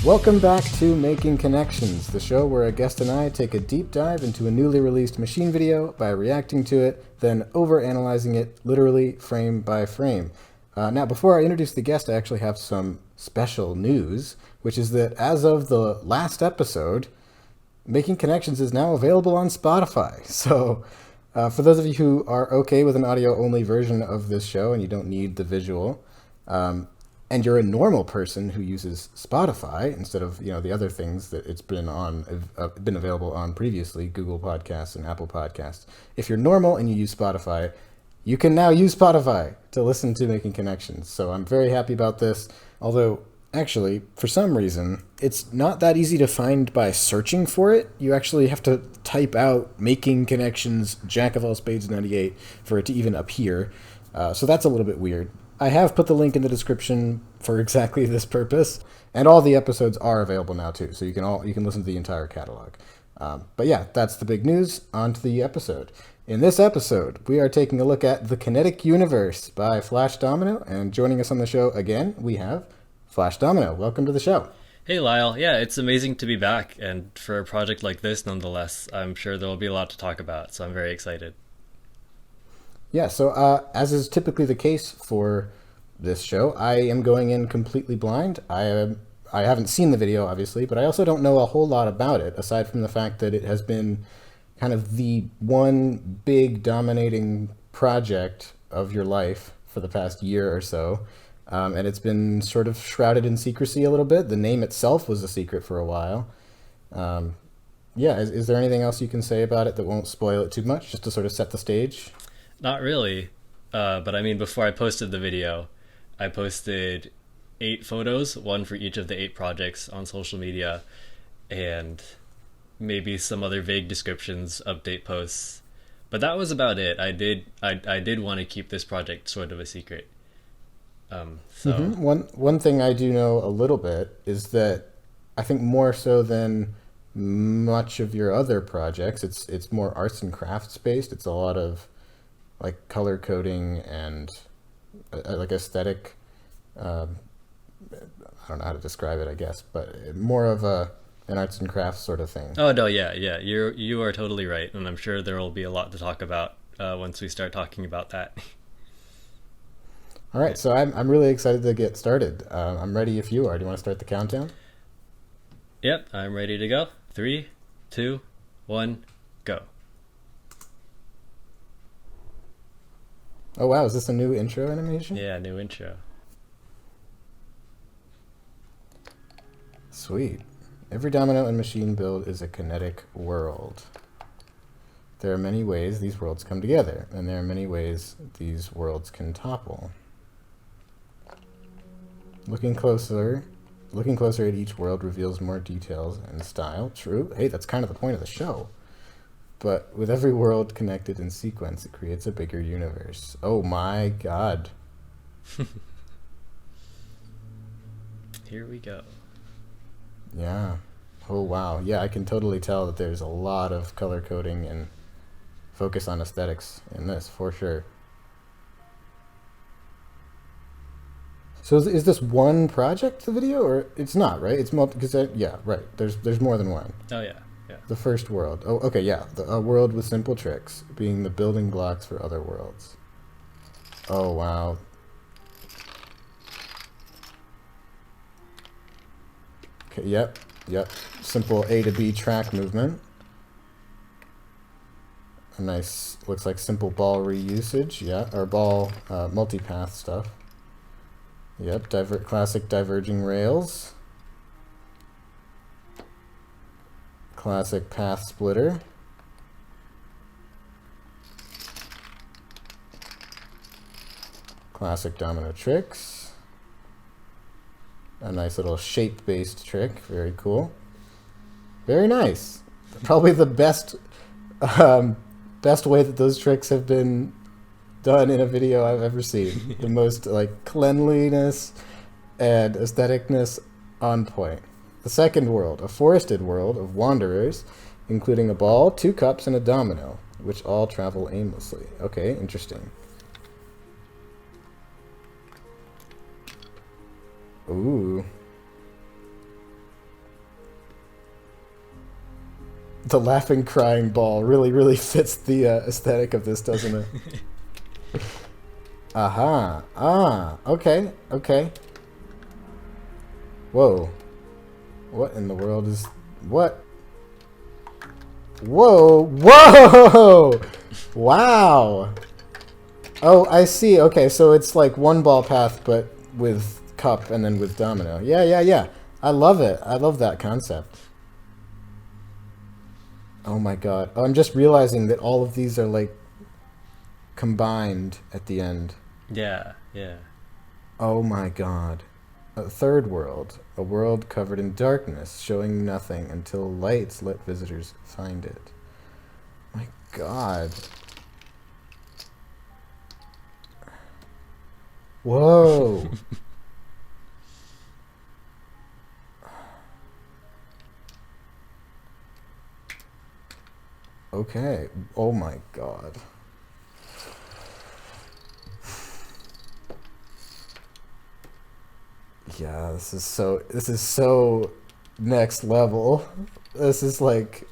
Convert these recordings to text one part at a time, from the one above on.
Welcome back to Making Connections, the show where a guest and I take a deep dive into a newly released machine video by reacting to it, then overanalyzing it literally frame by frame. Now, before I introduce the guest, I actually have some special news, which is that as of the last episode, Making Connections is now available on Spotify. So, for those of you who are okay with an audio-only version of this show and you don't need the visual, and you're a normal person who uses Spotify instead of the other things that it's been available on previously, Google Podcasts and Apple Podcasts. If you're normal and you use Spotify, you can now use Spotify to listen to Making Connections. So I'm very happy about this. Although, actually, for some reason, it's not that easy to find by searching for it. You actually have to type out Making Connections Jack of All Spades 98 for it to even appear. So that's a little bit weird. I have put the link in the description for exactly this purpose, and all the episodes are available now too, so you can listen to the entire catalog. But yeah, that's the big news. On to the episode. In this episode, we are taking a look at The Kinetic Universe by Flash Domino, and joining us on the show again, we have Flash Domino. Welcome to the show. Hey Lyle, yeah, it's amazing to be back, and for a project like this, nonetheless, I'm sure there will be a lot to talk about, so I'm very excited. Yeah, so as is typically the case for this show, I am going in completely blind. I haven't seen the video, obviously, but I also don't know a whole lot about it, aside from the fact that it has been kind of the one big dominating project of your life for the past year or so. And it's been sort of shrouded in secrecy a little bit. The name itself was a secret for a while. Yeah, is there anything else you can say about it that won't spoil it too much, just to sort of set the stage? Not really, but I mean, before I posted the video, I posted 8 photos, one for each of the 8 projects on social media, and maybe some other vague descriptions, update posts. But that was about it. I did want to keep this project sort of a secret. One thing I do know a little bit is that I think more so than much of your other projects, it's more arts and crafts based. It's a lot of like color coding and like aesthetic. I don't know how to describe it, I guess, but more of an arts and crafts sort of thing. Oh no, yeah, you are totally right, and I'm sure there will be a lot to talk about once we start talking about that. All right, so I'm really excited to get started. I'm ready if you are. Do you want to start the countdown? Yep, I'm ready to go. 3, 2, 1, go. Oh wow, is this a new intro animation? Yeah, new intro. Sweet. Every domino and machine build is a kinetic world. There are many ways these worlds come together, and there are many ways these worlds can topple. Looking closer at each world reveals more details and style. True. Hey, that's kind of the point of the show. But with every world connected in sequence, it creates a bigger universe. Oh my god. Here we go. Yeah. Oh wow. Yeah, I can totally tell that there's a lot of color coding and focus on aesthetics in this, for sure. So is this one project, the video, or it's not, right? It's because yeah, right. There's more than one. Oh yeah. Yeah. The first world. Oh, okay, yeah. A world with simple tricks, being the building blocks for other worlds. Oh, wow. Okay, yep. Simple A to B track movement. A nice, looks like simple ball reusage, yeah, or ball multipath stuff. Yep, classic diverging rails. Classic path splitter. Classic domino tricks. A nice little shape-based trick. Very cool. Very nice. Probably the best way that those tricks have been done in a video I've ever seen. The most like cleanliness and aestheticness on point. The second world, a forested world of wanderers, including a ball, 2 cups, and a domino, which all travel aimlessly. Okay, interesting. Ooh. The laughing, crying ball really, really fits the aesthetic of this, doesn't it? Aha. Ah. Okay. Okay. Whoa. What in the world is... What? Whoa. Whoa! Wow. Oh, I see. Okay, so it's like one ball path, but with cup and then with domino. Yeah, yeah, yeah. I love it. I love that concept. Oh my god. Oh, I'm just realizing that all of these are like combined at the end. Yeah, yeah. Oh my god. A third world. A world covered in darkness, showing nothing until lights let visitors find it. My god. Whoa. Okay. Oh my god. Yeah, this is so next level. This is like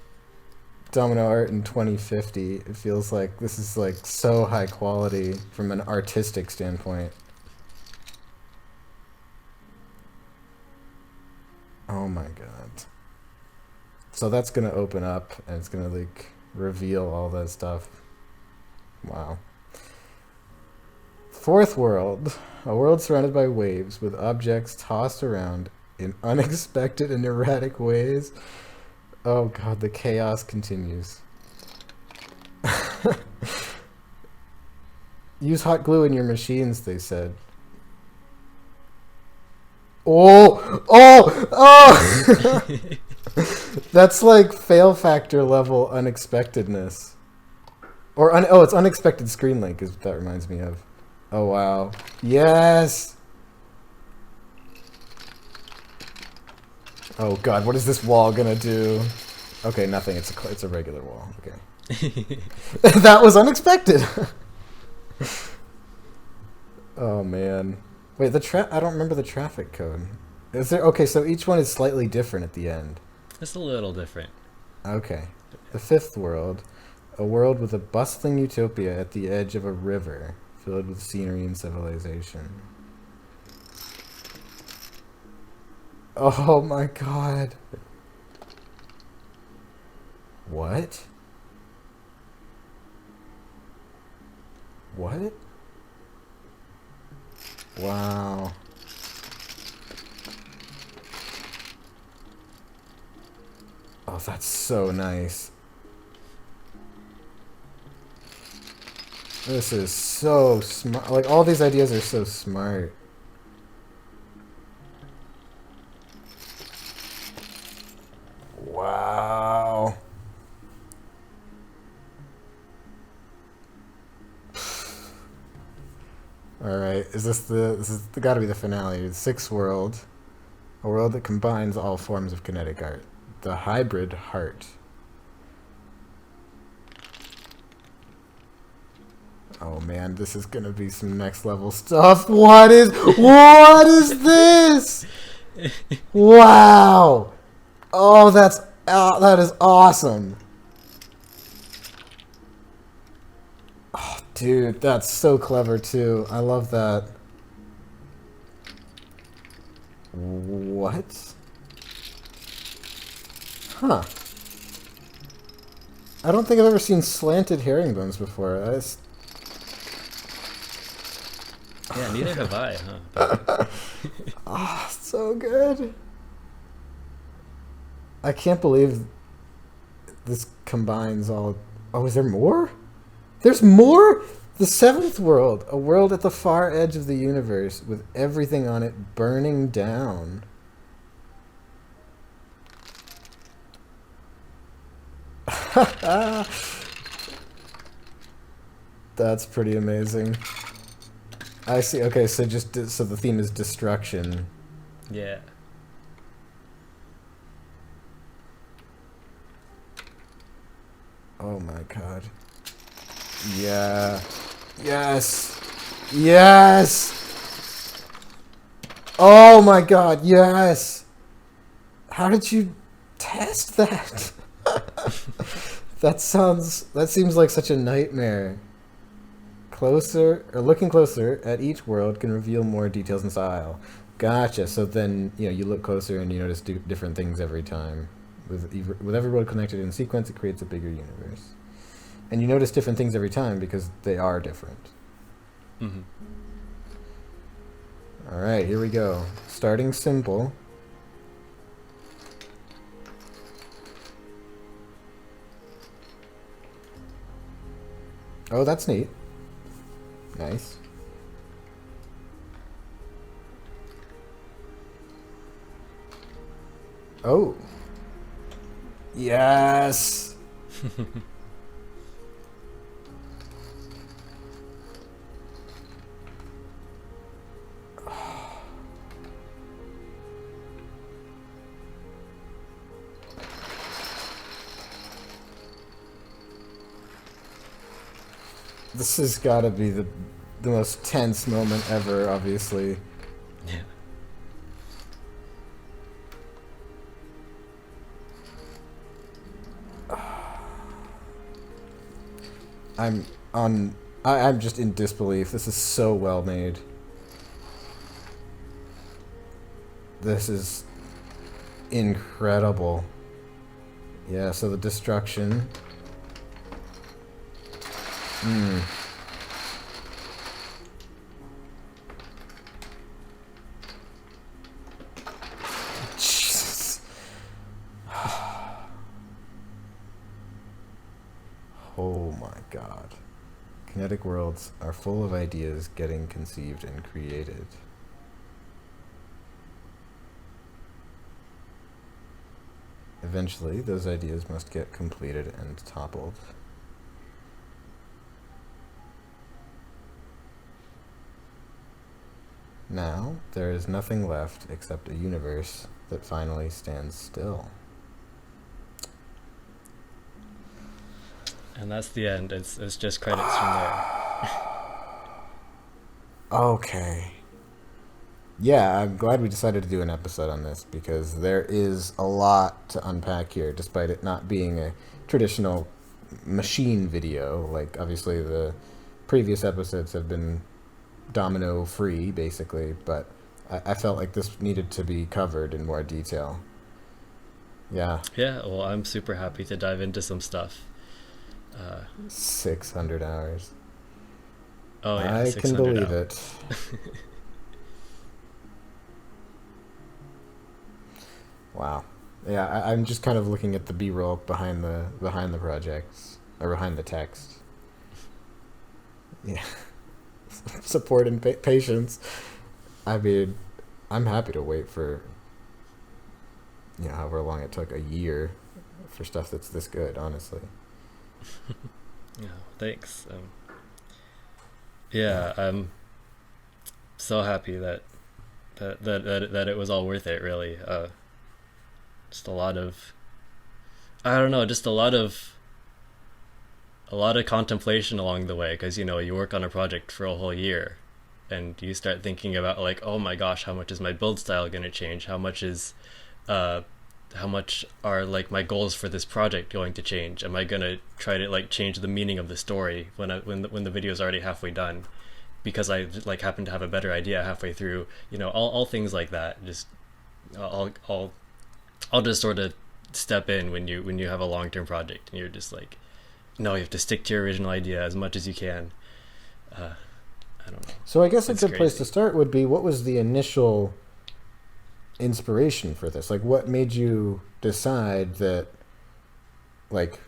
domino art in 2050. It feels like this is like so high quality from an artistic standpoint. Oh my god. So that's gonna open up and it's gonna like reveal all that stuff. Wow. Fourth world. A world surrounded by waves with objects tossed around in unexpected and erratic ways. Oh god, the chaos continues. Use hot glue in your machines, they said. Oh! Oh! Oh! That's like fail factor level unexpectedness. Or, oh, it's unexpected screen link is what that reminds me of. Oh, wow. Yes! Oh god, what is this wall gonna do? Okay, nothing. It's a regular wall. Okay. That was unexpected! Oh, man. Wait, I don't remember the traffic code. Is there... Okay, so each one is slightly different at the end. It's a little different. Okay. The fifth world. A world with a bustling utopia at the edge of a river, filled with scenery and civilization. Oh my god. What? What? Wow. Oh, that's so nice. This is so smart. Like, all these ideas are so smart. Wow. Alright, this is gotta be the finale. The sixth world. A world that combines all forms of kinetic art. The hybrid heart. Oh man, this is gonna be some next level stuff. What is this? Wow. Oh, that is awesome. Oh, dude, that's so clever too. I love that. What? Huh. I don't think I've ever seen slanted herringbones before. Yeah, neither have I, huh? Ah, so good. I can't believe this combines all... Oh, is there more? There's more? The seventh world. A world at the far edge of the universe with everything on it burning down. That's pretty amazing. I see. Okay, so so the theme is destruction. Yeah. Oh my god. Yeah. Yes. Yes. Oh my god. Yes. How did you test that? That seems like such a nightmare. Closer or looking closer at each world can reveal more details and style. Gotcha. So then you look closer and you notice different things every time. With every world connected in sequence, it creates a bigger universe. And you notice different things every time because they are different. Hmm. All right, here we go. Starting simple. Oh, that's neat. Nice. Oh. Yes. This has got to be the most tense moment ever, obviously. Yeah. I'm on. I'm just in disbelief. This is so well made. This is incredible. Yeah, so the destruction. Hmm. Jesus. Oh my god. Kinetic worlds are full of ideas getting conceived and created. Eventually, those ideas must get completed and toppled. Now, there is nothing left except a universe that finally stands still. And that's the end. It's just credits from there. Okay. Yeah, I'm glad we decided to do an episode on this because there is a lot to unpack here, despite it not being a traditional machine video. Like, obviously, the previous episodes have been domino free, basically, but I felt like this needed to be covered in more detail. Yeah, Yeah, well, I'm super happy to dive into some stuff. Uh, 600 hours. oh yeah, I can 600 believe hours. it. Wow. Yeah, I'm just kind of looking at the B-roll behind the projects or behind the text. Yeah, support and patience. I mean, I'm happy to wait for however long it took, a year, for stuff that's this good. Honestly. Yeah, thanks. Yeah. Yeah, I'm so happy that it was all worth it. Really, just a lot of I don't know, just a lot of contemplation along the way because you work on a project for a whole year, and you start thinking about like, oh my gosh, how much is my build style going to change? Uh, how much are like my goals for this project going to change? Am I going to try to like change the meaning of the story when the video is already halfway done? Because I like happen to have a better idea halfway through, all things like that. Just I'll just sort of step in when you have a long term project and you're just like, no, you have to stick to your original idea as much as you can. Uh, I don't know. So I guess a It's good place to crazy. start would be, what was the initial inspiration for this? Like, what made you decide that, like,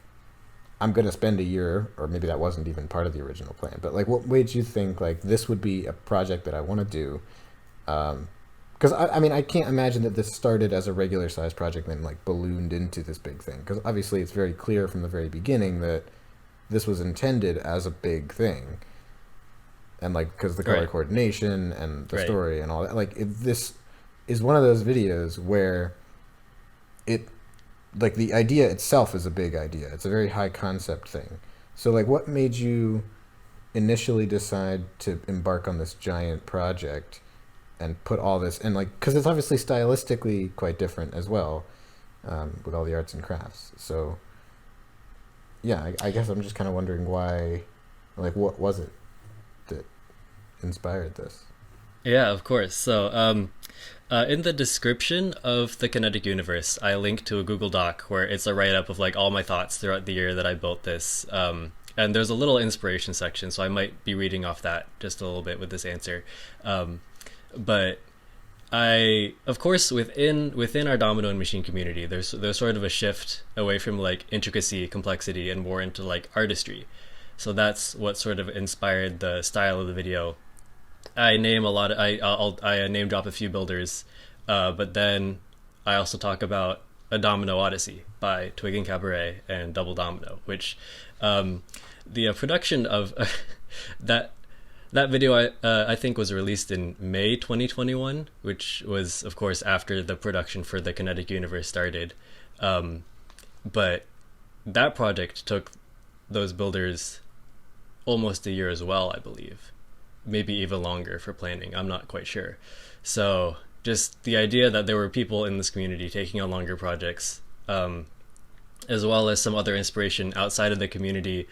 I'm going to spend a year, or maybe that wasn't even part of the original plan, but like, what made you think like this would be a project that I want to do? Because I mean, I can't imagine that this started as a regular sized project and then like ballooned into this big thing. Because obviously, it's very clear from the very beginning that this was intended as a big thing, and like because the color Right, coordination and the right, story and all that, like this is one of those videos where it like the idea itself is a big idea. It's a very high concept thing. So like, what made you initially decide to embark on this giant project and put all this, and like, because it's obviously stylistically quite different as well, with all the arts and crafts. So yeah, I guess I'm just kind of wondering why, like, what was it that inspired this? Yeah, of course. So, in the description of the Kinetic Universe, I link to a Google Doc where it's a write up of like all my thoughts throughout the year that I built this. And there's a little inspiration section, so I might be reading off that just a little bit with this answer. Um, but of course, within our domino and machine community, there's sort of a shift away from like intricacy, complexity, and more into like artistry. So that's what sort of inspired the style of the video. I name a lot. I name drop a few builders, but then I also talk about a Domino Odyssey by Twig and Cabaret and Double Domino, which um, the production of that that video I think was released in May 2021, which was of course after the production for the Kinetic Universe started. Um, but that project took those builders almost a year as well, I believe. Maybe even longer for planning. I'm not quite sure. So just the idea that there were people in this community taking on longer projects, as well as some other inspiration outside of the community.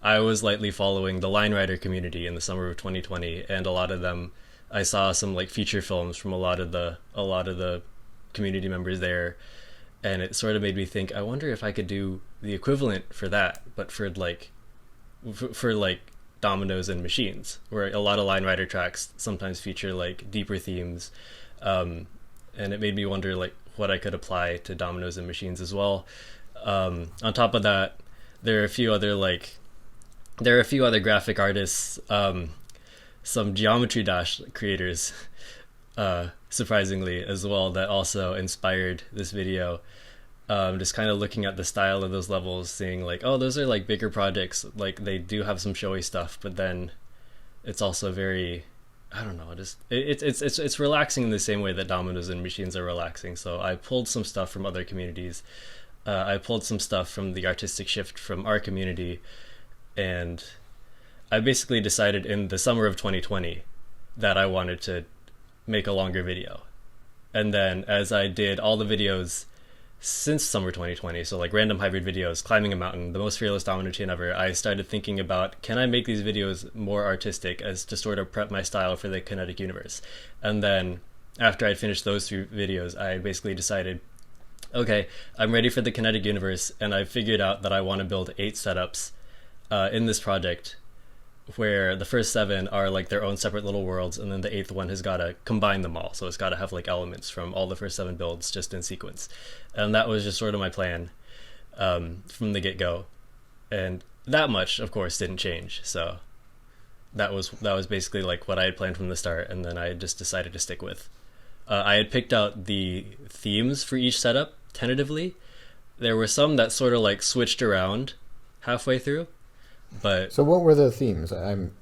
I was lightly following the line rider community in the summer of 2020, and a lot of them, I saw some like feature films from a lot of the community members there, and it sort of made me think. I wonder if I could do the equivalent for that, but for like dominoes and machines, where a lot of line rider tracks sometimes feature like deeper themes, um, and it made me wonder like what I could apply to dominoes and machines as well. On top of that, there are a few other like there are a few other graphic artists, some Geometry Dash creators, surprisingly as well, that also inspired this video. Just kind of looking at the style of those levels, seeing like, oh, those are like bigger projects. Like they do have some showy stuff, but then it's also very, I don't know, just it's relaxing in the same way that dominoes and machines are relaxing. So I pulled some stuff from other communities. I pulled some stuff from the artistic shift from our community, and I basically decided in the summer of 2020 that I wanted to make a longer video. And then as I did all the videos since summer 2020, so like random hybrid videos, climbing a mountain, the most fearless domino chain ever, I started thinking about, can I make these videos more artistic as to sort of prep my style for the Kinetic Universe? And then after I finished those three videos, I basically decided, okay, I'm ready for the Kinetic Universe, and I figured out that I want to build 8 setups in this project, where the first 7 are like their own separate little worlds, and then the 8th one has got to combine them all. So it's got to have like elements from all the first 7 builds just in sequence. And that was just sort of my plan, from the get-go. And that much, of course, didn't change. So that was basically like what I had planned from the start, and then I just decided to stick with. I had picked out the themes for each setup tentatively. There were some that sort of like switched around halfway through, but So what were the themes?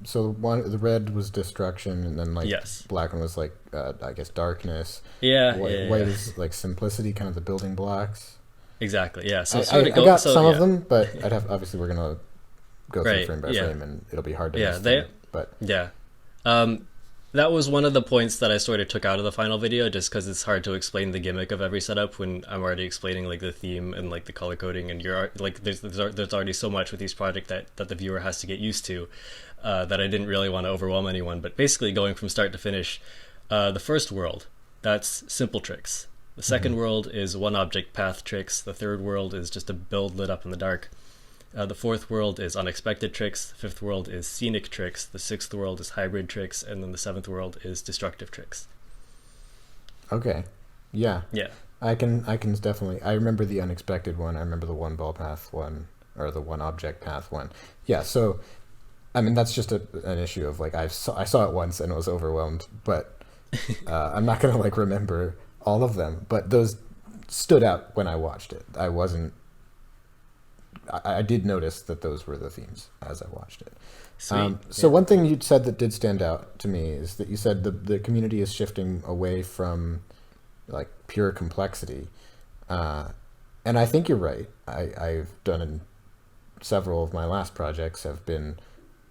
So one, the red was destruction, and then like yes, black one was like I guess darkness. yeah, yeah, White, yeah, white yeah. is like simplicity, kind of the building blocks. Exactly, yeah. So I sort of I go. got So some of yeah, them, but I'd have obviously we're gonna go through right, frame by yeah, frame, and it'll be hard to yeah. miss them. But Yeah. Um, that was one of the points that I sort of took out of the final video, just because it's hard to explain the gimmick of every setup when I'm already explaining like the theme and like the color coding, and like there's already so much with each project that the viewer has to get used to, that I didn't really want to overwhelm anyone. But basically, going from start to finish, the first world, that's simple tricks. The second mhm. world is one object path tricks. The third world is just a build lit up in the dark. The fourth world is unexpected tricks. The fifth world is scenic tricks. The sixth world is hybrid tricks, and then the seventh world is destructive tricks. Okay, yeah, Yeah, I can definitely. I remember the unexpected one. I remember the one ball path one, or the one object path one. Yeah, so I mean that's just an issue of like I saw it once and was overwhelmed, but I'm not gonna like remember all of them. But those stood out when I watched it. I wasn't. I did notice that those were the themes as I watched it. sweet. So Yeah, one thing you said that did stand out to me is that you said the community is shifting away from like pure complexity, uh, and I think you're right. I've done in several of my last projects have been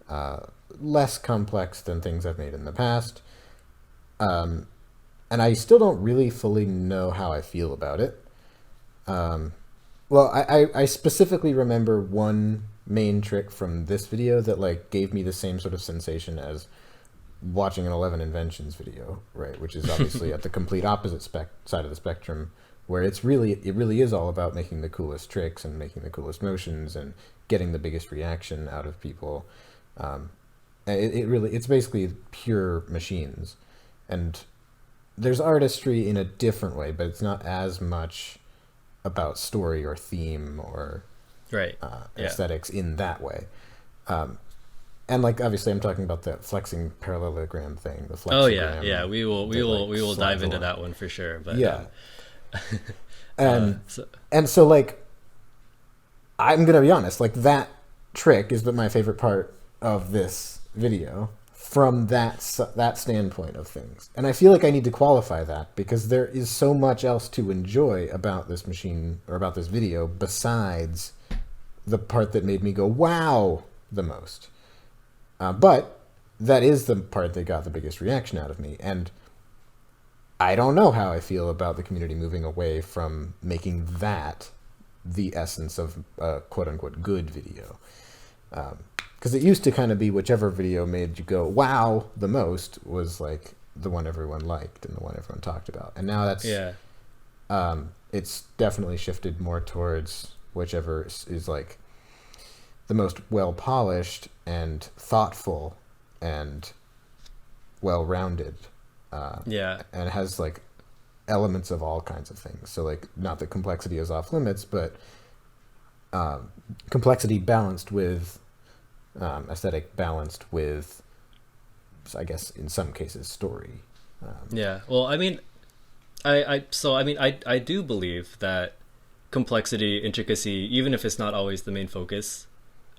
uh, less complex than things I've made in the past, um, and I still don't really fully know how I feel about it. Um, Well, I specifically remember one main trick from this video that like gave me the same sort of sensation as watching an 11 Inventions video, right? Which is obviously at the complete opposite side of the spectrum, where it really is all about making the coolest tricks and making the coolest motions and getting the biggest reaction out of people. Um, it's basically pure machines, and there's artistry in a different way, but it's not as much about story or theme or Right. Yeah. aesthetics in that way. Um, and like obviously, I'm talking about the flexing parallelogram thing, the Oh yeah, flexogram. yeah. We That will like we will dive slides into along. that one for sure. But Yeah, and so and so like I'm gonna be honest, like that trick is my favorite part of this video from that standpoint of things. And I feel like I need to qualify that because there is so much else to enjoy about this machine or about this video besides the part that made me go wow the most. But that is the part that got the biggest reaction out of me, and I don't know how I feel about the community moving away from making that the essence of a quote unquote good video. Because it used to kind of be whichever video made you go wow the most was like the one everyone liked and the one everyone talked about. And now yeah, it's definitely shifted more towards whichever is like the most well polished and thoughtful and well rounded. yeah, And has like elements of all kinds of things. So like not that complexity is off limits, but complexity balanced with aesthetic, balanced with, I guess in some cases, story. yeah. Well, I mean, I do believe that complexity, intricacy, even if it's not always the main focus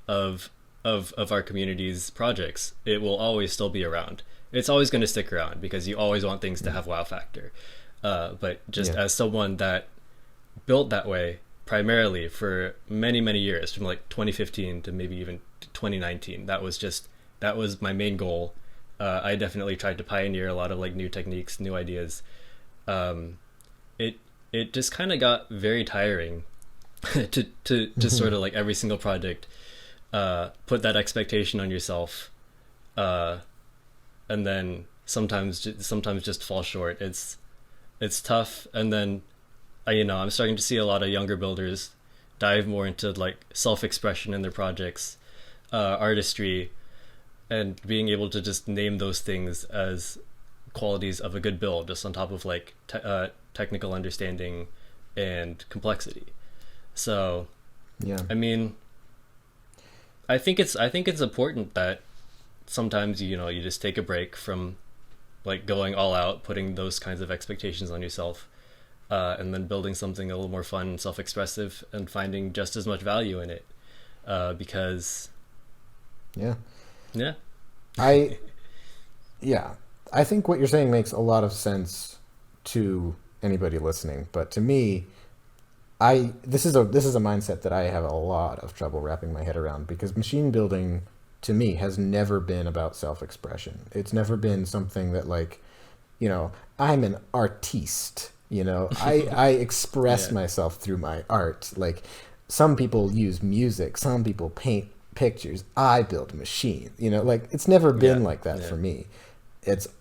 of of our community's projects, it will always still be around. It's always going to stick around because you always want things to have wow factor. But just Yeah. as someone that built that way primarily for many many years, from like 2015 to maybe even 2019, that was my main goal. I definitely tried to pioneer a lot of like new techniques, new ideas. um, it it just kind of got very tiring to sort of like every single project put that expectation on yourself, uh, and then sometimes just fall short. It's tough, and then I'm starting to see a lot of younger builders dive more into like self-expression in their projects, artistry, and being able to just name those things as qualities of a good build, just on top of like technical understanding and complexity. So, Yeah. I mean, I think it's important that sometimes you just take a break from like going all out, putting those kinds of expectations on yourself, and then building something a little more fun and self-expressive, and finding just as much value in it. Because Yeah. yeah, I yeah. I think what you're saying makes a lot of sense to anybody listening, but to me, this is a mindset that I have a lot of trouble wrapping my head around because machine building to me has never been about self-expression. It's never been something that like, I'm an artiste, I express yeah, myself through my art. Like some people use music, some people paint pictures, I build machine, like it's never yeah, been like that yeah, for me.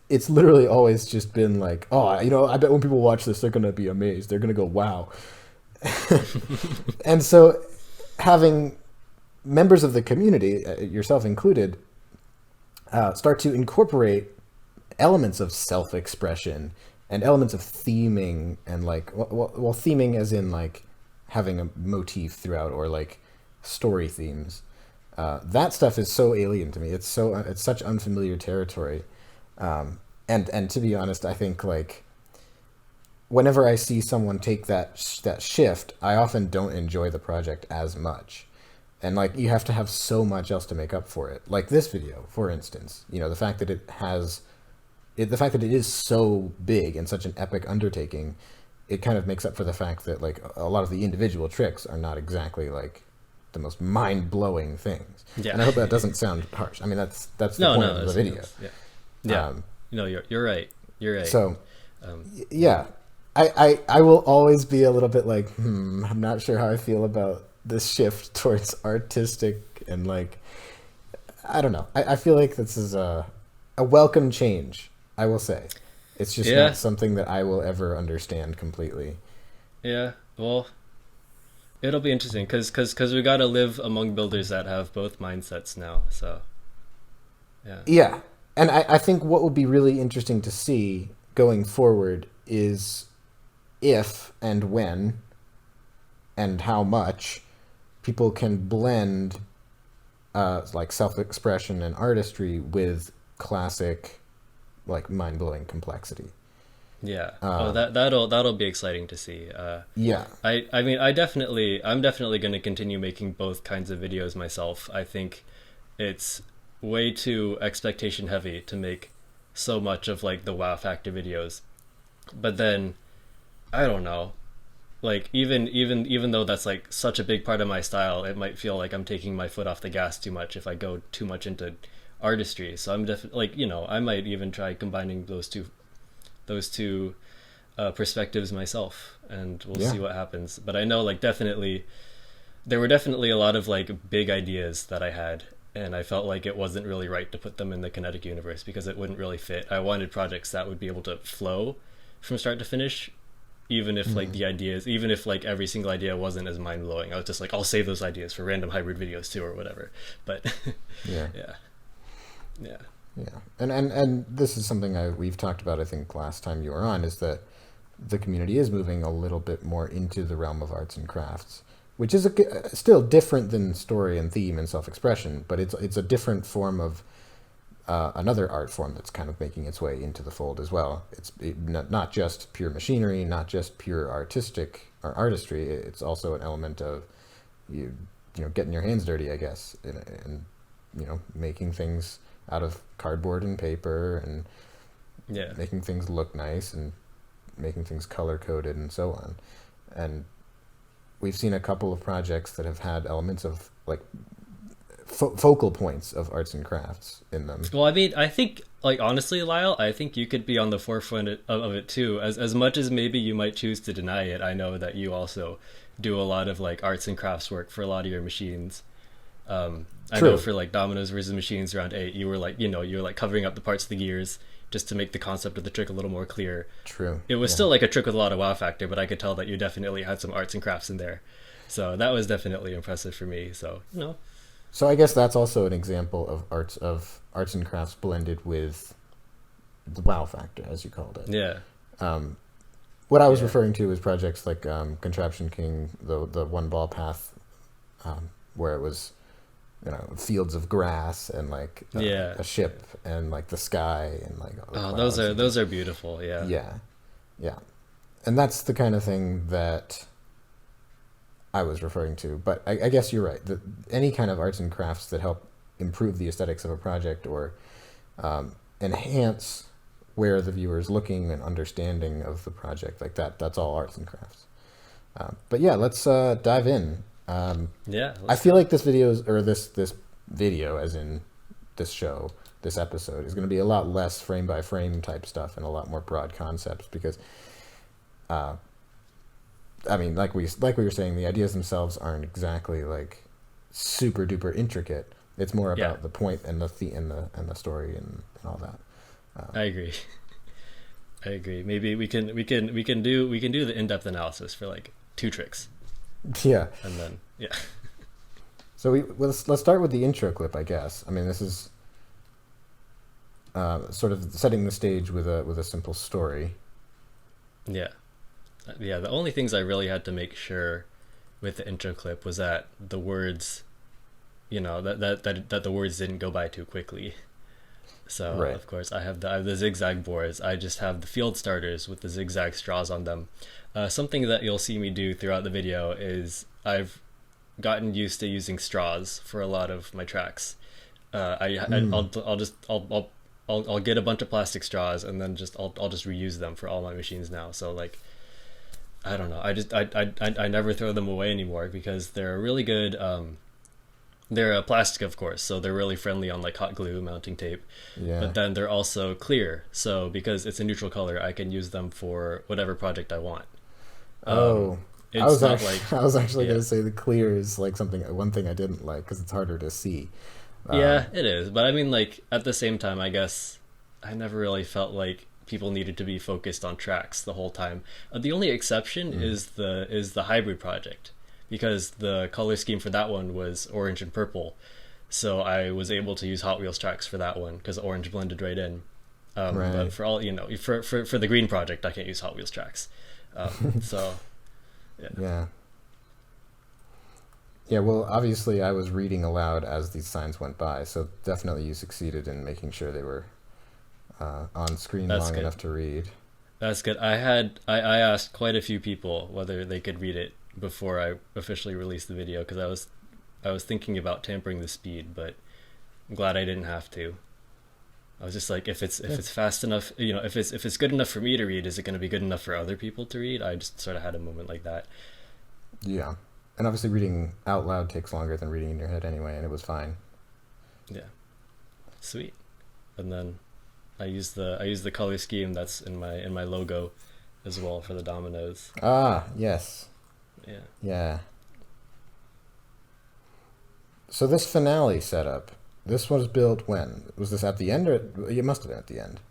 It's literally always just been like, oh, I bet when people watch this, they're going to be amazed. They're going to go, wow. And so having members of the community, yourself included, start to incorporate elements of self-expression and elements of theming and like, well, theming as in like having a motif throughout or like story themes. That stuff is so alien to me. It's such unfamiliar territory. And to be honest, I think like whenever I see someone take that shift, I often don't enjoy the project as much. And like you have to have so much else to make up for it. Like this video, for instance, the fact that the fact that it is so big and such an epic undertaking, it kind of makes up for the fact that like a lot of the individual tricks are not exactly like the most mind-blowing things. yeah. And I hope that doesn't sound harsh. I mean, that's the No, point no, of the video. yeah, yeah. Um, No, you're right. You're right. So Um, yeah, I will always be a little bit like, I'm not sure how I feel about this shift towards artistic and like, I don't know. I feel like this is a welcome change, I will say. It's just Yeah, not something that I will ever understand completely. yeah. Well, it'll be interesting because we got to live among builders that have both mindsets now. So yeah, Yeah. And I think what will be really interesting to see going forward is if and when and how much people can blend like self-expression and artistry with classic like mind-blowing complexity. yeah. Oh, that'll be exciting to see. Yeah. I mean, I'm definitely going to continue making both kinds of videos myself. I think it's way too expectation heavy to make so much of like the wow factor videos. But then I don't know. Like even though that's like such a big part of my style, it might feel like I'm taking my foot off the gas too much if I go too much into artistry. So I'm definitely like, I might even try combining those two perspectives myself, and we'll Yeah. see what happens. But I know like definitely there were definitely a lot of like big ideas that I had, and I felt like it wasn't really right to put them in the Kinetic Universe because it wouldn't really fit. I wanted projects that would be able to flow from start to finish, even if like the ideas, even if like every single idea wasn't as mind blowing. I was just like, I'll save those ideas for random hybrid videos too, or whatever. But Yeah. yeah, yeah, Yeah. And this is something we've talked about, I think, last time you were on, is that the community is moving a little bit more into the realm of arts and crafts, which is still different than story and theme and self-expression, but it's a different form of another art form that's kind of making its way into the fold as well. Not just pure machinery, not just pure artistic or artistry. It's also an element of getting your hands dirty, I guess, and making things out of cardboard and paper and yeah. making things look nice and making things color coded and so on. And we've seen a couple of projects that have had elements of like focal points of arts and crafts in them. Well, I mean, I think, like, honestly, Lyle, I think you could be on the forefront of it too. As much as maybe you might choose to deny it, I know that you also do a lot of like arts and crafts work for a lot of your machines. I True. know for like Dominoes versus Machines round 8, you were like, you were like covering up the parts of the gears just to make the concept of the trick a little more clear. True. It was Yeah. still like a trick with a lot of wow factor, but I could tell that you definitely had some arts and crafts in there. So that was definitely impressive for me. So, So I guess that's also an example of arts and crafts blended with the wow factor, as you called it. yeah. What I was Yeah. referring to is projects like Contraption King, the one ball path, where it was fields of grass and like Yeah. a ship and like the sky and like all the Oh, clouds and those are beautiful. Yeah. yeah, and that's the kind of thing that I was referring to. But I guess you're right. Any kind of arts and crafts that help improve the aesthetics of a project or enhance where the viewer is looking and understanding of the project, like that's all arts and crafts. But yeah, let's dive in. Yeah. I feel like this video, as in this show, this episode, is going to be a lot less frame by frame type stuff and a lot more broad concepts because, I mean, like we were saying, the ideas themselves aren't exactly like super duper intricate. It's more about Yeah. the point and the story and all that. I agree. I agree. Maybe we can do the in-depth analysis for like 2 tricks, Yeah. and then yeah. So let's start with the intro clip, I guess. I mean, this is sort of setting the stage with a simple story. Yeah. Yeah, the only things I really had to make sure with the intro clip was that the words, that the words didn't go by too quickly. So Right. of course I have the zigzag boards. I just have the field starters with the zigzag straws on them. Something that you'll see me do throughout the video is I've gotten used to using straws for a lot of my tracks. I'll get a bunch of plastic straws and then I'll just reuse them for all my machines now. So like, I don't know. I never throw them away anymore because they're a really good They're plastic, of course, so they're really friendly on like hot glue mounting tape. Yeah. But then they're also clear, so because it's a neutral color, I can use them for whatever project I want. Um, Oh, it's not like, I was actually yeah, gonna say the clear is like something one thing I didn't like because it's harder to see. yeah, Um, it is. But I mean, like at the same time, I guess I never really felt like people needed to be focused on tracks the whole time. The only exception is the hybrid project, because the color scheme for that one was orange and purple, so I was able to use Hot Wheels tracks for that one because orange blended right in. But right. for all for the green project, I can't use Hot Wheels tracks. So yeah, Yeah. Yeah, well, obviously I was reading aloud as these signs went by, so definitely you succeeded in making sure they were on screen that's long good. enough to read. That's good. I asked quite a few people whether they could read it before I officially released the video, because I was thinking about tampering the speed, but I'm glad I didn't have to. I was just like, if Yeah. it's fast enough, if it's good enough for me to read, is it going to be good enough for other people to read? I just sort of had a moment like that. Yeah. And obviously reading out loud takes longer than reading in your head anyway, and it was fine. Yeah, sweet. And then I use the color scheme that's in my logo as well for the dominoes. Ah, yes. Yeah. Yeah. So this finale setup, this was built when? Was this at the end, or it must have been at the end?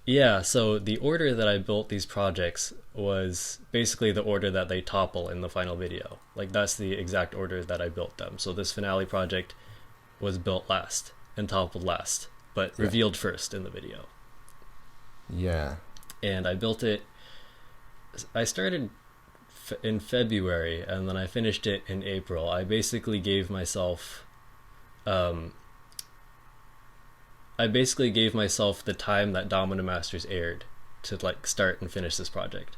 Yeah, so the order that I built these projects was basically the order that they topple in the final video. Like that's the exact order that I built them. So this finale project was built last and toppled last, but Yeah. revealed first in the video. Yeah. And I built it, I started in February and then I finished it in April. Um, I basically gave myself the time that Domino Masters aired to like start and finish this project.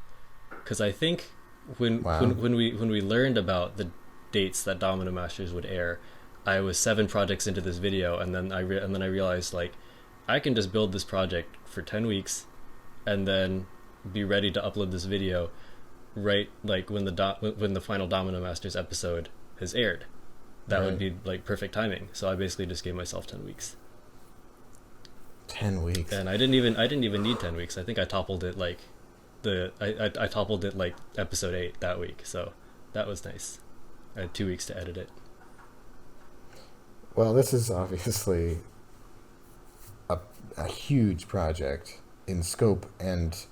Because I think Wow. when we learned about the dates that Domino Masters would air, I was 7 projects into this video, and then and then I realized like I can just build this project for 10 weeks, and then be ready to upload this video right like when the final Domino Masters episode has aired. That would Right. be like perfect timing. So I basically just gave myself 10 weeks. 10 weeks. And I didn't even need 10 weeks. I think I toppled it like I toppled it like episode 8 that week. So that was nice. I had 2 weeks to edit it. Well, this is obviously a, a huge project in scope and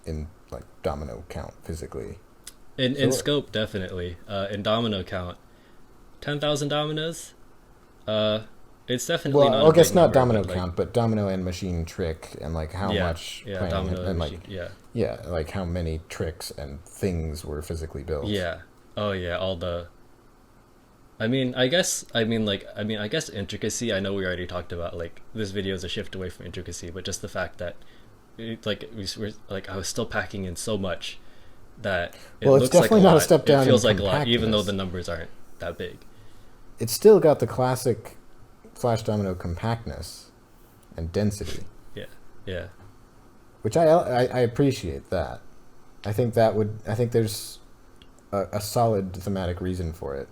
in like domino count physically. In So, scope, definitely. In domino count, 10,000 dominoes. Uh, it's definitely not well, a I guess big not number, domino but like count, but domino and machine trick, and like how yeah, much yeah, planning domino and like machine, yeah, yeah, like how many tricks and things were physically built. yeah. Oh yeah, all the. I guess intricacy. I know we already talked about like this video is a shift away from intricacy, but just the fact that we're like I was still packing in so much that it Well, it's looks like a definitely not a lot. step It down in feels like a lot, even though the compactness. numbers aren't that big. It's still got the classic flash domino compactness and density, Yeah, yeah, which I appreciate that. I think there's a solid thematic reason for it,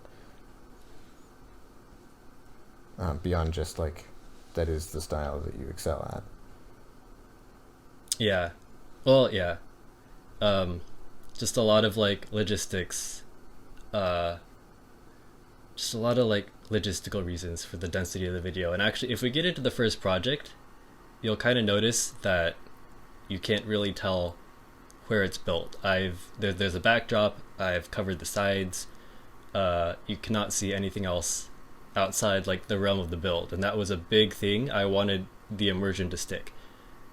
beyond just like that is the style that you excel at. yeah. Well, yeah. Um, just a lot of like logistics. Uh, just a lot of like logistical reasons for the density of the video. And actually, if we get into the first project, you'll kind of notice that you can't really tell where it's built. There's a backdrop. I've covered the sides. You cannot see anything else outside like the realm of the build, and that was a big thing. I wanted the immersion to stick,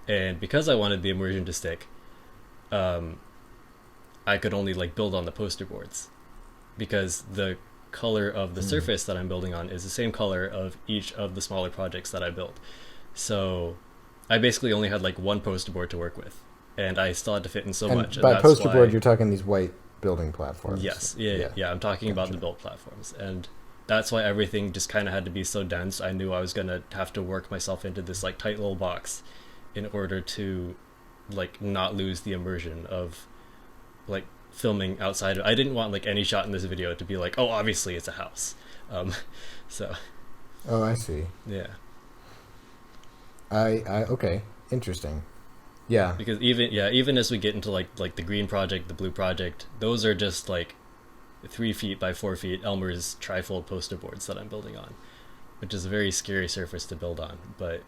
and because I wanted the immersion to stick, um, I could only like build on the poster boards, because the color of the Mm. surface that I'm building on is the same color of each of the smaller projects that I built. So I basically only had like one poster board to work with, and I still had to fit in so much, And and by that's poster board, why. you're talking these white building platforms. Yes, yeah, Yeah, yeah. I'm talking about the gotcha. built platforms, and that's why everything just kind of had to be so dense. I knew I was gonna have to work myself into this like tight little box in order to like not lose the immersion of like filming outside of. I didn't want like any shot in this video to be like, oh, obviously it's a house, So Oh, I see. yeah, I okay, interesting. Yeah. because even as we get into like the green project, the blue project, those are just like 3 feet by 4 feet Elmer's trifold poster boards that I'm building on, which is a very scary surface to build on. But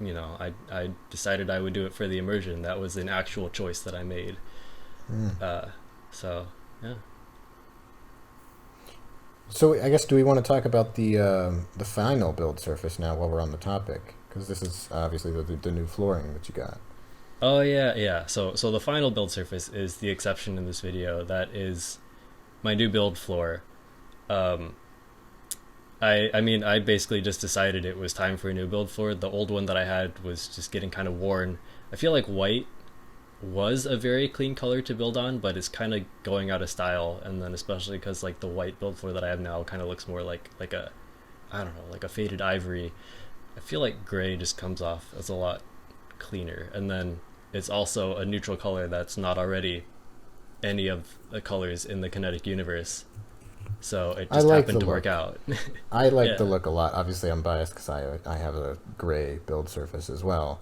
I decided I would do it for the immersion. That was an actual choice that I made. Mm. So yeah. So I guess do we want to talk about the final build surface now while we're on the topic? Because this is obviously the new flooring that you got. Oh yeah, yeah. So the final build surface is the exception in this video. That is my new build floor. Um, I mean I basically just decided it was time for a new build floor. The old one that I had was just getting kind of worn. I feel like white was a very clean color to build on, but it's kind of going out of style. And then especially because like the white build floor that I have now kind of looks more like a, I don't know, like a faded ivory. I feel like gray just comes off as a lot cleaner. And then it's also a neutral color that's not already any of the colors in the Kinetic Universe. So it just like happened the to work look. out. I like the Yeah. look a lot. Obviously, I'm biased because I have a gray build surface as well.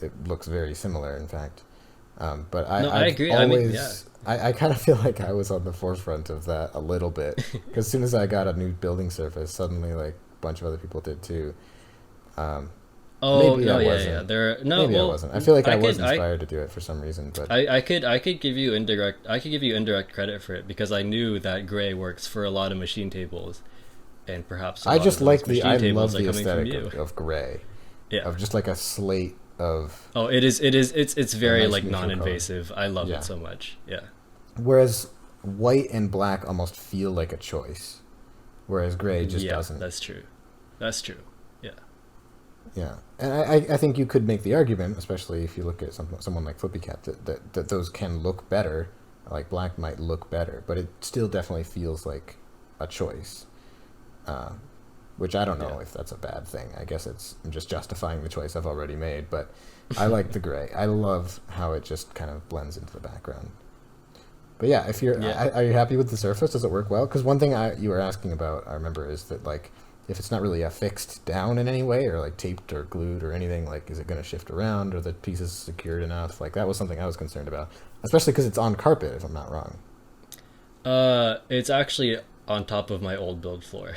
It looks very similar, in fact. But No, I I've agree. I mean, yeah. always I kind of feel like I was on the forefront of that a little bit because as soon as I got a new building surface, suddenly like a bunch of other people did too. Um, Oh maybe no, I yeah, yeah. wasn't. There, no, Maybe I well, wasn't. I feel like I I was could, I, inspired to do it for some reason, but I could I could give you indirect credit for it because I knew that gray works for a lot of machine tables, and perhaps a I lot of just those like machine I tables love are the coming from aesthetic you. of gray, Yeah. of just like a slate of Oh, it's a very nice like neutral color. non-invasive. I love Yeah. it so much. Yeah. Whereas white and black almost feel like a choice, whereas gray just Yeah, doesn't. that's true. That's true. Yeah. Yeah, and I think you could make the argument, especially if you look at someone like Flippy Cat, that those can look better. Like black might look better, but it still definitely feels like a choice. Uh, which I don't Yeah. know if that's a bad thing. I guess I'm just justifying the choice I've already made. But I like the gray. I love how it just kind of blends into the background. But yeah, if you're, Yeah. are you happy with the surface? Does it work well? Because one thing you were asking about, I remember, is that like if it's not really affixed down in any way, or like taped or glued or anything, like is it going to shift around, or the piece is secured enough? Like that was something I was concerned about, especially because it's on carpet, if I'm not wrong. It's actually on top of my old build floor.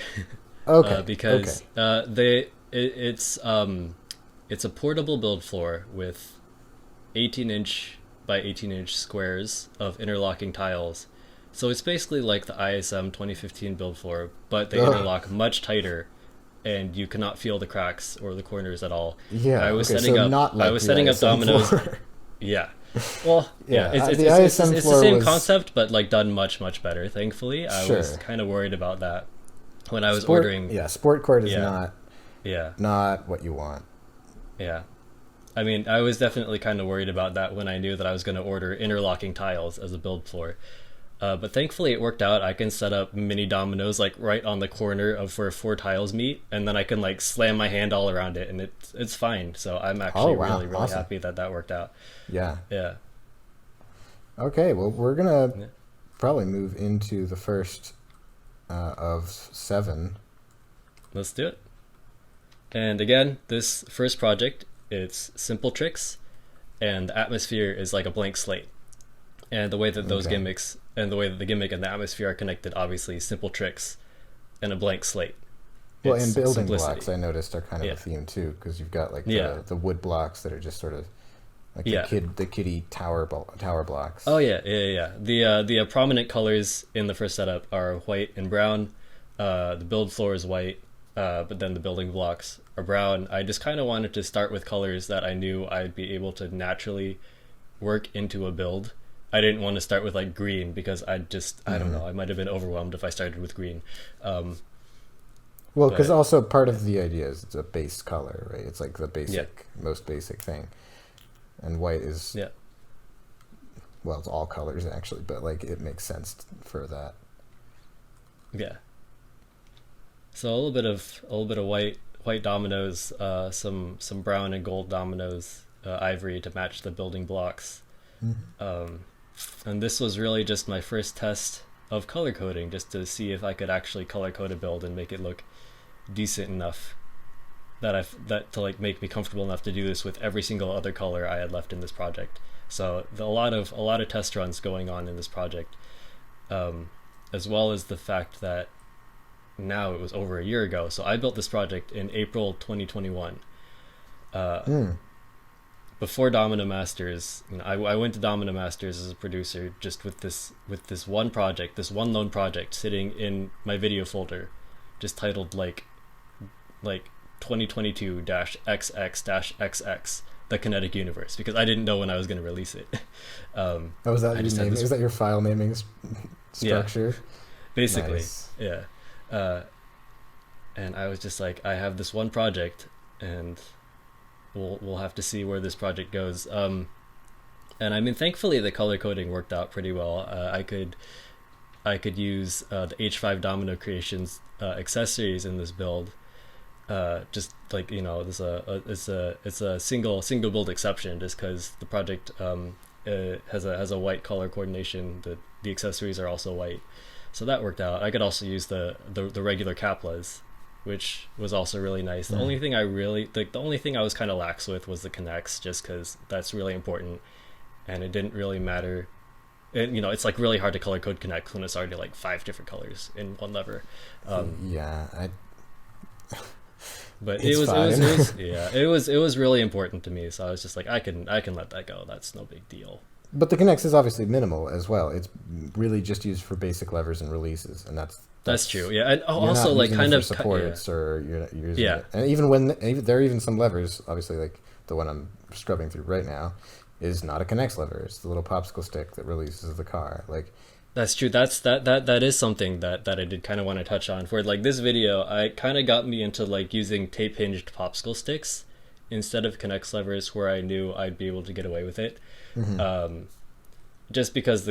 Okay, okay. Because it's a portable build floor with 18-inch by 18-inch squares of interlocking tiles. So it's basically like the ISM 2015 build floor, but they Ugh. interlock much tighter, and you cannot feel the cracks or the corners at all. Yeah. I was Okay. setting So up not I like was the setting up ISM dominoes. floor. Yeah. Well, yeah, Yeah. it's The ISM it's the floor same was concept, but like done much better. Thankfully, I was sure. kind of worried about that when I was Sport. ordering. Yeah. Sport court is Yeah, yeah, not what you want. yeah. I mean, I was definitely kind of worried about that when I knew that I was going to order interlocking tiles as a build floor. But thankfully, it worked out. I can set up mini dominoes like right on the corner of where four tiles meet, and then I can like slam my hand all around it, and it's fine. So I'm Oh actually wow. really Awesome. happy that that worked out. Yeah. Yeah. Okay. Well, we're gonna Yeah. probably move into the first of 7. Let's do it. And again, this first project, it's simple tricks, and the atmosphere is like a blank slate. And the way that those Okay. gimmicks and the way that the gimmick and the atmosphere are connected, obviously, simple tricks and a blank slate. Well, It's and building simplicity. blocks I noticed are kind of Yeah. a theme too, because you've got like Yeah. the wood blocks that are just sort of like Yeah. the kitty tower blocks. Oh yeah, yeah, yeah. Yeah. The prominent colors in the first setup are white and brown. The build floor is white, but then the building blocks are brown. I just kind of wanted to start with colors that I knew I'd be able to naturally work into a build. I didn't want to start with like green because I don't know, I might have been overwhelmed if I started with green. Um, Well, because but also part of the idea is it's a base color, right? It's like the yeah, most basic thing, and white is yeah, well, it's all colors actually, but like it makes sense for that. yeah. So a little bit of white dominoes, some brown and gold dominoes, ivory to match the building blocks. Mhm. Um, and this was really just my first test of color coding just to see if I could actually color code a build and make it look decent enough that to like make me comfortable enough to do this with every single other color I had left in this project. So a lot of test runs going on in this project, as well as the fact that now it was over a year ago. So I built this project in April 2021. Before Domino Masters, I went to Domino Masters as a producer just with this one project, this one lone project sitting in my video folder, just titled like 2022-XX-XX, the Kinetic Universe, because I didn't know when I was going to release it. Was that your naming? Is that your file naming structure? Yeah, basically, Nice. yeah. And I was just like, I have this one project, and we'll have to see where this project goes. And I mean, thankfully, the color coding worked out pretty well. I could use the H5 Domino Creations accessories in this build. Just like, there's it's a single build exception, just because the project has a white color coordination. The accessories are also white, so that worked out. I could also use the regular caplas, which was also really nice. The only thing I was kind of lax with was the connects, just because that's really important, and it didn't really matter. And it's like really hard to color code connects when it's already like 5 different colors in one lever. But it was really important to me, so I was just like, I can let that go. That's no big deal. But the connects is obviously minimal as well. It's really just used for basic levers and releases, and that's true. Yeah, and you're also not like using kind it of for supports, or you're using Yeah. it. And even when there are even some levers, obviously like the one I'm scrubbing through right now, is not a connects lever. It's the little popsicle stick that releases the car. Like, That's true. That is something that I did kind of want to touch on. For like this video, I kind of got me into like using tape hinged popsicle sticks instead of connects levers, where I knew I'd be able to get away with it. Just because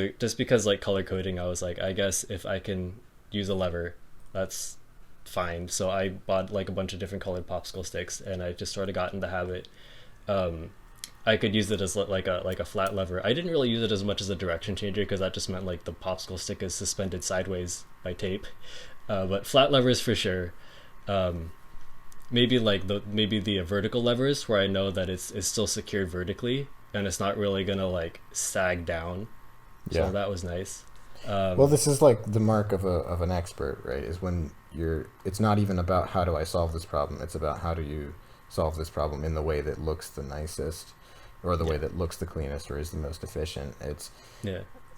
like color coding, I was like, I guess if I can use a lever, that's fine. So I bought like a bunch of different colored popsicle sticks, and I just sort of got in the habit. I could use it as like a flat lever. I didn't really use it as much as a direction changer, because that just meant like the popsicle stick is suspended sideways by tape. But flat levers for sure. Maybe the vertical levers, where I know that it's still secured vertically and it's not really gonna like sag down. So yeah. that was nice. Well, this is like the mark of an expert, right? Is when it's not even about how do I solve this problem. It's about how do you solve this problem in the way that looks the nicest, or the way that looks the cleanest, or is the most efficient. It's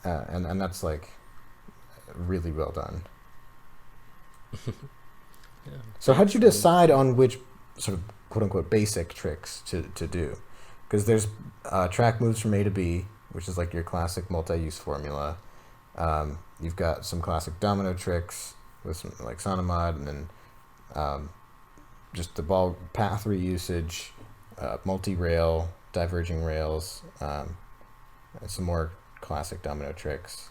and that's like really well done. So how'd you decide on which sort of quote unquote basic tricks to do? Because there's track moves from A to B, which is like your classic multi-use formula. You've got some classic domino tricks with some like Sonomod, and then just the ball path reusage, multi-rail, diverging rails, and some more classic domino tricks.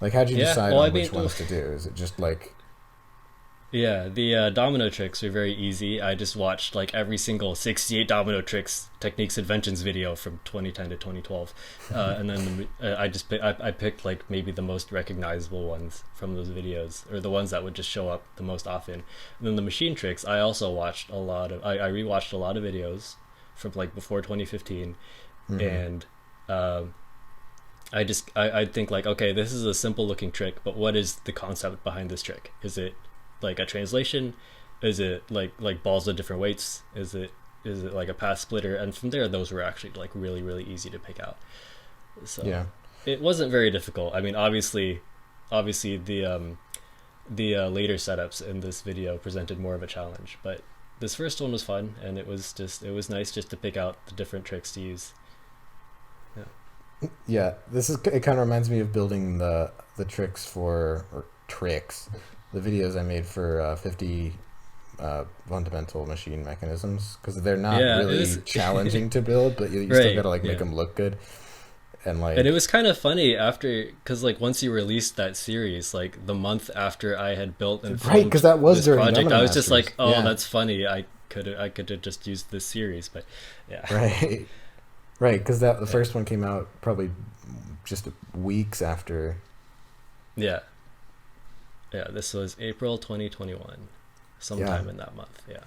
Like, how'd you decide on which ones to do? Is it just like... Yeah, the domino tricks are very easy. I just watched like every single 68 domino tricks techniques inventions video from 2010 to 2012, and then I picked like maybe the most recognizable ones from those videos, or the ones that would just show up the most often. And then the machine tricks, I also watched a lot of. I rewatched a lot of videos from like before 2015, and I think like, okay, this is a simple looking trick, but what is the concept behind this trick? Is it like a translation? Is it like balls of different weights? Is it like a path splitter? And from there, those were actually like really, really easy to pick out. So yeah, it wasn't very difficult. I mean, obviously the later setups in this video presented more of a challenge, but this first one was fun, and it was nice just to pick out the different tricks to use. Yeah, it kind of reminds me of building the tricks the videos I made for 50 fundamental machine mechanisms, because they're not really challenging to build, but you still gotta like make them look good. And it was kind of funny after, because like once you released that series, like the month after I had built and filmed because that was this during project, Domino I was just Masters. like, oh, that's funny. I could have just used this series, but yeah. Right, because the first one came out probably just weeks after. Yeah. Yeah, this was April 2021, Yeah, sometime in that month. Yeah.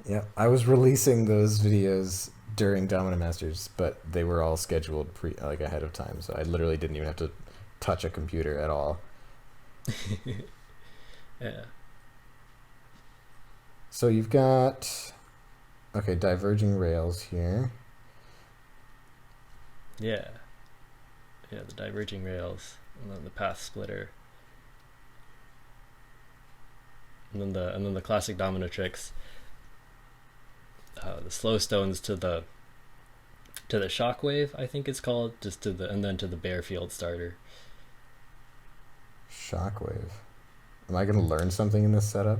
yeah. I was releasing those videos during Domino Masters, but they were all scheduled like ahead of time, so I literally didn't even have to touch a computer at all. Yeah. So you've got okay, diverging rails here. Yeah. Yeah, the diverging rails, and then the path splitter, and then the classic domino tricks, the slow stones to the shockwave, I think it's called, just to the and then to the bare field starter. Shockwave. Am I going to learn something in this setup?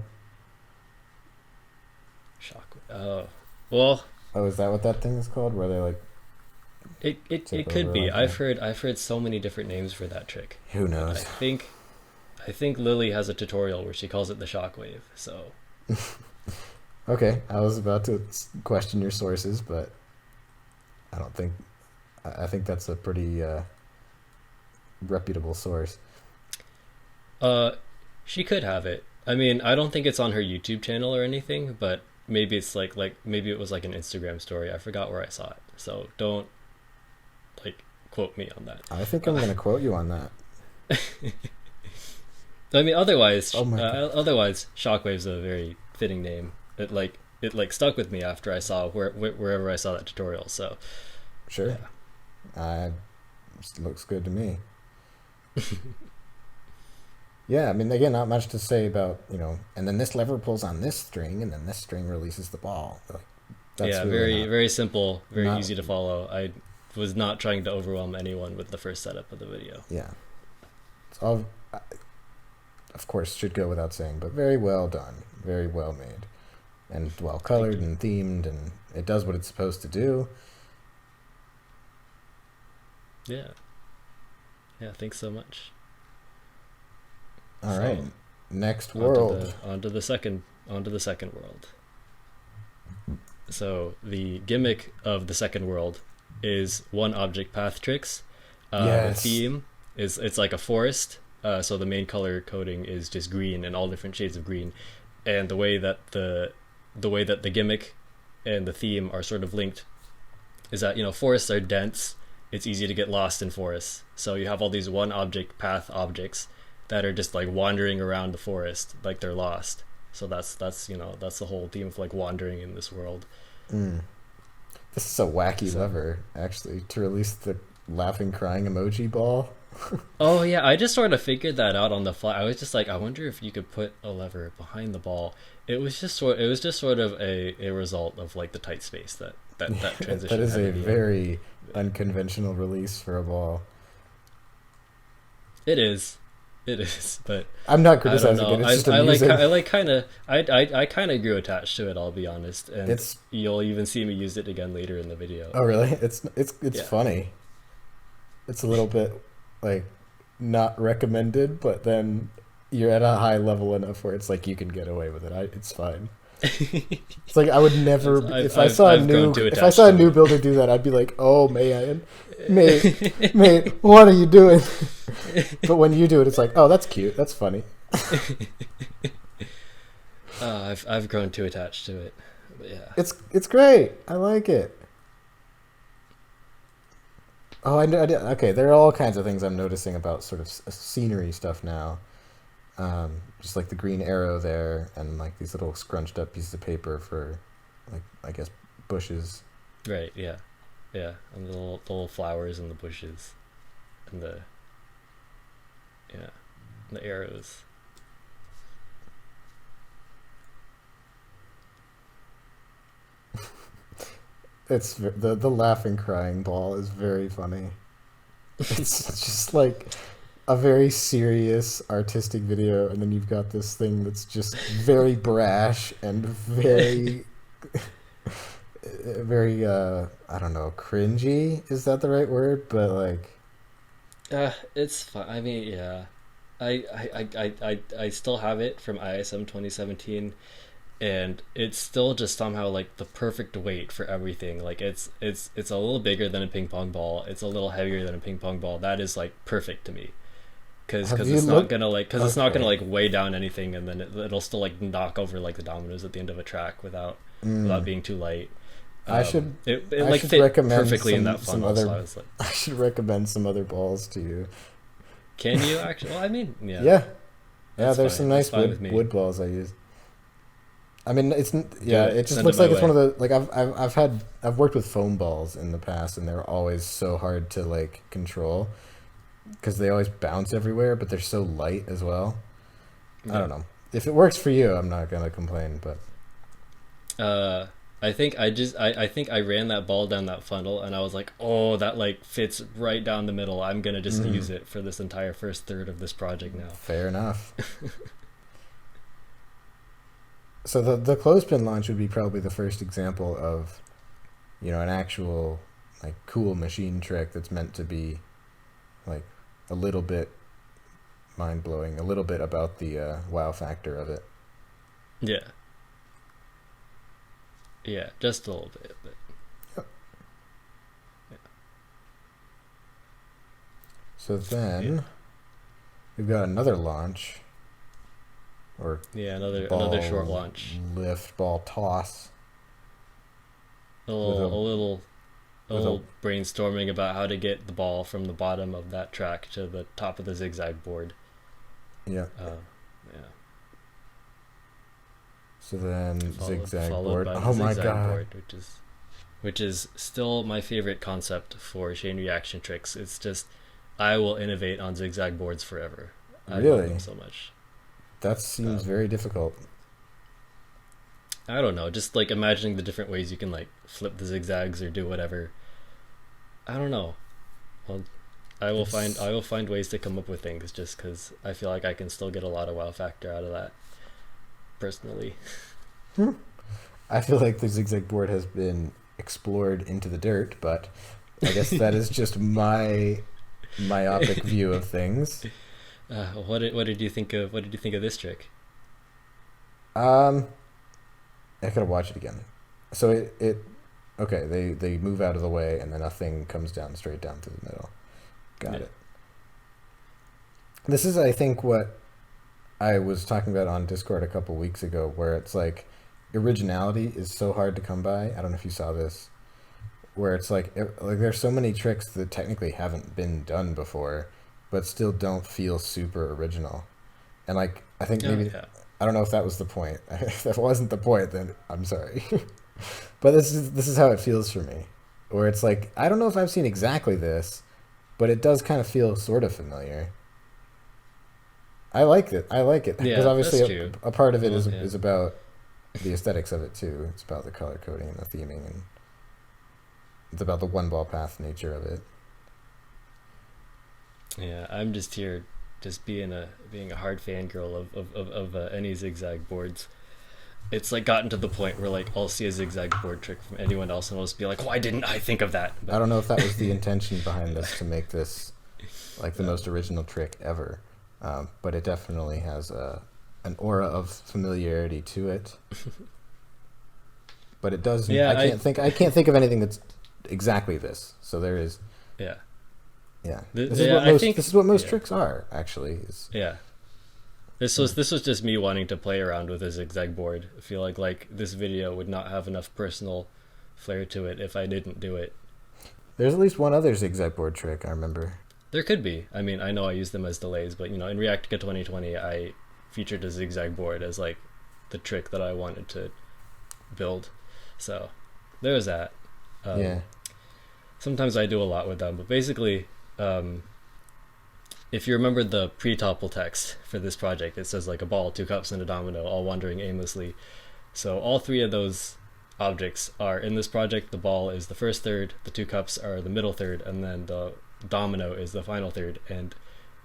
Shockwave. Oh, well, Oh, is that what that thing is called? Where they like it tip could over be. like that? I've heard so many different names for that trick, Who but knows? I think Lily has a tutorial where she calls it the shockwave. So Okay, I was about to question your sources, but I don't think. I think that's a pretty reputable source. uh, she could have it. I mean, I don't think it's on her YouTube channel or anything, but maybe it's like maybe it was like an Instagram story. I forgot where I saw it, so don't like quote me on that. I think I'm going to quote you on that. I mean, Oh my god. otherwise, Shockwave's a very fitting name. It like stuck with me after I saw wherever I saw that tutorial. So Sure. yeah, Uh, looks good to me. Yeah, I mean, again, not much to say about, and then this lever pulls on this string, and then this string releases the ball. Like, that's yeah, really very not, very simple, very not, easy to follow. I was not trying to overwhelm anyone with the first setup of the video. yeah. It's all, of course, should go without saying, but very well done. Very well made. And well Thank colored you. and themed, and it does what it's supposed to do. Yeah, yeah. Thanks so much. All right. So Next world. onto the second world. So the gimmick of the second world is one object path tricks. The Yes. theme is it's like a forest. So the main color coding is just green and all different shades of green, and the way that the gimmick and the theme are sort of linked is that forests are dense. It's easy to get lost in forests. So you have all these one object path objects that are just like wandering around the forest like they're lost. So that's the whole theme of like wandering in this world. Mm. This is a wacky So lever, actually, to release the laughing, crying emoji ball. oh yeah, I just sort of figured that out on the fly. I was just like, I wonder if you could put a lever behind the ball. It was just sort of a result of like the tight space that That transition is had to a be in. very unconventional release for a ball. It is. It is, but I'm not I don't criticizing know. it. It's just amusing. I like kind of I kind of grew attached to it. I'll be honest, and It's you'll even see me use it again later in the video. oh really? It's Yeah, funny. It's a little bit like not recommended, but then you're at a high level enough where it's like you can get away with it. It's fine. It's like I would never if I saw a I've grown new too if I attached saw a new to builder do that, I'd be like, "Oh man, mate, what are you doing?" But when you do it, it's like, "Oh, that's cute. That's funny." it. I've grown too attached to it. But yeah, It's great. I like it. Oh, okay, there are all kinds of things I'm noticing about sort of scenery stuff now. Just like the green arrow there, and like these little scrunched up pieces of paper for, like, I guess, bushes. right. Yeah, yeah, and the little flowers and the bushes, and the yeah, and the arrows. The laughing crying ball is very funny. It's just like a very serious artistic video, and then you've got this thing that's just very brash and very very I don't know, cringy, is that the right word? But like It's fun. I mean, yeah. I still have it from ISM 2017, and it's still just somehow like the perfect weight for everything. Like it's a little bigger than a ping pong ball. It's a little heavier than a ping pong ball. That is like perfect to me. Have you it's not looked? gonna like because it's not gonna Okay. like weigh down anything, and then it'll still like knock over like the dominoes at the end of a track without being too light. I should It I like should fit recommend perfectly in that some funnel, so other I was like, I should recommend some other balls to you. can you actually? Well, I mean, yeah, Yeah. Yeah, that's there's fine. some That's nice fine with me. wood balls I use. I mean, Do yeah, it. it just Send it looks my like it's one way. of the like I've worked with foam balls in the past and they're always so hard to like control because they always bounce everywhere, but they're so light as well. I Yeah. don't know. If it works for you, I'm not gonna complain, but Uh, I think I ran that ball down that funnel, and I was like, oh, that like fits right down the middle. I'm gonna just use it for this entire first third of this project now. fair enough. So the clothespin launch would be probably the first example of, an actual like cool machine trick that's meant to be like a little bit mind blowing, a little bit about the wow factor of it. Yeah. Yeah, just a little bit, but Yep. So then we've got another launch or yeah, another short ball launch. lift, ball toss A with little a a little a with a little brainstorming about how to get the ball from the bottom of that track to the top of the zigzag board. yeah. Uh, yeah, So then zigzag followed board. by the Oh my zigzag god. board, which is still my favorite concept for chain reaction tricks. It's just I will innovate on zigzag boards forever. I love Really? them so much. That seems Um, very difficult. I don't know, just like imagining the different ways you can like flip the zigzags or do whatever. I don't know. Well, It's I will find ways to come up with things just because I feel like I can still get a lot of wow factor out of that personally. I feel like the zigzag board has been explored into the dirt, but I guess that is just my myopic view of things. What did you think of this trick? Um, I gotta watch it again. So it okay, they move out of the way and then a thing comes down straight down through the middle. Got Yeah. it. This is, I think, what I was talking about on Discord a couple weeks ago, where it's like originality is so hard to come by. I don't know if you saw this, where it's like there's so many tricks that technically haven't been done before, but still don't feel super original. And like I think Oh maybe yeah. I don't know if that was the point. If that wasn't the point, then I'm sorry. But this is how it feels for me, where it's like I don't know if I've seen exactly this, but it does kind of feel sort of familiar. I like it. I like it because Yeah, obviously that's true. a part of it Well, is yeah. is about the aesthetics of it too. It's about the color coding and the theming, and it's about the one ball path nature of it. Yeah, I'm just here, just being a hard fangirl of any zigzag boards. It's like gotten to the point where like I'll see a zigzag board trick from anyone else and I'll just be like, why didn't I think of that? I But don't know if that was the intention behind this to make this like the most original trick ever, but it definitely has an aura of familiarity to it. But it does. yeah, I can't think of anything that's exactly this. So there is. yeah, Yeah. yeah. I think This is what most yeah, tricks are actually. Is yeah. This was just me wanting to play around with a zigzag board. I feel like this video would not have enough personal flair to it if I didn't do it. there's at least one other zigzag board trick I remember. There could be. I mean, I know I use them as delays, but in Reactica 2020, I featured a zigzag board as like the trick that I wanted to build. So there was that. Yeah. Sometimes I do a lot with them, but basically, if you remember the pre-topple text for this project, it says like a ball, two cups, and a domino, all wandering aimlessly. So all three of those objects are in this project. The ball is the first third, the two cups are the middle third, and then the domino is the final third. And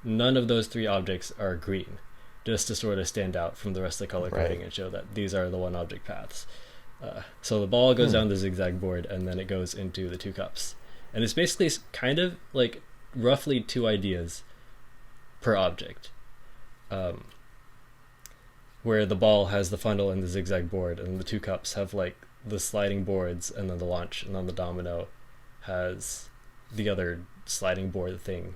none of those three objects are green, just to sort of stand out from the rest of the color Right. coding and show that these are the one object paths. So the ball goes down the zigzag board, and then it goes into the two cups. And it's basically kind of like roughly two ideas per object, where the ball has the funnel and the zigzag board, and the two cups have like the sliding boards and then the launch, and then the domino has the other sliding board thing,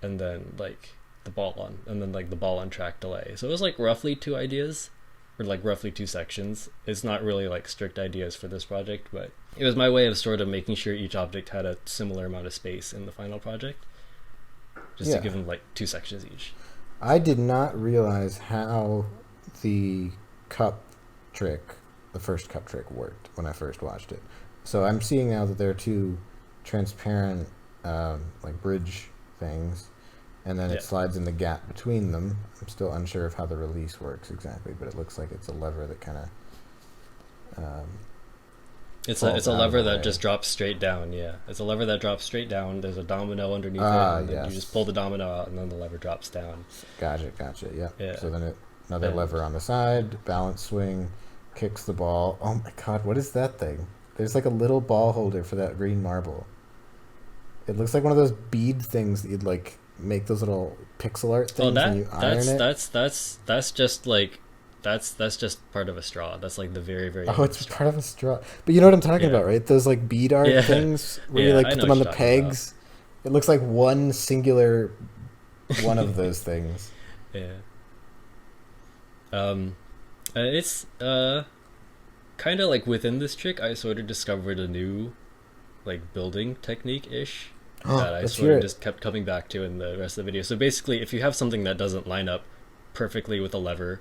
and then like the ball on, and then like the ball on track delay. So it was like roughly 2 ideas, or like roughly 2 sections. It's not really like strict ideas for this project, but it was my way of sort of making sure each object had a similar amount of space in the final project, just to give them like 2 sections each. I did not realize how the cup trick, the first cup trick, worked when I first watched it. So I'm seeing now that there are 2 transparent like bridge things, and then it slides in the gap between them. I'm still unsure of how the release works exactly, but it looks like it's a lever that kind of it's a lever that just drops straight down. Yeah, it's a lever that drops straight down. There's a domino underneath it, and then you just pull the domino out, and then the lever drops down. Gotcha. Yeah. So then another lever on the side, balance swing, kicks the ball. Oh my god, what is that thing? There's like a little ball holder for that green marble. It looks like one of those bead things that you'd like make those little pixel art things and you iron it. That's just like that's just part of a straw. That's like the very, very it's part of a straw. But you know what I'm talking about, right? Those like bead art things where you like put them on the pegs. It looks like one singular one of those things. Yeah. It's kind of like within this trick, I sort of discovered a new like building technique-ish that I sort of just kept coming back to in the rest of the video. So basically, if you have something that doesn't line up perfectly with a lever,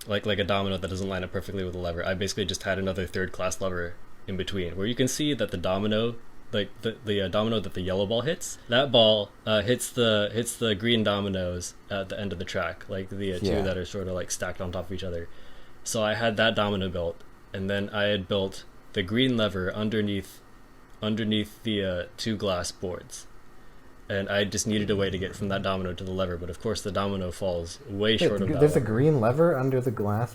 like a domino that doesn't line up perfectly with a lever, I basically just had another third-class lever in between, where you can see that the domino, like the domino that the yellow ball hits, that ball hits the green dominoes at the end of the track, like the 2 that are sort of like stacked on top of each other. So I had that domino built, and then I had built the green lever underneath the 2 glass boards, and I just needed a way to get from that domino to the lever, but of course the domino falls way short of that. There's a green lever under the glass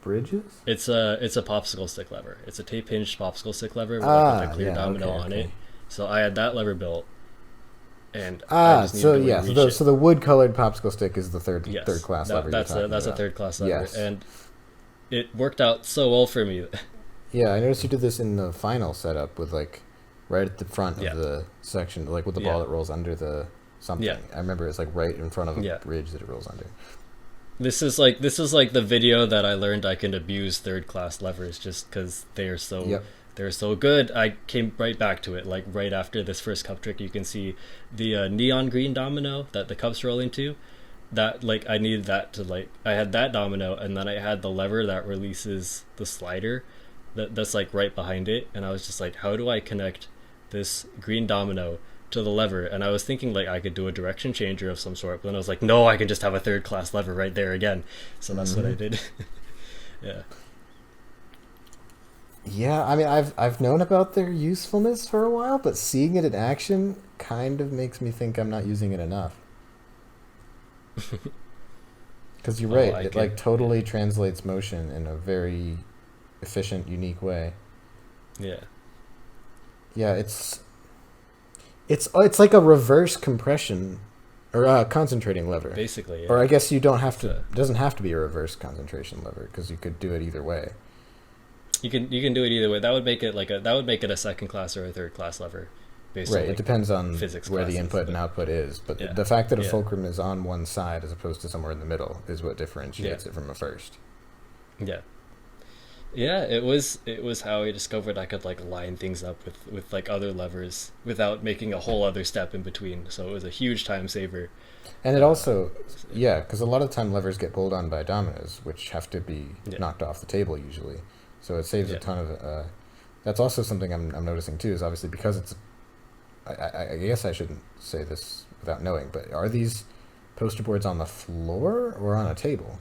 bridges? It's a popsicle stick lever. It's a tape hinged popsicle stick lever with a clear domino on it. So I had that lever built, and I just needed to reach it. So the wood colored popsicle stick is the third class lever. That's a third class lever, and it worked out so well for me. Yeah, I noticed you did this in the final setup with like right at the front of the section, like with the ball that rolls under the something. Yeah. I remember it's like right in front of a bridge that it rolls under. This is like the video that I learned I can abuse third class levers just because they're so good. I came right back to it, like right after this first cup trick. You can see the neon green domino that the cup's rolling to. That like I needed that to like I had that domino, and then I had the lever that releases the slider that's like right behind it, and I was just like, how do I connect this green domino to the lever? And I was thinking like I could do a direction changer of some sort, but then I was like, no, I can just have a third class lever right there again. So that's what I did. Yeah, I mean, I've known about their usefulness for a while, but seeing it in action kind of makes me think I'm not using it enough. Because you're right, it like totally translates motion in a very efficient, unique way. Yeah. Yeah, it's like a reverse compression or a concentrating lever. Basically, yeah. Or I guess you don't have to. It doesn't have to be a reverse concentration lever because you could do it either way. You can do it either way. That would make it a second class or a third class lever. Based on, it depends on where the input and output is. But the fact that a fulcrum is on one side as opposed to somewhere in the middle is what differentiates it from a first. Yeah. Yeah, it was how I discovered I could like line things up with like other levers without making a whole other step in between. So it was a huge time saver. And it also, because a lot of the time levers get pulled on by dominoes, which have to be knocked off the table usually. So it saves a ton of. That's also something I'm noticing too. Is obviously because it's. I guess I shouldn't say this without knowing, but are these poster boards on the floor or on a table?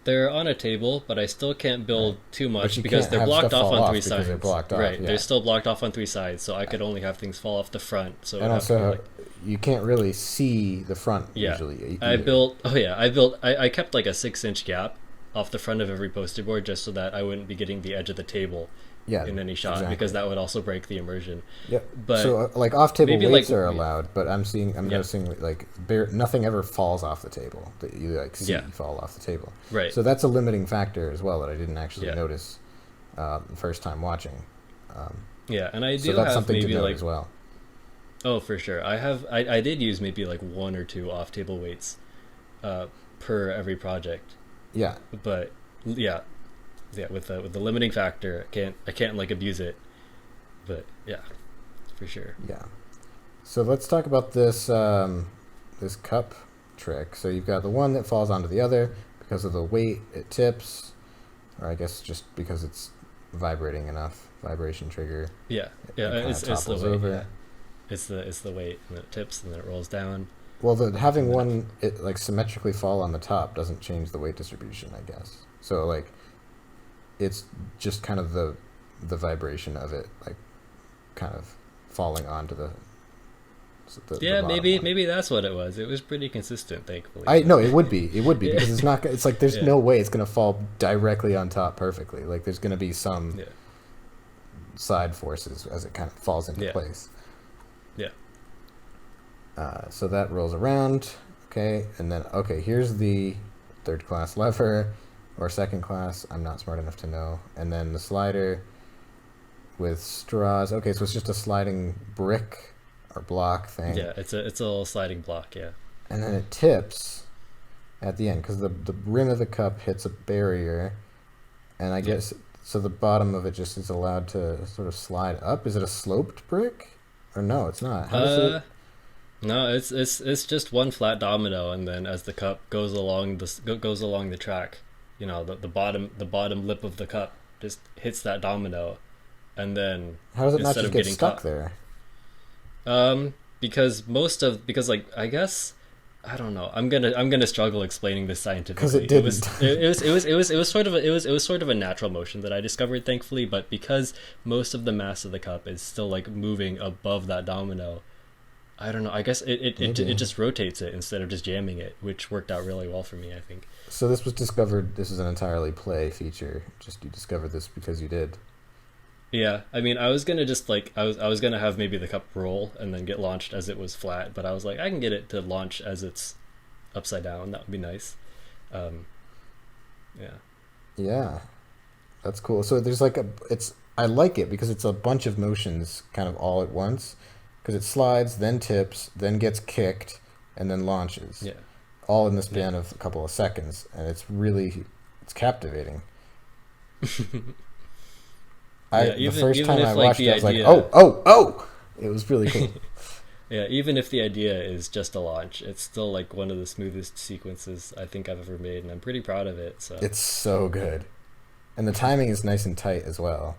They're on a table, but I still can't build too much because they're blocked off on 3 sides. They're blocked off, they're still blocked off on 3 sides, so I could only have things fall off the front. So and also, you can't really see the front usually. I kept like a 6-inch gap off the front of every poster board just so that I wouldn't be getting the edge of the table in any shot because that would also break the immersion. Yep. But so like off-table weights are allowed, but I'm noticing like nothing ever falls off the table that you like see fall off the table. Right. So that's a limiting factor as well that I didn't actually notice the first time watching. And I do so that's have something maybe to note like as well. Oh, for sure. I did use maybe like one or two off table weights uh, per every project, Yeah, but yeah, yeah. With the limiting factor, I can't like abuse it. But yeah, for sure. yeah. So let's talk about this this cup trick. So you've got the one that falls onto the other because of the weight, it tips, or I guess just because it's vibrating enough, vibration trigger, Yeah, yeah. it kind of It's the topples weight. Yeah, over. it's the weight, and then it tips, and then it rolls down, Well, the having and then one it like symmetrically fall on the top doesn't change the weight distribution, I guess. So like it's just kind of the vibration of it, like kind of falling onto the yeah, bottom one. maybe that's what it was. It was pretty consistent, thankfully. I But no, it would be yeah, because it's not. It's like there's yeah, no way it's gonna fall directly on top perfectly. Like there's gonna be some yeah, side forces as it kind of falls into yeah, place. yeah, So that rolls around, okay, and then okay, here's the third class lever or second class. I'm not smart enough to know. And then the slider with straws. Okay, so it's just a sliding brick or block thing, yeah. It's a little sliding block. Yeah, and then it tips at the end because the rim of the cup hits a barrier, and I yeah. guess so the bottom of it just is allowed to sort of slide up. Is it a sloped brick? Or no, it's not. How does it? Uh, no, it's just one flat domino, and then as the cup goes along goes along the track, you know, the bottom lip of the cup just hits that domino, and then How does it not instead just of get getting stuck caught, there? because like I guess I don't know. I'm gonna struggle explaining this Because it scientifically. didn't. It was sort of it was sort of a natural motion that I discovered, thankfully. But because most of the mass of the cup is still like moving above that domino, I don't know. I guess it Maybe. just rotates it instead of just jamming it, which worked out really well for me, I think. So this was discovered. This is an entirely play feature. Just you discovered this because you did. Yeah, I mean, I was gonna just like I was gonna have maybe the cup roll and then get launched as it was flat, but I was like, I can get it to launch as it's upside down. That would be nice. Um, yeah, Yeah, that's cool. So there's like a. It's I like it because it's a bunch of motions kind of all at once. Because it slides, then tips, then gets kicked, and then launches, yeah, all in the yeah, span of a couple of seconds, and it's captivating. yeah. The first Even time I if like watched it, the I was like, idea, oh, oh, oh! It was really cool. yeah, even if the idea is just a launch, it's still like one of the smoothest sequences I think I've ever made, and I'm pretty proud of it. So It's so good, and the timing is nice and tight as well.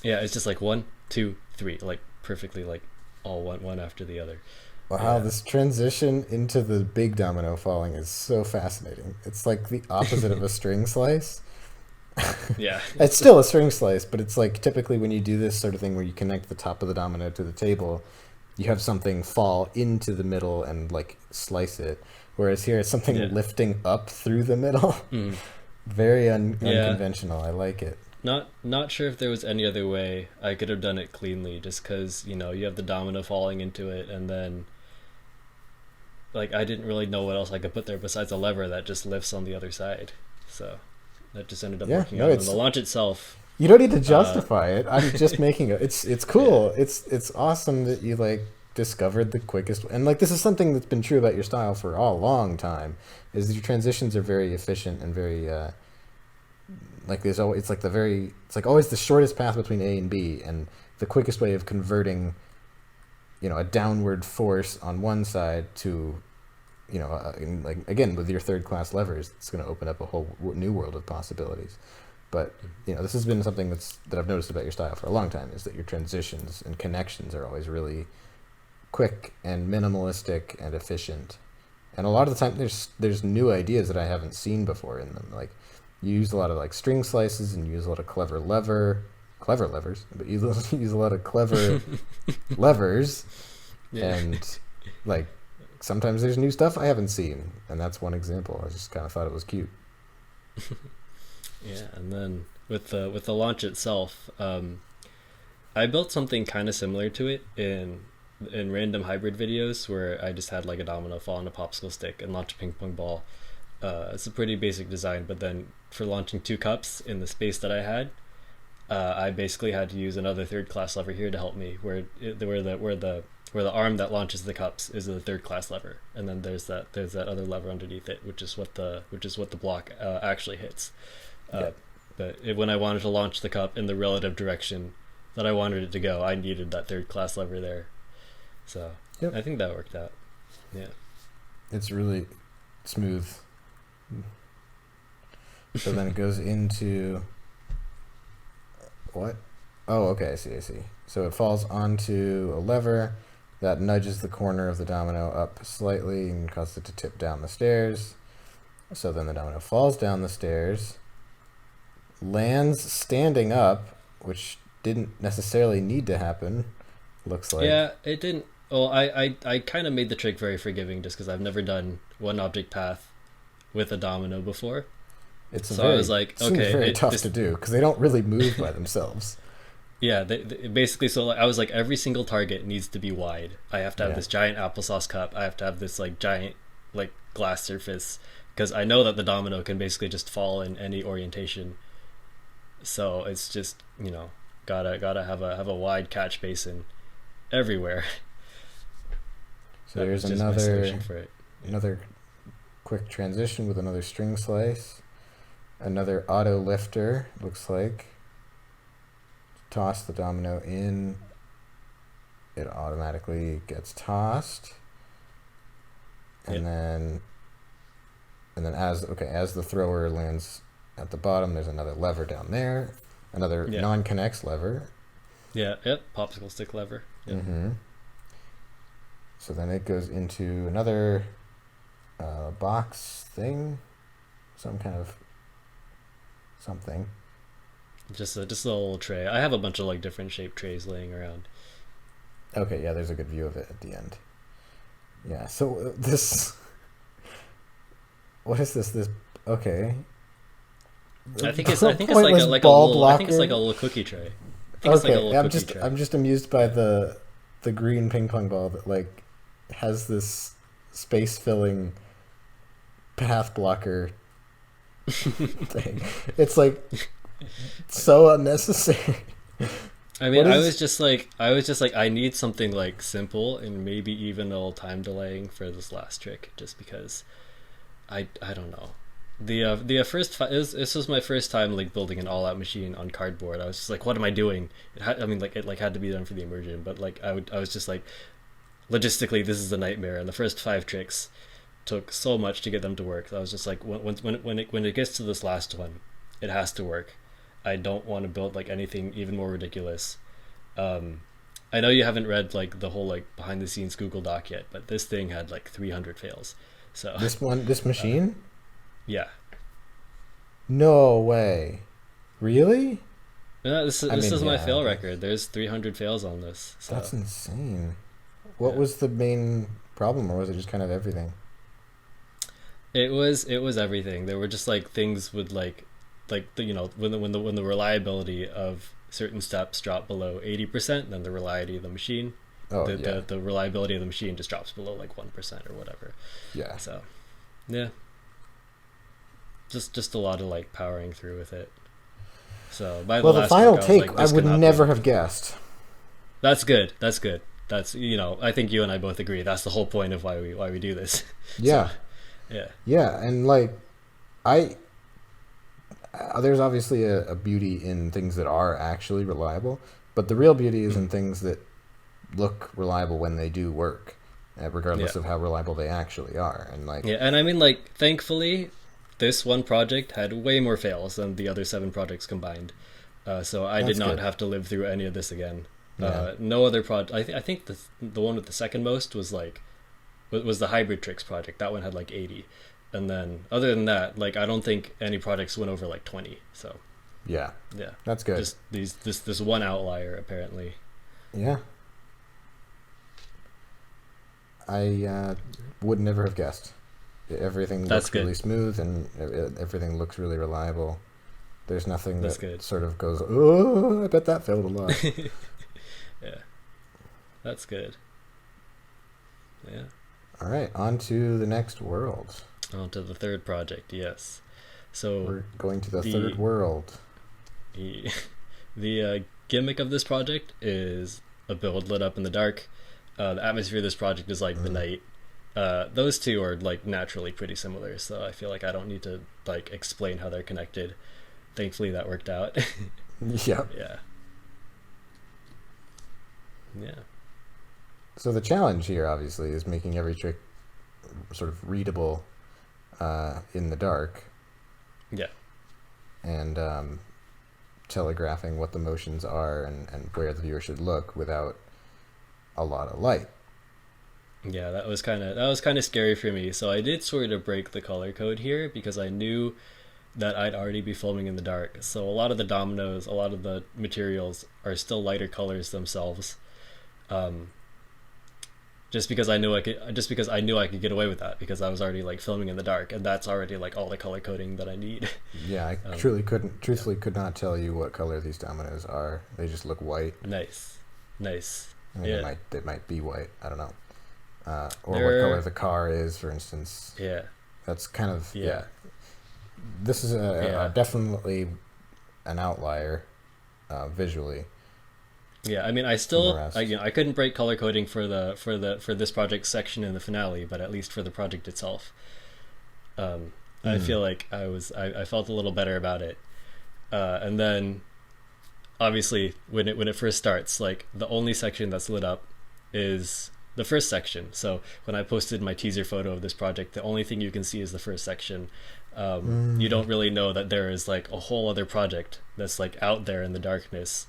yeah, it's just like one, two, three, like perfectly like all one after the other. Wow, Yeah, this transition into the big domino falling is so fascinating. It's like the opposite of a string slice. yeah, It's still a string slice, but it's like typically when you do this sort of thing where you connect the top of the domino to the table, you have something fall into the middle and like slice it. Whereas here it's yeah, something lifting up through the middle. mm, Very yeah. unconventional. I like it. Not sure if there was any other way I could have done it cleanly, just because you know you have the domino falling into it, and then like I didn't really know what else I could put there besides a lever that just lifts on the other side. So that just ended up Yeah, working no, out. And the it's launch itself, you don't need to uh, justify it. I'm just making it. It's yeah, cool. It's awesome that you like discovered the quickest and like this is something that's been true about your style for a long time. Is that your transitions are very efficient and very like there's always it's like always the shortest path between A and B and the quickest way of converting a downward force on one side to like again with your third class levers it's going to open up a whole new world of possibilities. But this has been something that I've noticed about your style for a long time is that your transitions and connections are always really quick and minimalistic and efficient. And a lot of the time there's new ideas that I haven't seen before in them. Like you use a lot of like string slices and you use a lot of clever levers, but you use a lot of clever levers yeah, and like sometimes there's new stuff I haven't seen, and that's one example. I just kind of thought it was cute. yeah. And then with the launch itself, I built something kind of similar to it in random hybrid videos where I just had like a domino fall on a popsicle stick and launch a ping pong ball. It's a pretty basic design, but then for launching two cups in the space that I had, I basically had to use another third class lever here to help me, where where the arm that launches the cups is a third class lever, and then there's that other lever underneath it, which is what the block actually hits. Yep. But when I wanted to launch the cup in the relative direction that I wanted it to go, I needed that third class lever there. So Yep. I think that worked out. Yeah. It's really smooth. So then it goes into what? Oh, okay, I see. So it falls onto a lever that nudges the corner of the domino up slightly and causes it to tip down the stairs. So then the domino falls down the stairs, lands standing up, which didn't necessarily need to happen, looks like. Yeah, it didn't. Well, I kind of made the trick very forgiving just because I've never done one object path with a domino before. I was like, okay, very tough to do because they don't really move by themselves. Yeah, they basically, so I was like, every single target needs to be wide. I have to have this giant applesauce cup. I have to have this like giant like glass surface because I know that the domino can basically just fall in any orientation. So it's just, gotta have a wide catch basin everywhere. So there's another quick transition with another string slice, another auto lifter, looks like. Toss the domino in, it automatically gets tossed, and then as the thrower lands at the bottom, there's another lever down there, another non-connects lever. Popsicle stick lever. Mm-hmm. So then it goes into another box thing, some kind of something. Just a little tray. I have a bunch of like different shaped trays laying around. Okay, yeah, there's a good view of it at the end. Yeah, so this... What is this? Okay. I think it's like a little cookie tray. I'm just amused by the green ping pong ball that like has this space filling path blocker thing. It's like so unnecessary. I mean, I was just like, I need something like simple and maybe even a little time delaying for this last trick, just because I don't know. This was my first time like building an all-out machine on cardboard. I was just like, what am I doing? It had to be done for the immersion, but like I was just like, logistically this is a nightmare. And the first 5 tricks took so much to get them to work. So I was just like, when it gets to this last one, it has to work. I don't want to build like anything even more ridiculous. I know you haven't read like the whole like behind the scenes Google Doc yet, but this thing had like 300 fails. So this machine? Yeah. No way. Really? No, this is my fail record. There's 300 fails on this. So. That's insane. What was the main problem, or was it just kind of everything? It was everything. There were just like things with like when the reliability of certain steps drop below 80%, then the reliability of the machine, the reliability of the machine just drops below like 1% or whatever. Yeah. So, yeah. Just a lot of like powering through with it. So by the final take, I would never have guessed. That's good. That's I think you and I both agree. That's the whole point of why we do this. Yeah. So, yeah, and like there's obviously a beauty in things that are actually reliable, but the real beauty is in things that look reliable when they do work, regardless of how reliable they actually are. And like and I mean, like, thankfully this one project had way more fails than the other 7 projects combined, so I did not have to live through any of this again. No other project. I think the one with the second most was the Hybrid Tricks project. That one had like 80. And then, other than that, like, I don't think any projects went over like 20. So, yeah, that's good. Just this one outlier apparently. Yeah, I would never have guessed. Everything looks really smooth, and everything looks really reliable. There's nothing that sort of goes, oh, I bet that failed a lot. Yeah, that's good. Yeah. All right, on to the next world. On to the third project, yes. So we're going to the third world. The gimmick of this project is a build lit up in the dark. the atmosphere of this project is like the night. Those two are like naturally pretty similar, so I feel like I don't need to like explain how they're connected. Thankfully, that worked out. Yeah. Yeah. Yeah. So the challenge here, obviously, is making every trick sort of readable in the dark. Yeah. And telegraphing what the motions are and where the viewer should look without a lot of light. Yeah, that was kind of scary for me. So I did sort of break the color code here because I knew that I'd already be filming in the dark. So a lot of the dominoes, a lot of the materials are still lighter colors themselves. Just because I knew I could get away with that because I was already like filming in the dark, and that's already like all the color coding that I need. Yeah, I truthfully could not tell you what color these dominoes are. They just look white. Nice. I mean, Yeah. they might be white. I don't know. Or They're- what color the car is, for instance. Yeah. That's kind of Yeah. This is Yeah. definitely an outlier visually. Yeah, I mean, I couldn't break color coding for this project section in the finale, but at least for the project itself, I feel like I felt a little better about it. And then, obviously, when it first starts, like the only section that's lit up is the first section. So when I posted my teaser photo of this project, the only thing you can see is the first section. You don't really know that there is like a whole other project that's like out there in the darkness.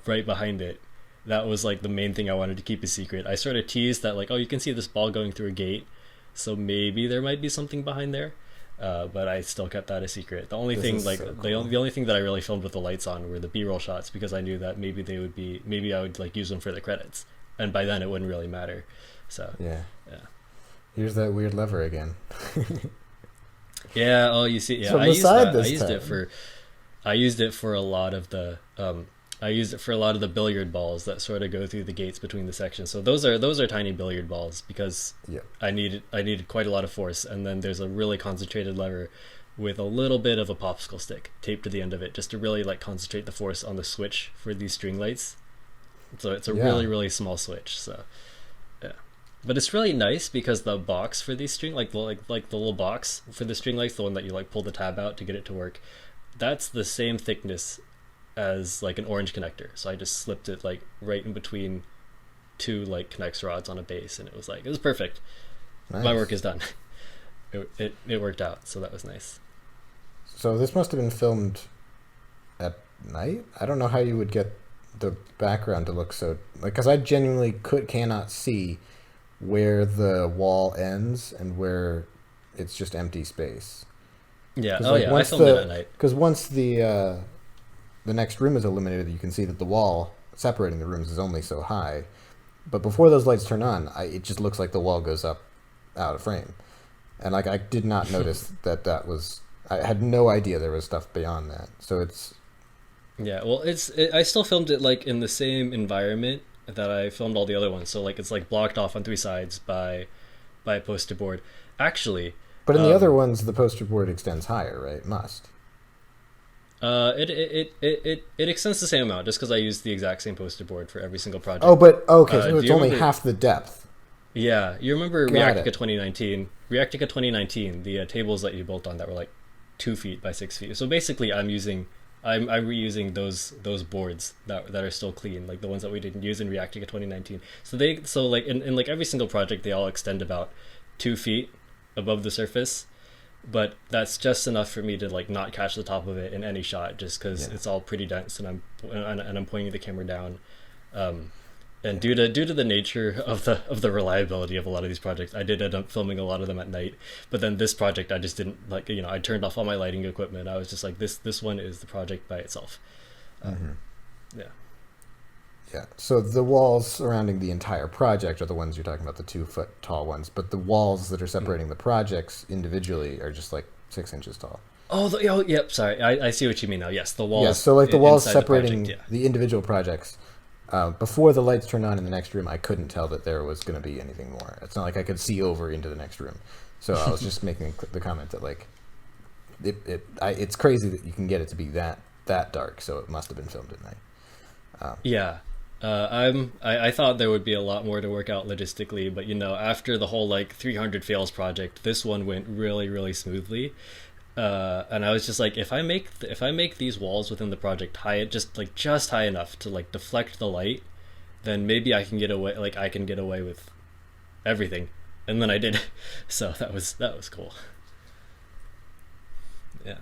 Right behind it. That was like the main thing I wanted to keep a secret. I sort of teased that like, oh, you can see this ball going through a gate, so maybe there might be something behind there, but I still kept that a secret. The only thing like so the only thing that I really filmed with the lights on were the B-roll shots because I knew that maybe I would like use them for the credits, and by then it wouldn't really matter. So Yeah. yeah. Here's that weird lever again. Yeah. Oh, you see. Yeah. So I used beside that. this I used time- it for. I used it for a lot of the. I used it for a lot of the billiard balls that sort of go through the gates between the sections. So those are tiny billiard balls because Yeah. I needed quite a lot of force, and then there's a really concentrated lever with a little bit of a popsicle stick taped to the end of it just to really like concentrate the force on the switch for these string lights. So it's a Yeah. really, really small switch. So yeah. But it's really nice because the box for these string like the little box for the string lights, the one that you like pull the tab out to get it to work, that's the same thickness as like an orange connector. So I just slipped it like right in between two like connects rods on a base, and it was perfect. Nice. My work is done. It worked out, so that was nice. So this must have been filmed at night. I don't know how you would get the background to look so like, because I genuinely cannot see where the wall ends and where it's just empty space. Yeah. 'Cause, Oh like, yeah. I once filmed it at night. Because once the next room is illuminated, you can see that the wall separating the rooms is only so high. But before those lights turn on, it just looks like the wall goes up out of frame. And like I did not notice that was. I had no idea there was stuff beyond that. So it's. Yeah. Well, I still filmed it like in the same environment that I filmed all the other ones. So like it's like blocked off on three sides by a poster board. Actually. But in the other ones, the poster board extends higher, right? It must. It extends the same amount just because I used the exact same poster board for every single project. Oh, but okay, so do it's you only remember- half the depth. Yeah, you remember Got Reactica it. 2019? Reactica 2019, the tables that you built on that were like 2 feet by 6 feet. So basically, I'm reusing those boards that are still clean, like the ones that we didn't use in Reactica 2019. So like in like every single project, they all extend about 2 feet above the surface, but that's just enough for me to like not catch the top of it in any shot, just because Yeah. it's all pretty dense, and I'm pointing the camera down. And due to the nature of the reliability of a lot of these projects, I did end up filming a lot of them at night. But then this project, I just didn't like. I turned off all my lighting equipment. I was just like, this one is the project by itself. Yeah. Yeah. So the walls surrounding the entire project are the ones you're talking about, the 2 foot tall ones. But the walls that are separating the projects individually are just like 6 inches tall. Oh, yep. Sorry, I see what you mean now. Yes, the walls. Yeah. So like the walls inside separating project, the individual projects. Before the lights turned on in the next room, I couldn't tell that there was going to be anything more. It's not like I could see over into the next room. So I was just making the comment that like, it's crazy that you can get it to be that dark. So it must have been filmed at night. Yeah. I thought there would be a lot more to work out logistically, but after the whole like 300 fails project, this one went really, really smoothly. And I was just like, if I make these walls within the project high, just high enough to like deflect the light, then maybe I can get away with everything. And then I did. So that was cool. Yeah.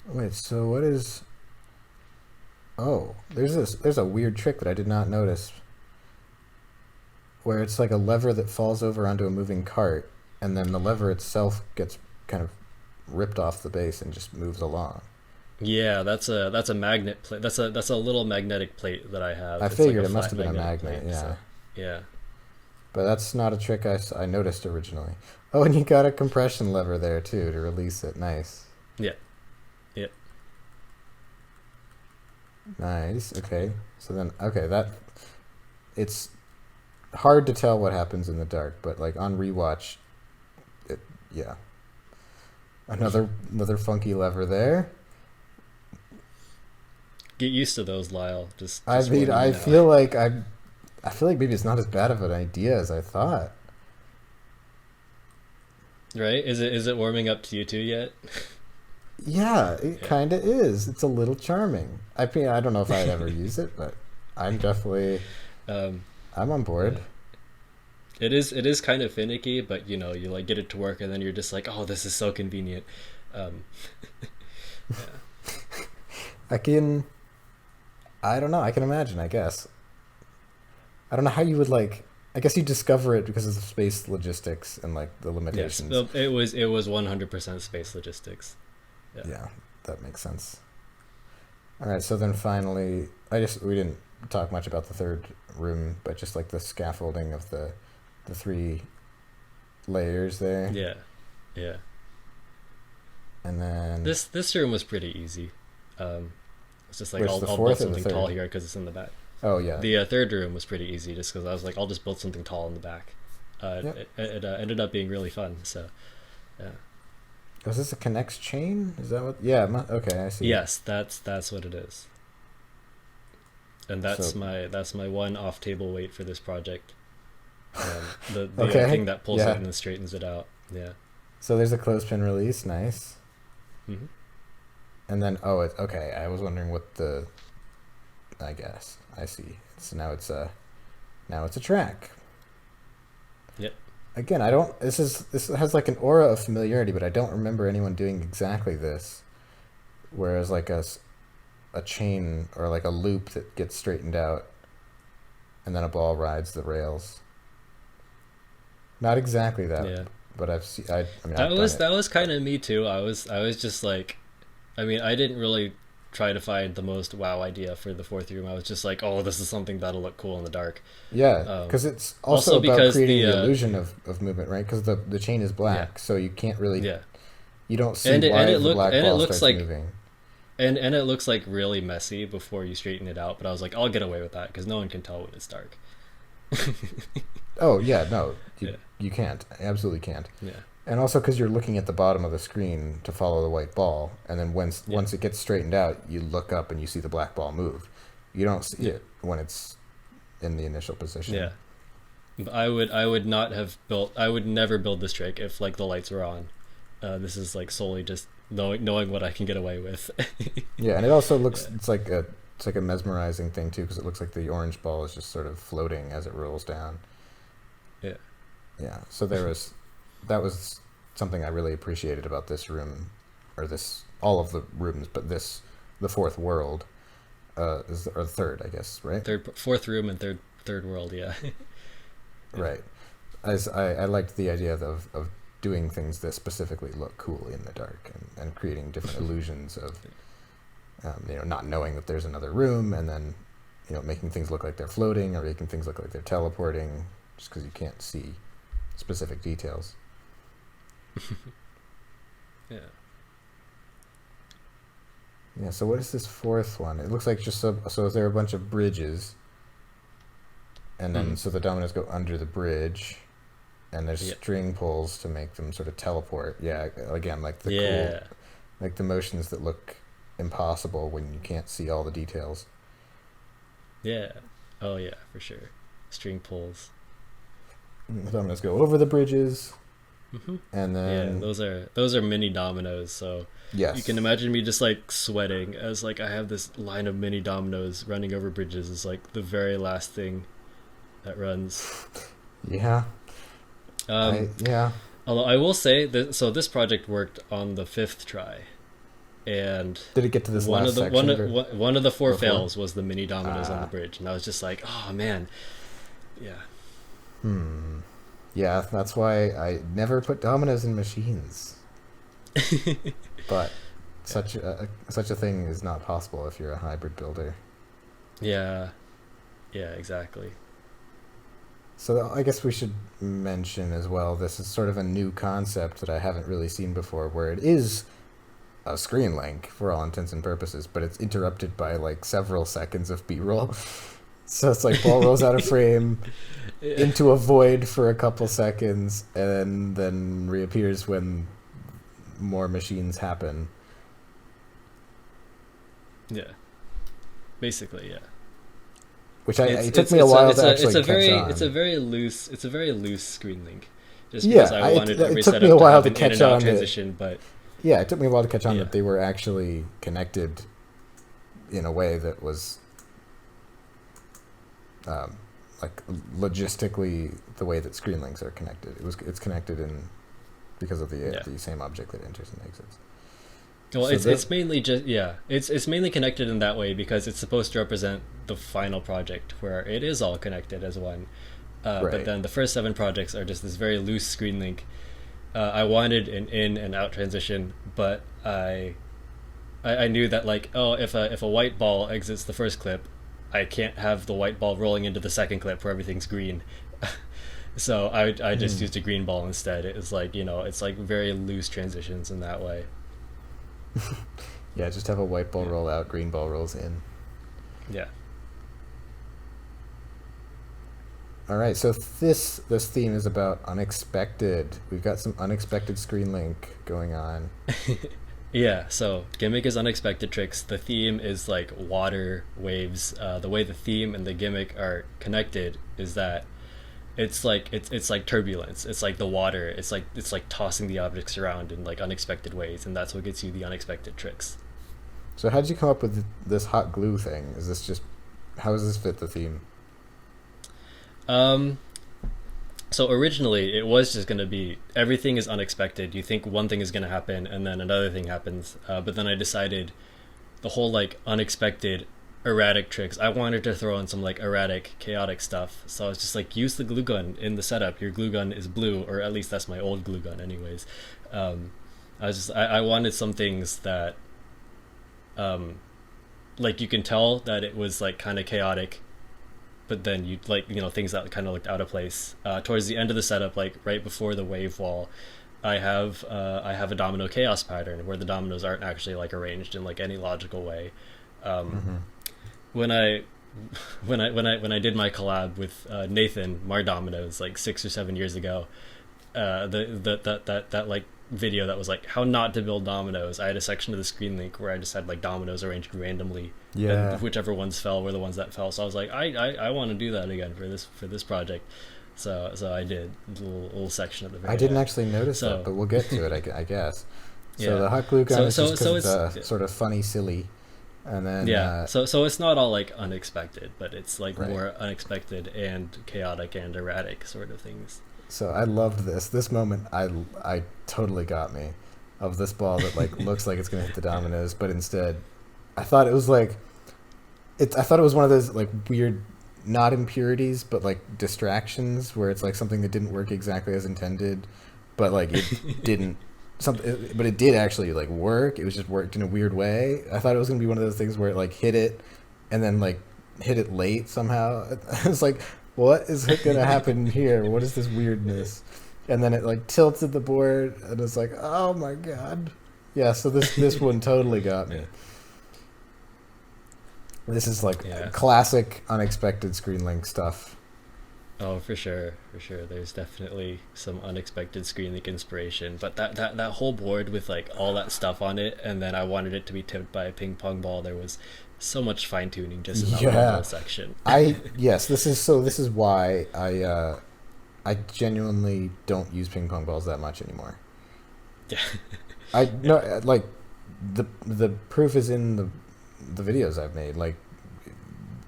Wait, so what is? Oh, there's a weird trick that I did not notice, where it's like a lever that falls over onto a moving cart, and then the lever itself gets kind of ripped off the base and just moves along. Yeah, that's a magnet plate. That's a little magnetic plate that I have. I It's like figured a it must flat have been a magnetic magnet, plate. yeah. So yeah, But that's not a trick I noticed originally. Oh, and you got a compression lever there too to release it. Nice. yeah, yeah. Nice. Okay. So then, okay, it's hard to tell what happens in the dark, but like on rewatch, yeah. Another funky lever there. Get used to those, Lyle. I Just mean, warning I you now. feel like I feel like maybe it's not as bad of an idea as I thought. Right? Is it warming up to you too yet? Yeah, it Yeah. kind of is. It's a little charming. I mean, I don't know if I'd ever use it, but I'm definitely Um, I'm on yeah. board. It is kind of finicky, but you like get it to work, and then you're just like, oh, this is so convenient. Um, yeah. I can I don't know. I can imagine, I guess. I don't know how you would like. I guess you discover it because of the space logistics and like the Yes, limitations. well, it was 100% space logistics. Yeah. Yeah, that makes sense. All right, so then finally, we didn't talk much about the third room, but just like the scaffolding of the three layers there, Yeah. Yeah. and then This room was pretty easy. It's just like which I'll the I'll build fourth or the something tall third? here because it's in the back. Oh yeah, The third room was pretty easy just because I was like, I'll just build something tall in the back. yep. It ended up being really fun. So yeah. Was this a connects chain? Is that what? Yeah. Okay, I see. Yes, that's what it is. And So that's my one off table weight for this project. The okay, thing that pulls it yeah. and then straightens it out. Yeah. So there's a clothespin release, nice. Hmm. And then it's okay. I was wondering what the. I guess I see. So now it's a track. Yep. Again, I don't. This has like an aura of familiarity, but I don't remember anyone doing exactly this. Whereas like a chain or like a loop that gets straightened out, and then a ball rides the rails. Not exactly that, Yeah. but I mean That I've done was it. that was kind of me too. I was just like, I mean, I didn't really try to find the most wow idea for the fourth room. I was just like, oh, this is something that'll look cool in the dark. Yeah, Um, because it's also Also about because creating the the illusion of movement, right? Because the chain is yeah, black, so you can't really yeah, you don't see and it and why it the look black and it ball looks starts like moving. and it looks like really messy before you straighten it out. But I was like, I'll get away with that because no one can tell when it's dark. Oh yeah, no, Yeah, you can't, absolutely can't. yeah, And also because you're looking at the bottom of the screen to follow the white ball, and then yeah, once it gets straightened out, you look up and you see the black ball move. You don't see yeah, it when it's in the initial position. yeah. I would not have built. I would never build this trick if like the lights were on. This is like solely just knowing what I can get away with. Yeah, and it also looks Yeah, it's like a mesmerizing thing too, because it looks like the orange ball is just sort of floating as it rolls down. yeah. Yeah, so that was something I really appreciated about this room, or this all of the rooms, but the fourth world or the third, I guess, right? Fourth room and third world. Yeah, yeah, Right. As I liked the idea of doing things that specifically look cool in the dark, and creating different illusions of not knowing that there's another room, and then making things look like they're floating or making things look like they're teleporting just because you can't see specific details. yeah. Yeah, so what is this fourth one? It looks like so there are a bunch of bridges, and then Hmm. so the dominoes go under the bridge, and there's Yeah, string pulls to make them sort of teleport. Yeah, again, like the cool, yeah, like the motions that look impossible when you can't see all the details. Yeah. Oh yeah, for sure. String pulls. Dominoes go over the bridges, and Yeah, then those are mini dominoes. So you can yes, imagine me just like sweating as like I have this line of mini dominoes running over bridges. Is like the very last thing that runs. yeah, Um, yeah. Although I will say that so this project worked on the fifth try, and Did it get to this last section one of the four before? fails was the mini dominoes on the Ah, bridge, and I was just like, oh man, yeah, yeah. That's why I never put dominoes in machines. But such a thing is not possible if you're a hybrid builder. yeah, yeah, exactly. So I guess we should mention as well, this is sort of a new concept that I haven't really seen before, where it is a screen link for all intents and purposes, but it's interrupted by like several seconds of B-roll. So it's like ball rolls out of frame into a void for a couple seconds and then reappears when more machines happen. Yeah, basically, yeah. Which it took me a while to actually catch on. It's a very loose screen link. Just Yeah, because I wanted every it took me a setup to while have to an in catch and out on transition, but yeah, it took me a while to catch on yeah, that they were actually connected in a way that was like logistically the way that screen links are connected. It's connected in because of yeah. the same object that enters and exits. Well, So it's mainly just yeah, it's mainly connected in that way because it's supposed to represent the final project where it is all connected as one. right. But then the first seven projects are just this very loose screen link. I wanted an in and out transition, but I knew that like if a white ball exits the first clip, I can't have the white ball rolling into the second clip where everything's green. So I just used a green ball instead. It was like it's like very loose transitions in that way. Yeah, just have a white ball Yeah. roll out, green ball rolls in. Yeah. All right, so this theme is about unexpected. We've got some unexpected screen link going on. Yeah, so gimmick is unexpected tricks. The theme is like water waves. The way the theme and the gimmick are connected is that it's like turbulence. It's like the water. It's like tossing the objects around in like unexpected ways, and that's what gets you the unexpected tricks. So how did you come up with this hot glue thing? Is this just how does this fit the theme? Um, so originally it was just gonna be everything is unexpected. You think one thing is gonna happen, and then another thing happens. But then I decided the whole like unexpected erratic tricks. I wanted to throw in some like erratic chaotic stuff. So I was just like use the glue gun in the setup. Your glue gun is blue, or at least that's my old glue gun anyways. I wanted some things that like you can tell that it was like kind of chaotic, but then you like things that kind of looked out of place towards the end of the setup, like right before the wave wall. I have a domino chaos pattern where the dominoes aren't actually like arranged in like any logical way. When I when I did my collab with Nathan Mar Dominoes like 6 or 7 years ago, that like video that was like how not to build dominoes, I had a section of the screen link where I just had like dominoes arranged randomly, Yeah. and whichever ones fell were the ones that fell. So I was like I want to do that again for this project. So I did a little section at the very I didn't end. actually notice So that, but we'll get to it, I guess. So yeah, the hot glue gun is just because it's it's sort of funny, silly, and then yeah. So it's not all like unexpected, but it's like right. more unexpected and chaotic and erratic sort of things. So I loved this. This moment, I totally got me, of this ball that like looks like it's gonna hit the dominoes, but instead, I thought it was like, I thought it was one of those like weird, not impurities, but like distractions where it's like something that didn't work exactly as intended, but like it didn't. But it did actually like work. It was just worked in a weird way. I thought it was gonna be one of those things where it like hit it, and then like hit it late somehow. I was like, what is gonna happen here? What is this weirdness? And then it like tilted the board, and it's like, oh my god. Yeah. So this one totally got me. Yeah. This is like Yeah. classic unexpected screen link stuff. Oh, for sure, for sure. There's definitely some unexpected screen link inspiration, but that whole board with like all that stuff on it, and then I wanted it to be tipped by a ping pong ball. There was so much fine tuning just in that one Yeah. little section. Yes, this is why I genuinely don't use ping pong balls that much anymore. Yeah. I no like the proof is in the videos I've made. Like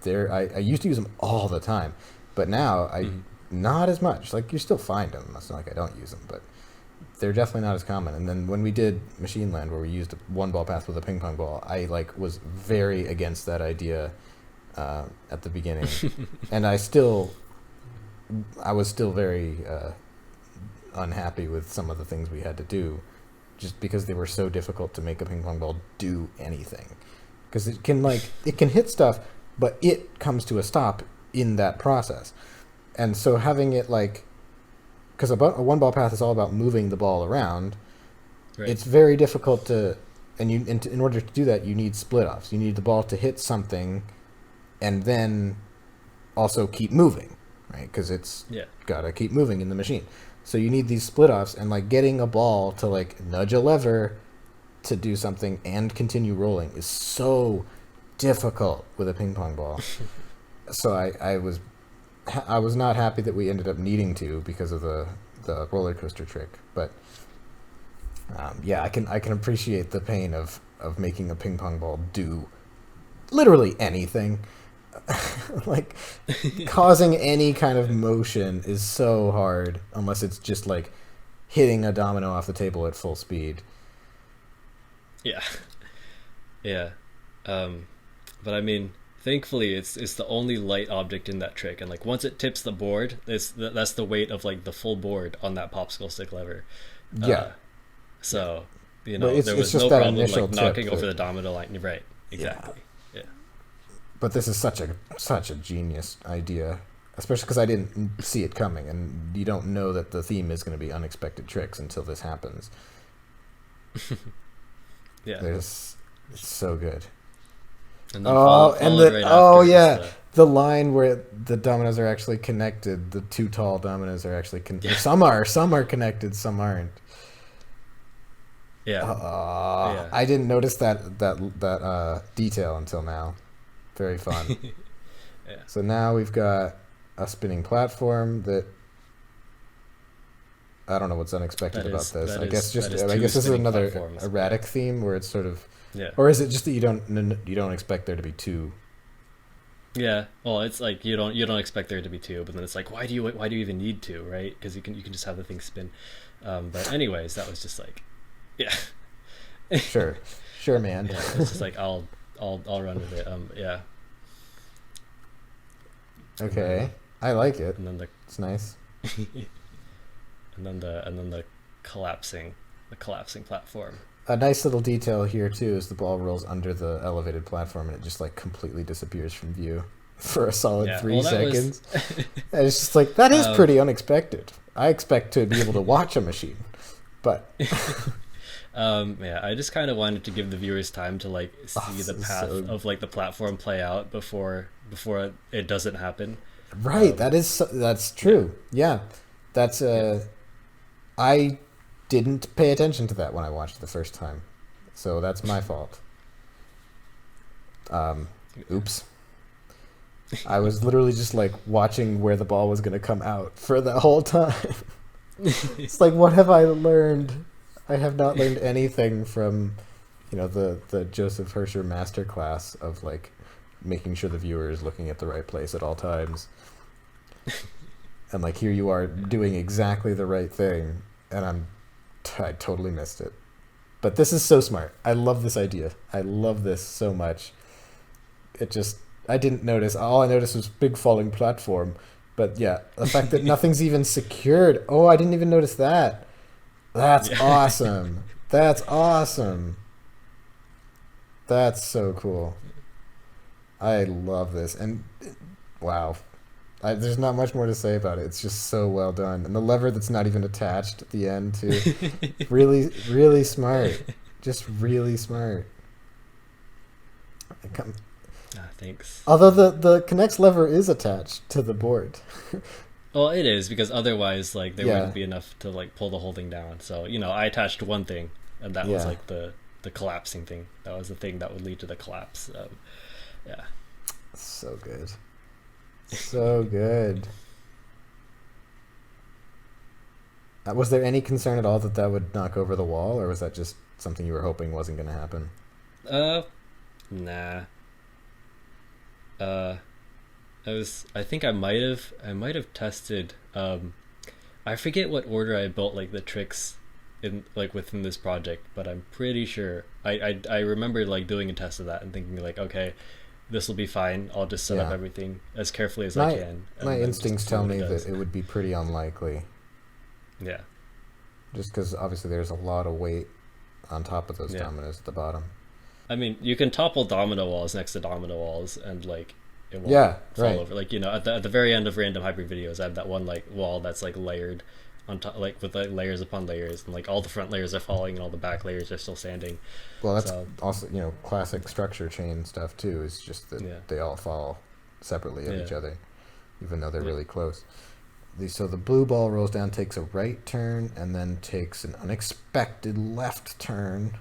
I used to use them all the time, but now I Mhm. not as much. Like you still find them. It's not like I don't use them, but they're definitely not as common. And then when we did Machine Land, where we used a one ball path with a ping pong ball, I like was very against that idea at the beginning, and I was still very unhappy with some of the things we had to do, just because they were so difficult to make a ping pong ball do anything. Because it can hit stuff, but it comes to a stop in that process, and so having it like, because a one ball path is all about moving the ball around, Right. it's very difficult to, in order to do that, you need split offs. You need the ball to hit something, and then also keep moving, right? Because it's Yeah. gotta keep moving in the machine. So you need these split offs, and like getting a ball to like nudge a lever to do something and continue rolling is so difficult with a ping pong ball. So I was not happy that we ended up needing to because of the roller coaster trick. But yeah, I can appreciate the pain of making a ping pong ball do literally anything. Like causing any kind of motion is so hard unless it's just like hitting a domino off the table at full speed. Yeah. Yeah. But I mean, thankfully, it's the only light object in that trick, and like once it tips the board, that's the weight of like the full board on that popsicle stick lever. Yeah, So but there it's was just no that problem initial like knocking tip over that, the domino line. Right. yeah. Exactly. Yeah. But this is such a genius idea, especially because I didn't see it coming, and you don't know that the theme is going to be unexpected tricks until this happens. Yeah. It's so good. And then and followed right oh after is yeah, the line where the dominoes are actually connected. The two tall dominoes are actually Yeah. some are connected, some aren't. Yeah. Yeah. I didn't notice that detail until now. Very fun. Yeah. So now we've got a spinning platform that I don't know what's unexpected That about is this. that I guess is that is I two guess this is spinning another platforms. erratic theme where it's sort of, Yeah. or is it just that you don't expect there to be two? Yeah. Well, it's like you don't expect there to be two, but then it's like why do you even need two, right? Because you can just have the thing spin. But anyways, that was just like, yeah. Sure, sure, man. Yeah. It's just like I'll run with it. Yeah. Okay, I like it. And then It's nice. the collapsing platform. A nice little detail here too is the ball rolls under the elevated platform and it just like completely disappears from view for a solid Yeah, 3 well, that was- seconds. And it's just like that is Um, pretty unexpected. I expect to be able to watch a machine, but Yeah, I just kind of wanted to give the viewers time to like see the this is path so- of like the platform play out before it doesn't happen. right, that's true. Yeah, that's I didn't pay attention to that when I watched it the first time, so that's my fault. Oops. I was literally just like watching where the ball was going to come out for the whole time. It's like, what have I learned? I have not learned anything from, the Joseph Hersher masterclass of like making sure the viewer is looking at the right place at all times. And like here you are doing exactly the right thing, and I totally missed it. But this is so smart. I love this idea. I love this so much. I didn't notice. All I noticed was big falling platform. But yeah, the fact that nothing's even secured. Oh, I didn't even notice that. That's awesome. That's awesome. That's so cool. I love this. And wow. There's not much more to say about it. It's just so well done. And the lever that's not even attached at the end, too. Really, really smart. Just really smart. Thanks. Although the Kinect's lever is attached to the board. Well, it is because otherwise, like, there Yeah. wouldn't be enough to like pull the whole thing down. So I attached one thing, and that was Yeah. like the collapsing thing. That was the thing that would lead to the collapse. Yeah. So good. So good. Was there any concern at all that that would knock over the wall, or was that just something you were hoping wasn't going to happen? Uh, nah. Uh, I think I might have tested. I forget what order I built like the tricks in like within this project, but I'm pretty sure I remember like doing a test of that and thinking like, okay, this will be fine. I'll just set up Yeah. everything as carefully as I My can, my and then just instincts see tell what it me does. that it would be pretty unlikely, Yeah, just because obviously there's a lot of weight on top of those yeah. dominoes at the bottom. I mean, you can topple domino walls next to domino walls, and like it won't Yeah, fall right. over. Like at the very end of random hybrid videos, I have that one like wall that's like layered on top, like with like layers upon layers, and like all the front layers are falling and all the back layers are still standing. Well, that's So also, classic structure chain stuff too. Is just that yeah, they all fall separately of yeah, each other, even though they're yeah. really close. So the blue ball rolls down, takes a right turn, and then takes an unexpected left turn.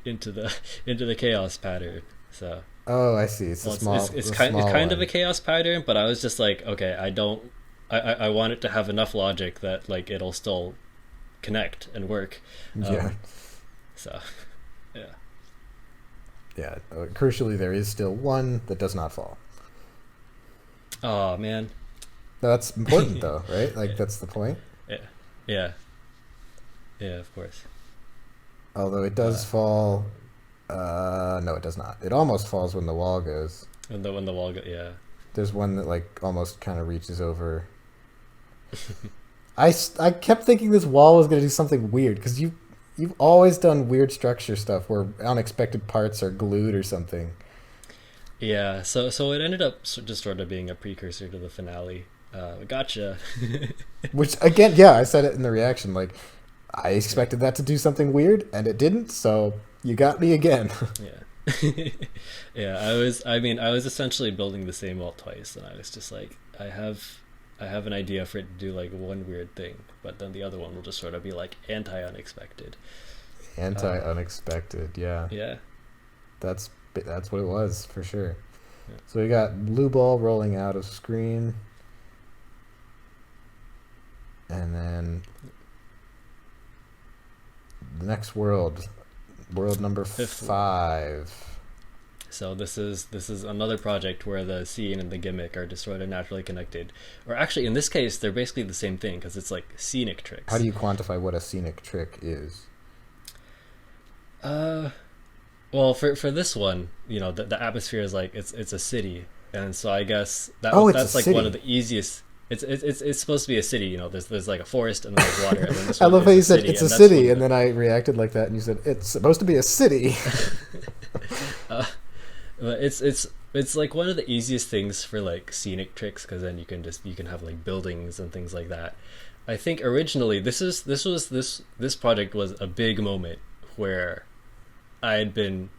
into the chaos pattern. So Oh, I see. It's a well, small, it's a kind it's small kind of a one. chaos pattern, but I was just like, okay, I don't. I want it to have enough logic that like it'll still connect and work. Yeah, So yeah. yeah. Crucially, there is still one that does not fall. Oh man. No, that's important Yeah, though, right? Like that's the point. yeah, yeah, yeah. Of course. Although it does Uh, fall. No, it does not. It almost falls when the wall goes. when the wall yeah. There's one that like almost kind of reaches over. I kept thinking this wall was going to do something weird because you've always done weird structure stuff where unexpected parts are glued or something. Yeah. So it ended up just sort of being a precursor to the finale. Gotcha. Which again, yeah, I said it in the reaction. Like I expected that to do something weird and it didn't. So you got me again. Yeah. Yeah, I was essentially building the same vault twice, and I was just like, I have an idea for it to do like one weird thing, but then the other one will just sort of be like anti unexpected. Anti unexpected. Yeah, Yeah. that's what it was for sure. Yeah. So we got blue ball rolling out of screen, and then the next world number Fifth. 5. So this is another project where the scene and the gimmick are just sort of naturally connected, or actually in this case they're basically the same thing because it's like scenic How do tricks. you quantify what a scenic trick is? Uh, well, for this one, the atmosphere is like it's a city, and so I guess Oh, it's a that's like one of city. the easiest. It's supposed to be a city. There's like a forest and then there's water, and then this I one love how is you a said city, it's a and that's one city, of and the. then I reacted like that, and you said it's supposed to be a city. Uh, but it's like one of the easiest things for like scenic tricks because then you can have like buildings and things like that. I think originally this project was a big moment where I had been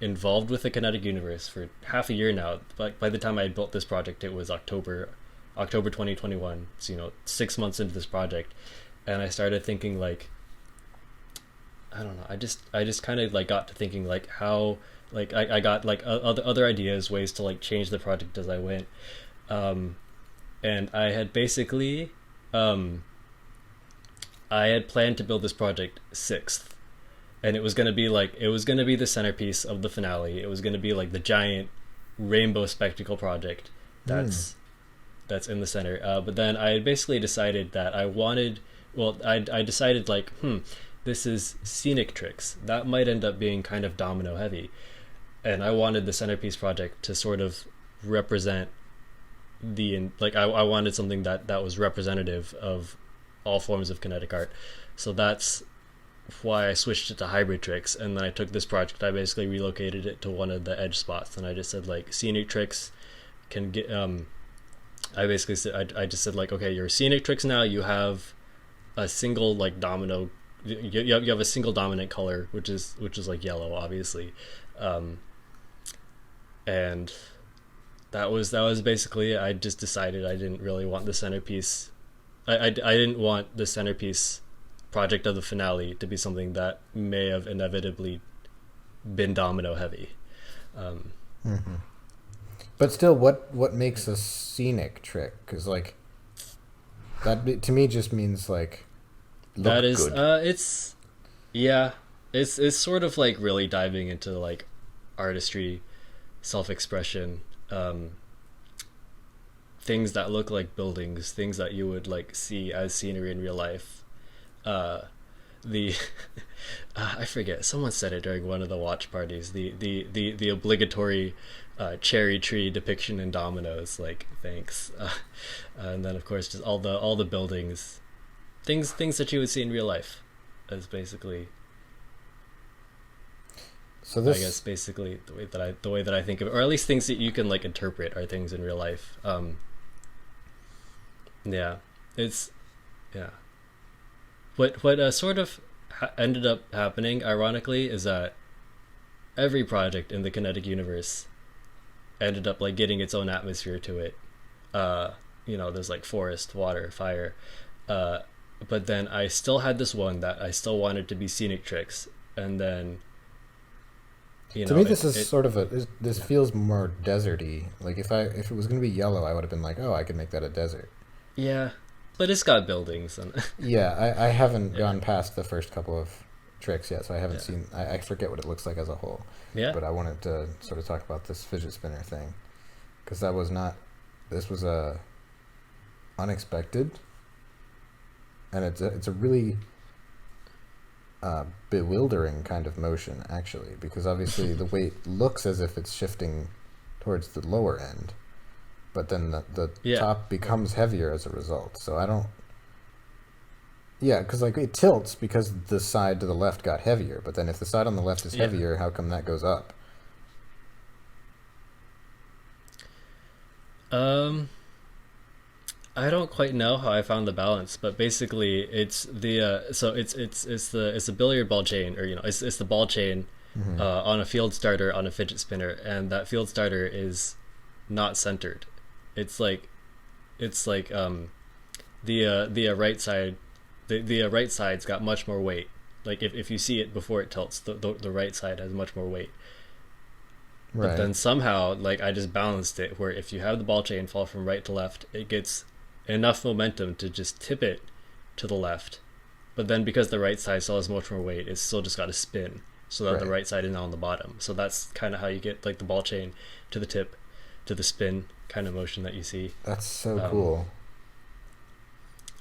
involved with the Kinetic Universe for half a year now. But by the time I had built this project, it was October 2021. So 6 months into this project, and I started thinking like I don't know. I just kind of like got to thinking like how like I got like other ideas, ways to like change the project as I went, um, and I had basically um, I had planned to build this project sixth, and it was gonna be the centerpiece of the finale. It was gonna be like the giant rainbow spectacle project Hmm. that's in the center. But then I had basically decided that I wanted. Well, I decided like, this is scenic tricks. That might end up being kind of domino heavy, and I wanted the centerpiece project to sort of represent I wanted something that was representative of all forms of kinetic art. So that's why I switched it to hybrid tricks, and then I took this project. I basically relocated it to one of the edge spots, and I just said like scenic tricks can get. I basically said I just said like, okay, your scenic tricks now. You have a single like domino. You have a single dominant color, which is like yellow, obviously, um, and that was basically it. I just decided I didn't really want the centerpiece. I didn't want the centerpiece project of the finale to be something that may have inevitably been domino heavy. Mm-hmm. But still, what makes a scenic trick? Because like that to me just means like look That is, good. it's yeah, it's sort of like really diving into like artistry, self-expression, things that look like buildings, things that you would like see as scenery in real life. Uh, the I forget, someone said it during one of the watch parties. The obligatory cherry tree depiction in dominoes. Like thanks, and then of course just all the buildings, things that you would see in real life, is basically, So I guess, this basically the way that I think of it, or at least things that you can like interpret are things in real life. Yeah, it's yeah. What sort of ended up happening, ironically, is that every project in the Kinetic Universe ended up like getting its own atmosphere to it. Uh, there's like forest, water, fire. Uh, but then I still had this one that I still wanted to be scenic tricks, and then to me it, this is it sort of this yeah. feels more deserty. Like if it was going to be yellow, I would have been like, oh, I could make that a desert. Yeah, but it's got buildings and Yeah, I haven't yeah, gone past the first couple of tricks yet, so I haven't yeah, seen. I forget what it looks like as a whole, yeah, but I wanted to sort of talk about this fidget spinner thing because that was not. This was a unexpected, and it's a really bewildering kind of motion actually, because obviously the weight looks as if it's shifting towards the lower end, but then the yeah, top yeah, becomes heavier as a result. So I don't. Yeah, because like it tilts because the side to the left got heavier, but then if the side on the left is yeah. heavier, how come that goes up? Um, I don't quite know how I found the balance, but basically it's the so it's the billiard ball chain, or it's the ball chain Hmm. on a field starter on a fidget spinner, and that field starter is not centered. It's like the right side, the right side's got much more weight. Like if you see it before it tilts, the right side has much more weight. But Right, then somehow, like, I just balanced it where if you have the ball chain fall from right to left, it gets enough momentum to just tip it to the left. But then because the right side still has much more weight, it's still just got to spin so that the right. right side is now on the bottom. So that's kind of how you get like the ball chain to the tip, to the spin kind of motion that you see. That's so Um, cool.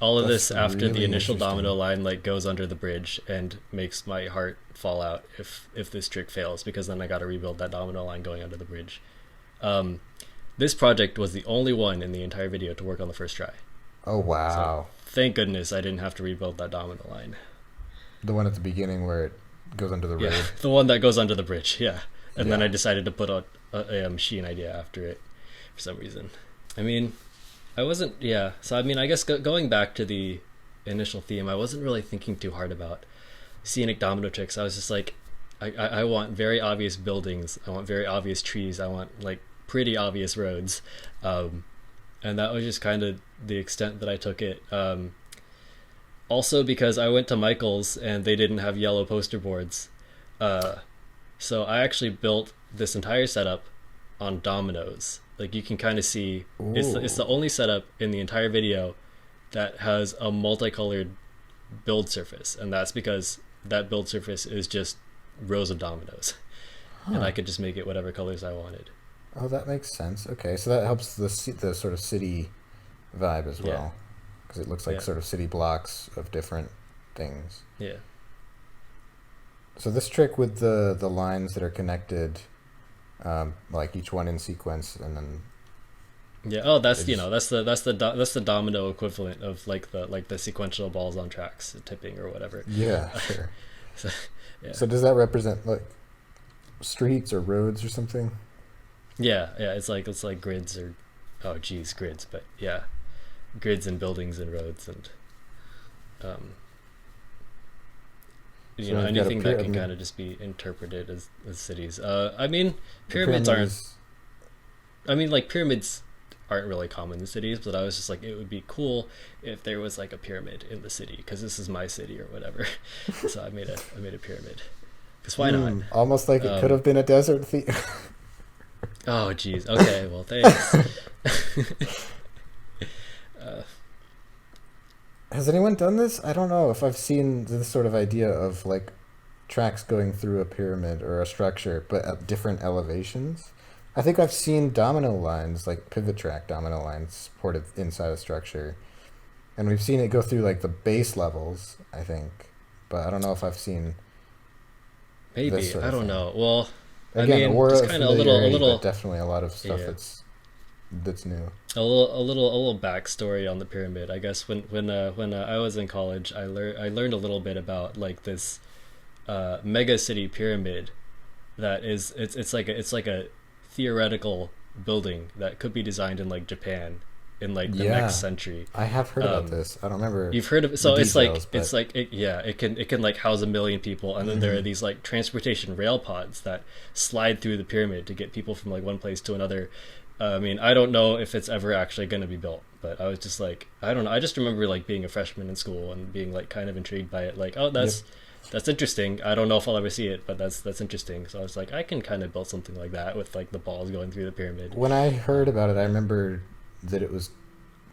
all of That's this after the really initial domino interesting. line like goes under the bridge and makes my heart fall out if this trick fails, because then I got to rebuild that domino line going under the bridge. Um, this project was the only one in the entire video to work on the first try. Oh So wow, thank goodness I didn't have to rebuild that domino line. the one at the beginning where it goes under the Yeah, road. the one that goes under the bridge. Yeah, and then Yeah, I decided to put out a machine idea after it for some reason. I mean, I wasn't. Yeah, so I mean, I guess going back to the initial theme, I wasn't really thinking too hard about scenic domino tricks. I was just like, I want very obvious buildings. I want very obvious trees. I want like pretty obvious roads. Um, and that was just kind of the extent that I took it. Also, because I went to Michael's and they didn't have yellow poster boards, uh, so I actually built this entire setup on dominoes. Like you can kind of see, it's ooh, the only setup in the entire video that has a multicolored build surface, and that's because that build surface is just rows of dominoes, and huh. I could just make it whatever colors I wanted. Oh, that makes sense. Okay, so that helps the sort of city vibe as Yeah, well, because it looks like yeah, sort of city blocks of different things. yeah, So this trick with the lines that are connected, like each one in sequence, and then yeah. Oh, it that's just that's the domino equivalent of like the sequential balls on tracks tipping or whatever. yeah, sure. So, yeah, So does that represent like streets or roads or something? yeah. It's like grids, or oh geez, grids, but yeah, grids and buildings and roads and um, So we've got a anything that can pyramid. kind of just be interpreted as cities. I mean, The pyramids pyramid aren't. is I mean, like pyramids aren't really common in cities, but I was just like, it would be cool if there was like a pyramid in the city because this is my city or whatever. So I made a pyramid because why not? almost like it could Um, have been a desert theme. Oh, geez. Okay, well, thanks. Has anyone done this? I don't know if I've seen this sort of idea of like tracks going through a pyramid or a structure, but at different elevations. I think I've seen domino lines, like pivot track domino lines, supported inside a structure, and we've seen it go through like the base levels. I think, but I don't know if I've seen this Maybe. sort I of don't thing. know. Well, I Again, mean, aura just of kind of a familiarity, but little, definitely a lot of stuff yeah. that's new. A little backstory on the pyramid. I guess when I was in college, I learned a little bit about like this mega city pyramid that is it's like a theoretical building that could be designed in like Japan in like the next Yeah, century. I have heard about Um, this. I don't remember you've heard of the so details, but it's like yeah it can like house a million people, and then there are hmm these like transportation rail pods that slide through the pyramid to get people from like one place to another. I mean, I don't know if it's ever actually going to be built, but I was just like, I don't know. I just remember like being a freshman in school and being like kind of intrigued by it. Like, oh, yep. that's interesting. I don't know if I'll ever see it, but that's interesting. So I was like, I can kind of build something like that with like the balls going through the pyramid. When I heard Um, about it, I remember that it was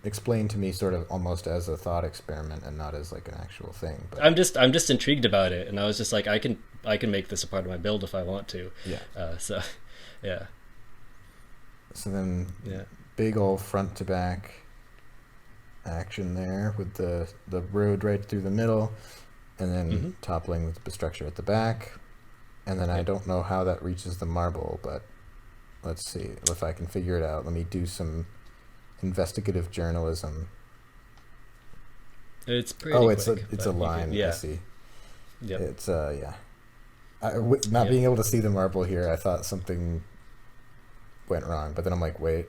explained to me sort of almost as a thought experiment and not as like an actual thing. But I'm just intrigued about it, and I was just like, I can make this a part of my build if I want to. yeah. So, yeah, So then yeah. big old front to back action there with the road right through the middle and then Mm-hmm. toppling the structure at the back. And then I Yep. don't know how that reaches the marble, but let's see if I can figure it out. Let me do some investigative journalism. It's pretty Oh, quick, it's a but you can, line. I yeah, see. yep, It's yeah. Not yep. being able to see the marble here, I thought something went wrong, but then I'm like, wait,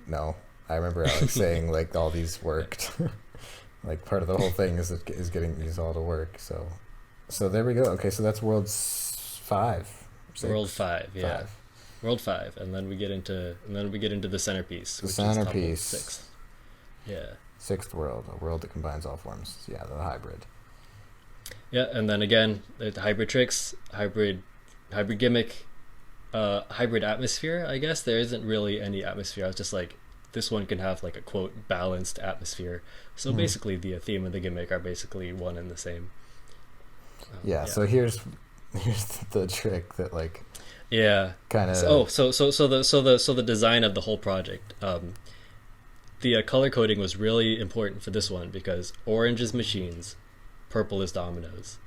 no. I remember Alex saying like all these worked. Like part of the whole thing is getting these all to work. So there we go. Okay, so that's five, World six, five, yeah, five. World five, and then we get into the centerpiece, The which is toppled centerpiece, sixth. Yeah, sixth world, a world that combines all forms. Yeah, the hybrid. yeah, and then again, the hybrid tricks, hybrid gimmick, hybrid atmosphere. I guess there isn't really any atmosphere. I was just like, this one can have like a quote balanced atmosphere. So Hmm. basically, the theme and the gimmick are basically one and the same. Yeah. Yeah, So here's the trick that like yeah. kind So, of so the design of the whole project. The color coding was really important for this one because orange is machines, purple is dominoes.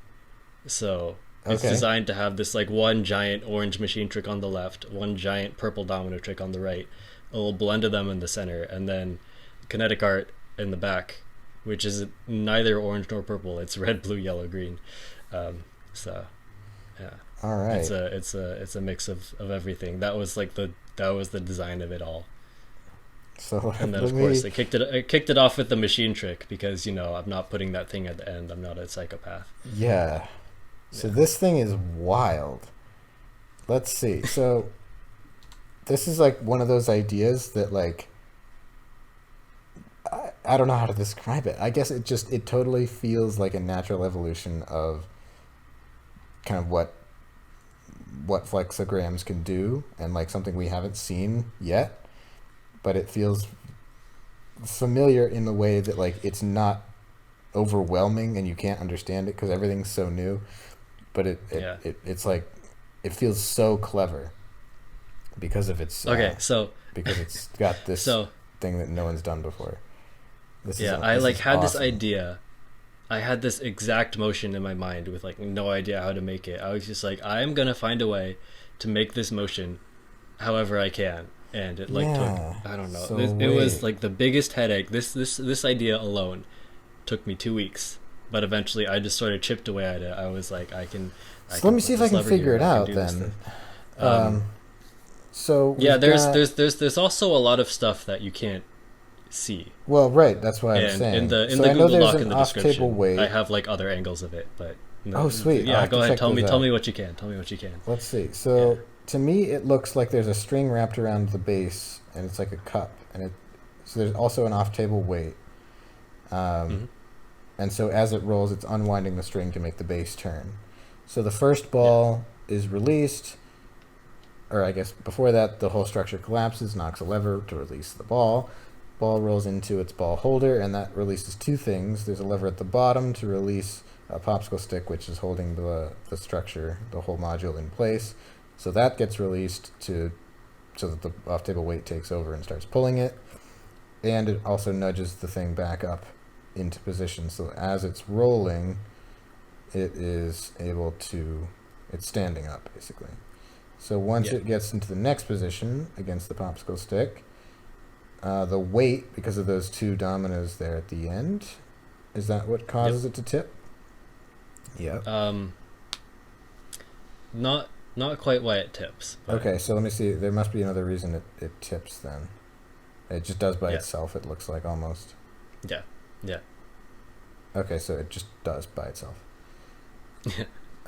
So it's okay. designed to have this like one giant orange machine trick on the left, one giant purple domino trick on the right, a little blend of them in the center, and then kinetic art in the back, which is neither orange nor purple. It's red, blue, yellow, green. So yeah, All right. it's a mix of everything. That was the design of it all. So And then let of course me. they kicked it off with the machine trick because I'm not putting that thing at the end. I'm not a psychopath. Yeah. So Yeah. this thing is wild. Let's see. So this is like one of those ideas that like I don't know how to describe it. I guess it totally feels like a natural evolution of kind of what flexograms can do and like something we haven't seen yet, but it feels familiar in the way that like it's not overwhelming and you can't understand it because everything's so new, but Yeah. it's like it feels so clever because of its Okay. So because it's got this so thing that no one's done before. yeah, I This like is had this awesome. idea. I had this exact motion in my mind with like no idea how to make it. I was just like, I'm gonna find a way to make this motion however I can, and it like took Yeah. I don't know. So It was wait. like the biggest headache. This idea alone took me 2 weeks, but eventually I just sort of chipped away at it. I was like, I So let can me put see if I this can lever figure here. it I can out do this then. thing. Um, Um, so yeah, we've got there's also a lot of stuff that you can't see. well, right. That's what I'm And saying. in So the I know Google there's Doc an in the off-table description, I weight. have like other angles of it, but Oh, sweet. I'll yeah, have go to ahead. check those Tell out. me what you can. Tell me what you can. Let's see. Yeah. So to me, it looks like there's a string wrapped around the base, and it's like a cup, and it. So there's also an off-table weight, um, Hmm. and so as it rolls, it's unwinding the string to make the base turn. So the first Yeah. ball is released, or I guess before that, the whole structure collapses, knocks a lever to release the ball. Ball rolls into its ball holder, and that releases two things. There's a lever at the bottom to release a popsicle stick, which is holding the structure, the whole module in place. So that gets released so that the off-table weight takes over and starts pulling it. And it also nudges the thing back up into position. So as it's rolling, it's standing up, basically. So once it gets into the next position against the popsicle stick, the weight, because of those two dominoes there at the end, is that what causes it to tip? Yeah. Not quite why it tips. Okay, so let me see. There must be another reason it tips then. It just does by itself, it looks like, almost. Yeah. Okay, so it just does by itself.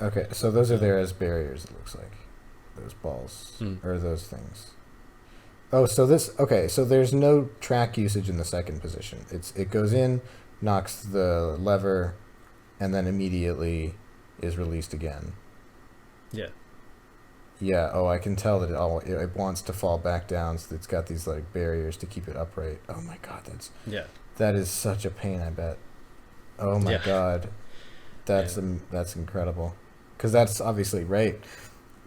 Okay, so those are there as barriers, it looks like. Those balls, or those things. Oh, so there's no track usage in the second position. It goes in, knocks the lever, and then immediately is released again. Yeah. Yeah, I can tell that it wants to fall back down, so it's got these like barriers to keep it upright. Oh my god, that is such a pain, I bet. Oh my god. That's incredible. Because that's obviously right.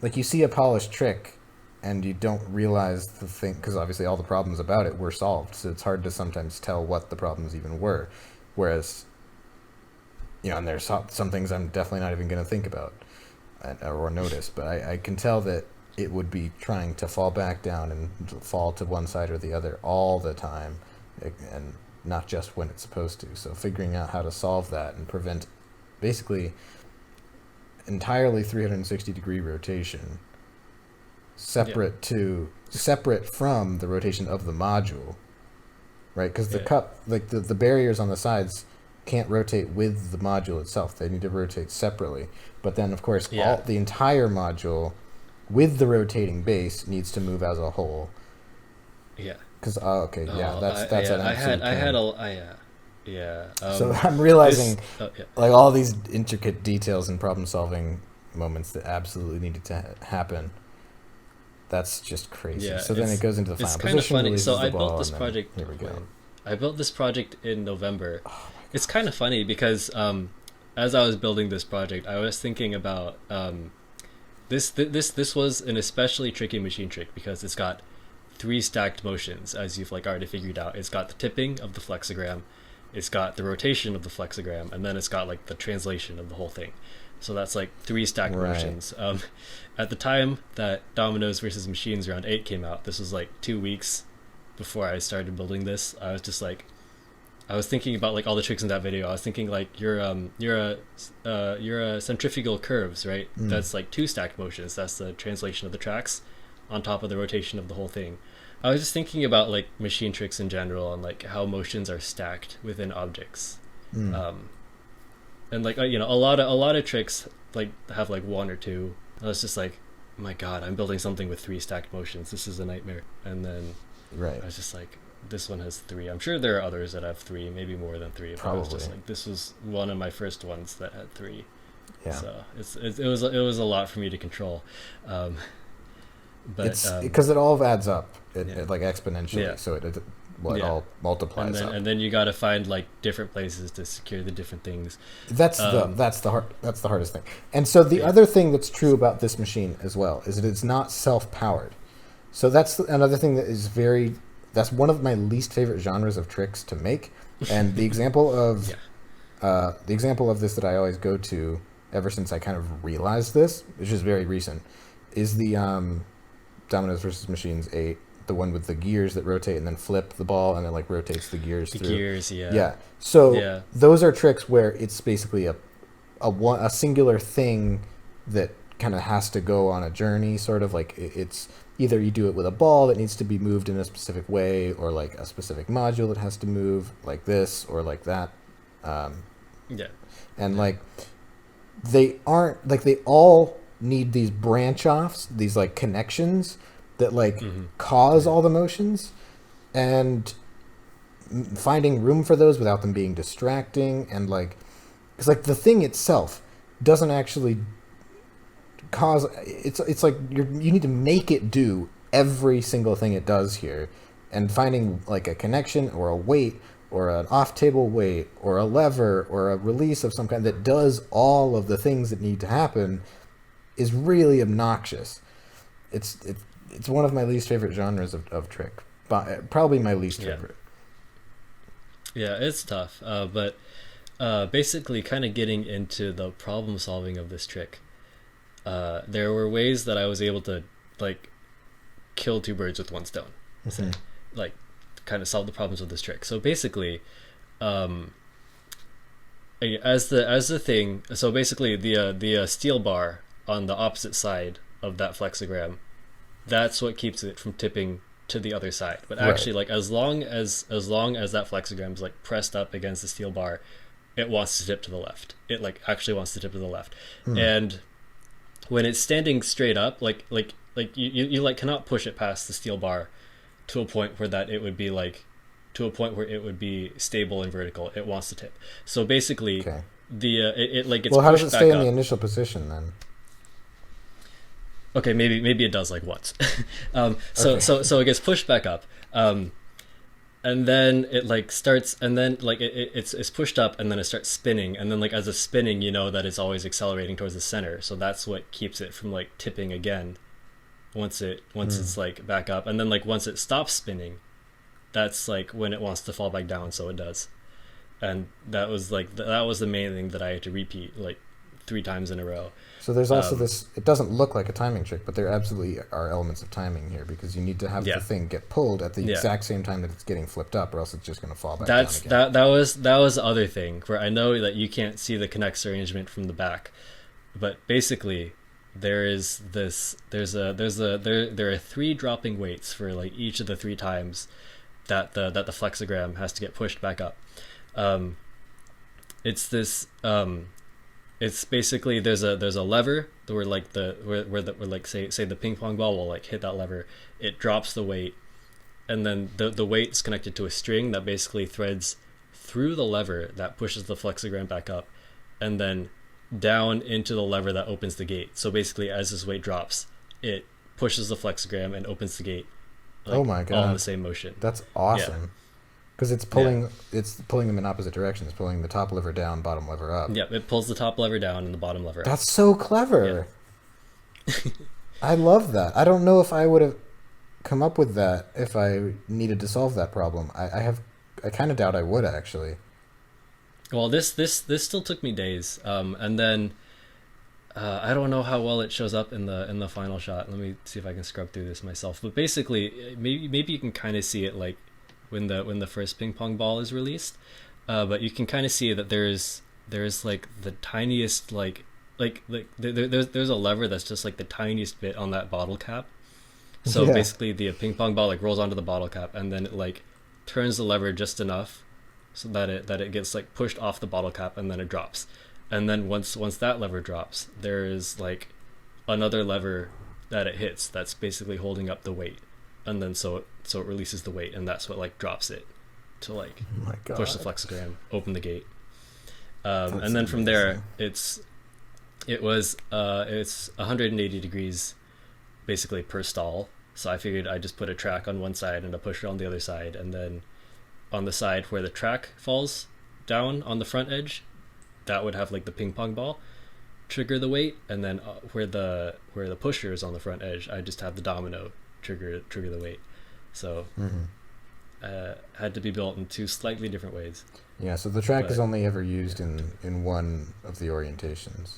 Like, you see a polished trick and you don't realize the thing, because obviously all the problems about it were solved, so it's hard to sometimes tell what the problems even were. Whereas, and there's some things I'm definitely not even going to think about or notice, but I can tell that it would be trying to fall back down and fall to one side or the other all the time, and not just when it's supposed to. So figuring out how to solve that and prevent basically entirely 360-degree rotation separate from the rotation of the module, right? Because the cup, like the barriers on the sides, can't rotate with the module itself. They need to rotate separately. But then, of course, the entire module with the rotating base needs to move as a whole. Yeah. Because that's an absolute pain. So I'm realizing like all these intricate details and problem-solving moments that absolutely needed to happen. That's just crazy. Yeah, so then it goes into the final position. It's kind of funny. So I built this project. Here we go. I built this project in November. It's kind of funny because as I was building this project, I was thinking about this was an especially tricky machine trick because it's got 3 stacked motions, as you've like already figured out. It's got the tipping of the flexogram, it's got the rotation of the flexogram, and then it's got like the translation of the whole thing. So that's like 3 stacked motions. At the time that Dominoes versus Machines Round 8 came out, this was like 2 weeks before I started building this. I was just like, I was thinking about like all the tricks in that video. I was thinking like you're a centrifugal curves, right? That's like 2 stacked motions. That's the translation of the tracks on top of the rotation of the whole thing. I was just thinking about like machine tricks in general and like how motions are stacked within objects. And like a lot of tricks like have like 1 or 2. I was just like, oh my god, I'm building something with 3 stacked motions. This is a nightmare. And then I was just like, this one has 3. I'm sure there are others that have 3, maybe more than 3. But I was just like, this was one of my first ones that had 3. Yeah. So it was a lot for me to control. But it's because it all adds up, it like exponentially. Yeah. So it all multiplies up. And then you got to find like different places to secure the different things. That's the hardest thing. And so the other thing that's true about this machine as well is that it's not self-powered. So that's another thing that is that's one of my least favorite genres of tricks to make. And the example of this that I always go to ever since I kind of realized this, which is very recent, is the Dominoes versus Machines 8, the one with the gears that rotate and then flip the ball and then like rotates the gears through. Gears, yeah. Yeah. So those are tricks where it's basically a singular thing that kind of has to go on a journey, sort of like it's either you do it with a ball that needs to be moved in a specific way, or like a specific module that has to move like this or like that. And like they all need these branch offs, these like connections that like cause all the motions, and finding room for those without them being distracting, and like because like the thing itself doesn't actually cause it's like you need to make it do every single thing it does here, and finding like a connection or a weight or an off-table weight or a lever or a release of some kind that does all of the things that need to happen is really obnoxious. It's one of my least favorite genres of trick, but probably my least favorite. Yeah, it's tough, but basically kind of getting into the problem solving of this trick, there were ways that I was able to like kill two birds with one stone. Mm-hmm. Like kind of solve the problems of this trick. So basically, as the thing, so basically the steel bar on the opposite side of that flexogram, that's what keeps it from tipping to the other side. But actually, like as long as that flexogram is like pressed up against the steel bar, it wants to tip to the left. It like actually wants to tip to the left. And when it's standing straight up, like you like cannot push it past the steel bar to a point where that it would be like to a point where it would be stable and vertical. It wants to tip. So basically, it like gets well, how pushed does it back stay in up. the initial position then? Okay, maybe it does like once. So it gets pushed back up, and then it like starts, and then like it's pushed up, and then it starts spinning, and then like as it's spinning, you know that it's always accelerating towards the center. So that's what keeps it from like tipping again. Once it's like back up, and then like once it stops spinning, that's like when it wants to fall back down. So it does, and that was the main thing that I had to repeat like 3 times in a row. So there's also this, it doesn't look like a timing trick, but there absolutely are elements of timing here, because you need to have the thing get pulled at the exact same time that it's getting flipped up, or else it's just going to fall back down again. That was the other thing, where I know that you can't see the connects arrangement from the back, but basically there are 3 dropping weights for like each of the 3 times that the flexogram has to get pushed back up. It's basically there's a lever where like say the ping pong ball will like hit that lever, it drops the weight, and then the weight's connected to a string that basically threads through the lever that pushes the flexogram back up, and then down into the lever that opens the gate. So basically, as this weight drops, it pushes the flexogram and opens the gate. Like, oh my god! All in the same motion. That's awesome. Because it's pulling them in opposite directions. It's pulling the top lever down, bottom lever up. Yeah, it pulls the top lever down and the bottom lever up. That's so clever. Yeah. I love that. I don't know if I would have come up with that if I needed to solve that problem. I kind of doubt I would, actually. Well, this still took me days, and then I don't know how well it shows up in the final shot. Let me see if I can scrub through this myself. But basically, maybe you can kind of see it like when the first ping pong ball is released, but you can kind of see that there's like the tiniest there's a lever that's just like the tiniest bit on that bottle cap. So basically, the ping pong ball like rolls onto the bottle cap, and then it like turns the lever just enough so that it gets like pushed off the bottle cap, and then it drops. And then once that lever drops, there is like another lever that it hits that's basically holding up the weight, and then so it releases the weight, and that's what like drops it to like push the flexogram, open the gate, and then from there it's 180 degrees basically per stall. So I figured I'd just put a track on one side and a pusher on the other side, and then on the side where the track falls down on the front edge, that would have like the ping pong ball trigger the weight, and then where the pusher is on the front edge, I just have the domino trigger the weight. So had to be built in 2 slightly different ways. Yeah, so the track is only ever used in one of the orientations.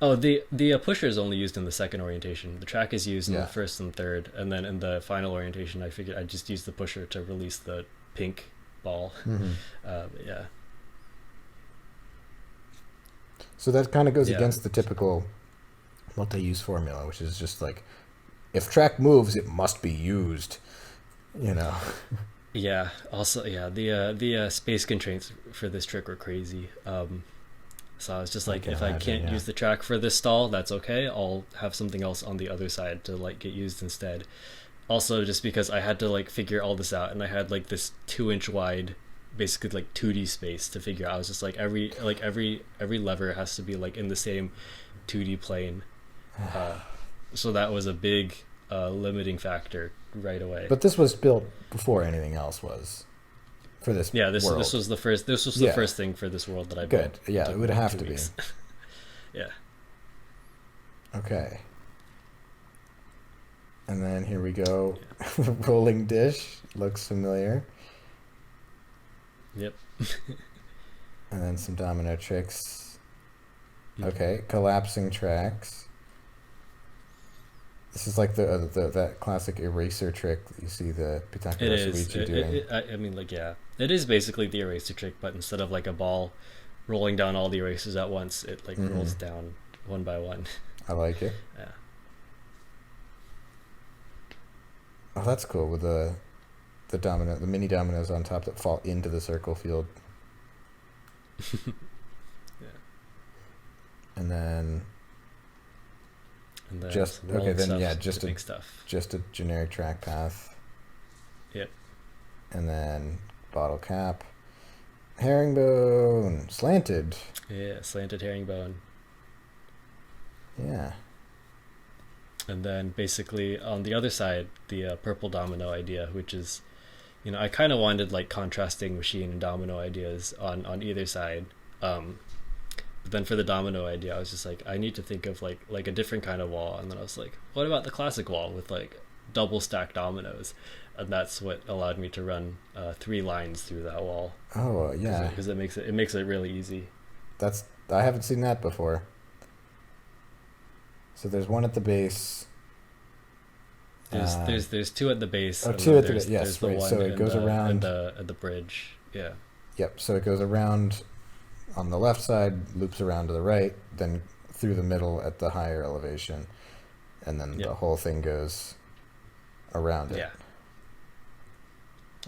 Oh, the pusher is only used in the second orientation. The track is used in the first and third, and then in the final orientation, I figured I'd just use the pusher to release the pink ball. Yeah. So that kind of goes against the typical multi-use formula, which is just like, if track moves, it must be used, you know. Yeah. Also, the space constraints for this trick were crazy. So I was just like, if I can't use the track for this stall, that's okay. I'll have something else on the other side to like get used instead. Also, just because I had to like figure all this out, and I had like this 2-inch wide basically like 2D space to figure out. I was just like every lever has to be like in the same 2D plane. So that was a big limiting factor right away. But this was built before anything else was for this. Yeah, this world. was the first. This was the first thing for this world that I built. Good. Yeah, it would have to be. Yeah. Okay. And then here we go. The rolling dish looks familiar. Yep. And then some domino tricks. Okay, collapsing tracks. This is like that classic eraser trick that you see the Pitaka Suichi doing. I mean, like, yeah, it is basically the eraser trick, but instead of like a ball rolling down all the erasers at once, it like rolls down one by one. I like it. Yeah. Oh, that's cool with the mini dominoes on top that fall into the circle field. Yeah. And then just a generic track path. Yep. And then bottle cap, herringbone, slanted. Yeah, slanted herringbone. Yeah. And then basically on the other side, the purple domino idea, which is, I kind of wanted like contrasting machine and domino ideas on either side. But then for the domino idea, I was just like, I need to think of like a different kind of wall. And then I was like, what about the classic wall with like double stacked dominoes? And that's what allowed me to run 3 lines through that wall. Oh yeah, because it makes it really easy. I haven't seen that before. So there's one at the base. There's 2 at the base. Oh, 2 at the base. Yes, right. So it goes around at the bridge. Yeah. Yep. So it goes around on the left side, loops around to the right, then through the middle at the higher elevation, and then the whole thing goes around it. Yeah.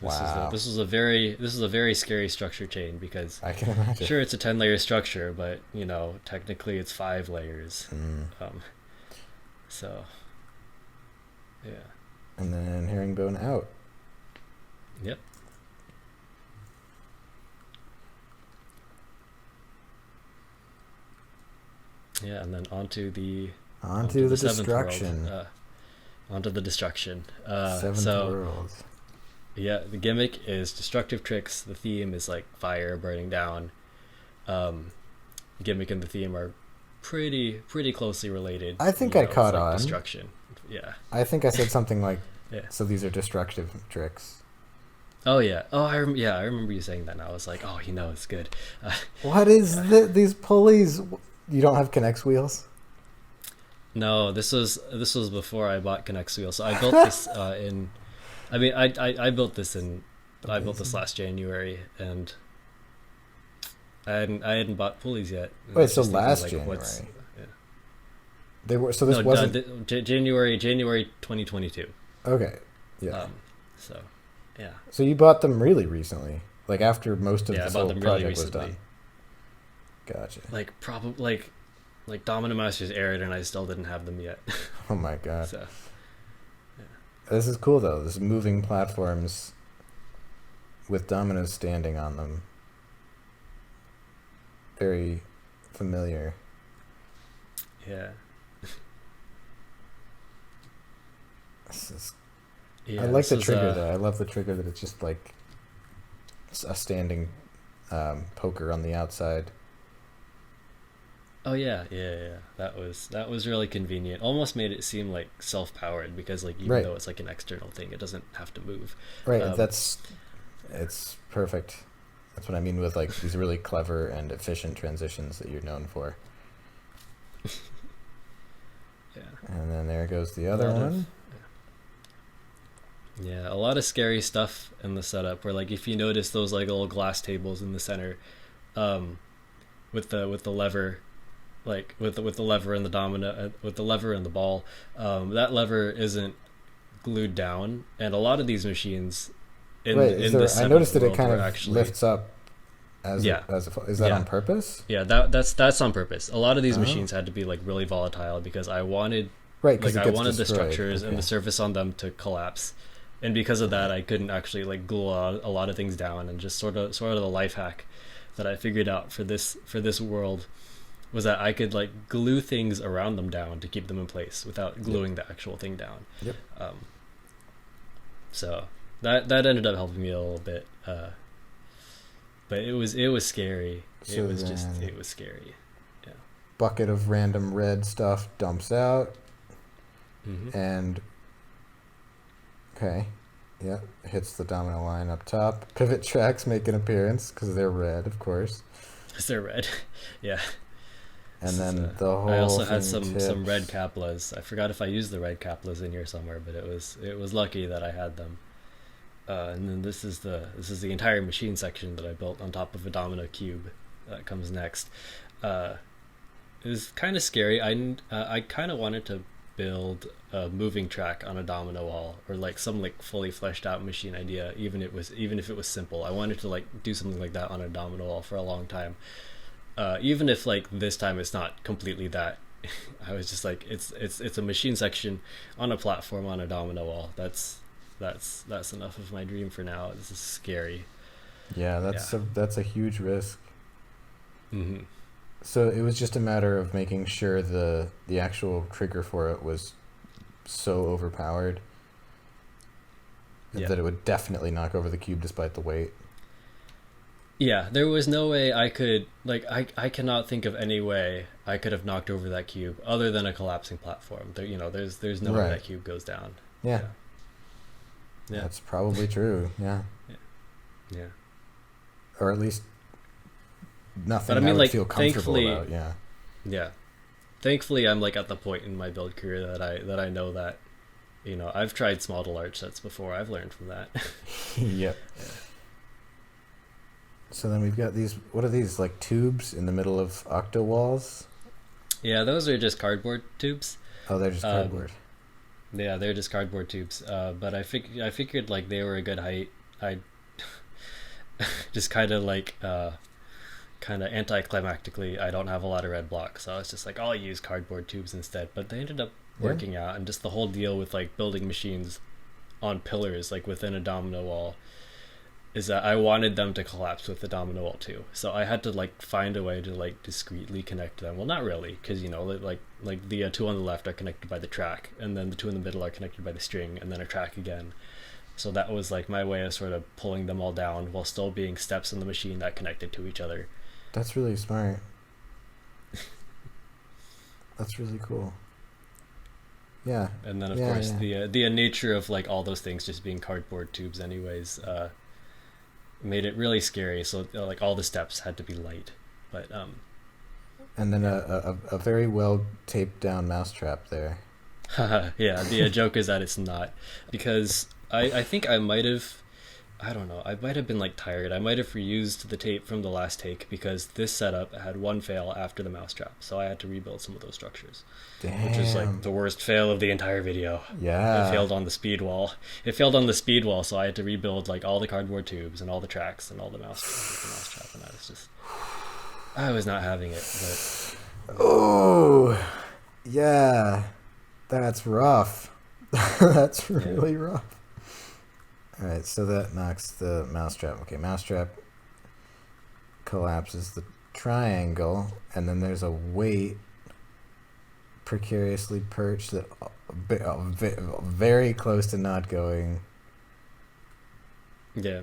Wow. This is a very scary structure chain because I can imagine. Sure, it's a 10-layer structure, but technically it's 5 layers. So, yeah. And then herringbone out. Yep. Yeah, and then onto the destruction. Onto the destruction. Seventh world. Yeah, the gimmick is destructive tricks. The theme is like fire burning down. Gimmick and the theme are pretty closely related. I think I caught on. Destruction. Yeah. I think I said something like, so these are destructive tricks. Oh yeah. Oh, I remember you saying that. And I was like, oh, it's good. What is these pulleys? You don't have Kinex wheels? No, this was before I bought Kinex wheels. So I built this in. I mean, I built this I built this last January, and I hadn't bought pulleys yet. Wait, so last January? Yeah. They were so this wasn't January 2022. Okay, yeah. So, yeah. So you bought them really recently, like after most of this whole project really was done. Gotcha. Like probably like Domino Masters aired, and I still didn't have them yet. Oh my god. So. This is cool though. This is moving platforms with dominoes standing on them. Very familiar. Yeah. I like the trigger though. I love the trigger that it's just like a standing poker on the outside. Oh yeah. That was really convenient. Almost made it seem like self-powered because like even though it's like an external thing, it doesn't have to move. Right. It's perfect. That's what I mean with like these really clever and efficient transitions that you're known for. Yeah. And then there goes the other one. Yeah, a lot of scary stuff in the setup. Where like if you notice those like little glass tables in the center, with the lever. Like with the lever and the domino, with the lever and the ball, that lever isn't glued down, and a lot of these machines, I noticed that it kind of lifts up. Is that on purpose? Yeah, that's on purpose. A lot of these machines had to be like really volatile because I wanted, the structures and the surface on them to collapse, And because of that, I couldn't actually like glue a lot of things down. And just sort of the life hack that I figured out for this world was that I could like glue things around them down to keep them in place without gluing the actual thing down. Yep. So that ended up helping me a little bit. But it was scary. So it was scary. Yeah. Bucket of random red stuff dumps out, and okay, yeah, hits the domino line up top. Pivot tracks make an appearance because they're red, of course. Because they're red. Yeah. And then the whole I also had thing some red caplas. I forgot if I used the red caplas in here somewhere, but it was lucky that I had them. And then this is the entire machine section that I built on top of a domino cube that comes next. It was kind of scary. I kind of wanted to build a moving track on a domino wall, or like some like fully fleshed out machine idea, even if it was simple. I wanted to like do something like that on a domino wall for a long time. Even if like this time it's not completely that. I was just like, it's a machine section on a platform on a domino wall. That's enough of my dream for now. This is scary. Yeah, that's a huge risk. Mm-hmm. So it was just a matter of making sure the actual trigger for it was so overpowered that it would definitely knock over the cube despite the weight. Yeah, there was no way I could, like, I cannot think of any way I could have knocked over that cube other than a collapsing platform. There's no way that cube goes down. Yeah. Yeah. That's probably true. Yeah. Yeah. Or at least nothing but I mean, would like, feel comfortable about. Yeah. Yeah. Thankfully, I'm like at the point in my build career that I know that, I've tried small to large sets before. I've learned from that. Yep. Yeah. So then we've got these, what are these, like tubes in the middle of octo walls? Yeah, those are just cardboard tubes. Oh, they're just cardboard. Yeah, they're just cardboard tubes. But I figured like they were a good height. I just kind of anticlimactically, I don't have a lot of red blocks, so I was just like, I'll use cardboard tubes instead. But they ended up working out, and just the whole deal with like building machines on pillars, like within a domino wall, is that I wanted them to collapse with the domino wall too. So I had to like find a way to like discreetly connect them. Well, not really, because like the two on the left are connected by the track, and then the two in the middle are connected by the string, and then a track again. So that was like my way of sort of pulling them all down while still being steps in the machine that connected to each other. That's really smart. That's really cool. Yeah. And then of course the nature of like all those things just being cardboard tubes anyways, made it really scary. So like all the steps had to be light, but and then a very well taped down mousetrap there. Yeah, the joke is that it's not, because I think I might have been like tired. I might have reused the tape from the last take, because this setup had one fail after the mousetrap, so I had to rebuild some of those structures. Damn. Which is like the worst fail of the entire video. Yeah. It failed on the speed wall, so I had to rebuild like all the cardboard tubes and all the tracks and all the mousetrap, and I was not having it. But oh, yeah, that's rough. That's really rough. All right, so that knocks the mousetrap. Okay, mousetrap collapses the triangle, and then there's a weight precariously perched that very close to not going. Yeah.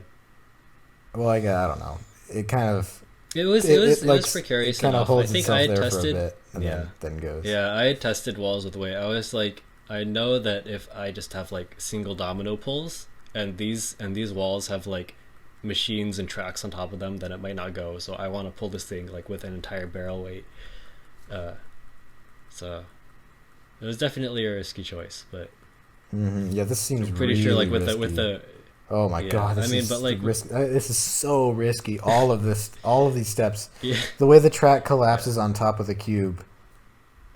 Well, I don't know. It kind of. It was precarious enough. I think I had tested. For a bit and then goes. Yeah, I had tested walls with weight. I was like, I know that if I just have like single domino pulls, and these walls have like machines and tracks on top of them, then it might not go. So I want to pull this thing like with an entire barrel weight. So it was definitely a risky choice, but yeah, this seems I'm pretty really sure like risky. with the oh my god, this is so risky. All of these steps. Yeah. The way the track collapses on top of the cube.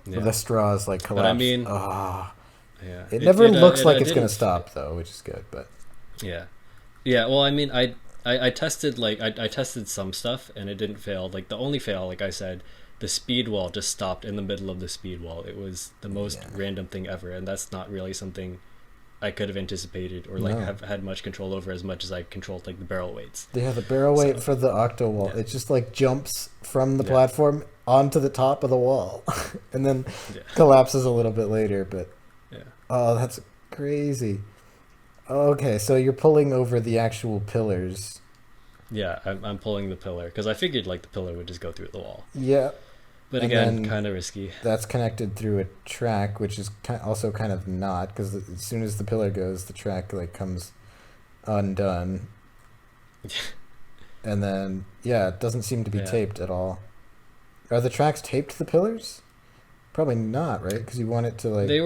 Yeah. The straws like collapse. But I mean, yeah. It never looks like it's going to stop though, which is good, but yeah. Well, I mean, I tested I tested some stuff and it didn't fail. Like the only fail, like I said, the speed wall just stopped in the middle of the speed wall. It was the most random thing ever, and that's not really something I could have anticipated or like No. have had much control over as much as I controlled like the barrel weights. They have the barrel weight for the octo wall. Yeah. It just like jumps from the Yeah. platform onto the top of the wall and then Yeah. collapses a little bit later. But Yeah. oh, that's crazy. Okay, so you're pulling over the actual pillars. Yeah, I'm pulling the pillar because I figured like the pillar would just go through the wall. Yeah, But and again, then kind of risky. that's connected through a track, which is also kind of not, because as soon as the pillar goes, the track like comes undone. And then, yeah, it doesn't seem to be Yeah. taped at all. Are the tracks taped to the pillars? Probably not, right? Because you want it to like. They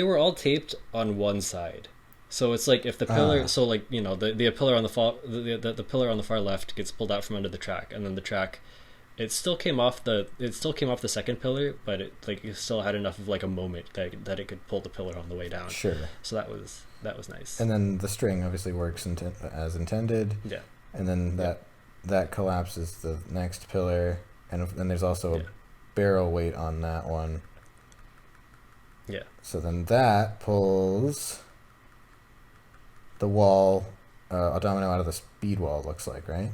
were all taped on one side. So it's like if the pillar, so like the pillar on the pillar on the far left gets pulled out from under the track, and then the track, it still came off the second pillar, but it still had enough of like a moment that it could pull the pillar on the way down. Sure. So that was nice. And then the string obviously works as intended. Yeah. And then that collapses the next pillar, and then there's also a barrel weight on that one. Yeah. So then that pulls the wall, a domino out of the speed wall, it looks like, right?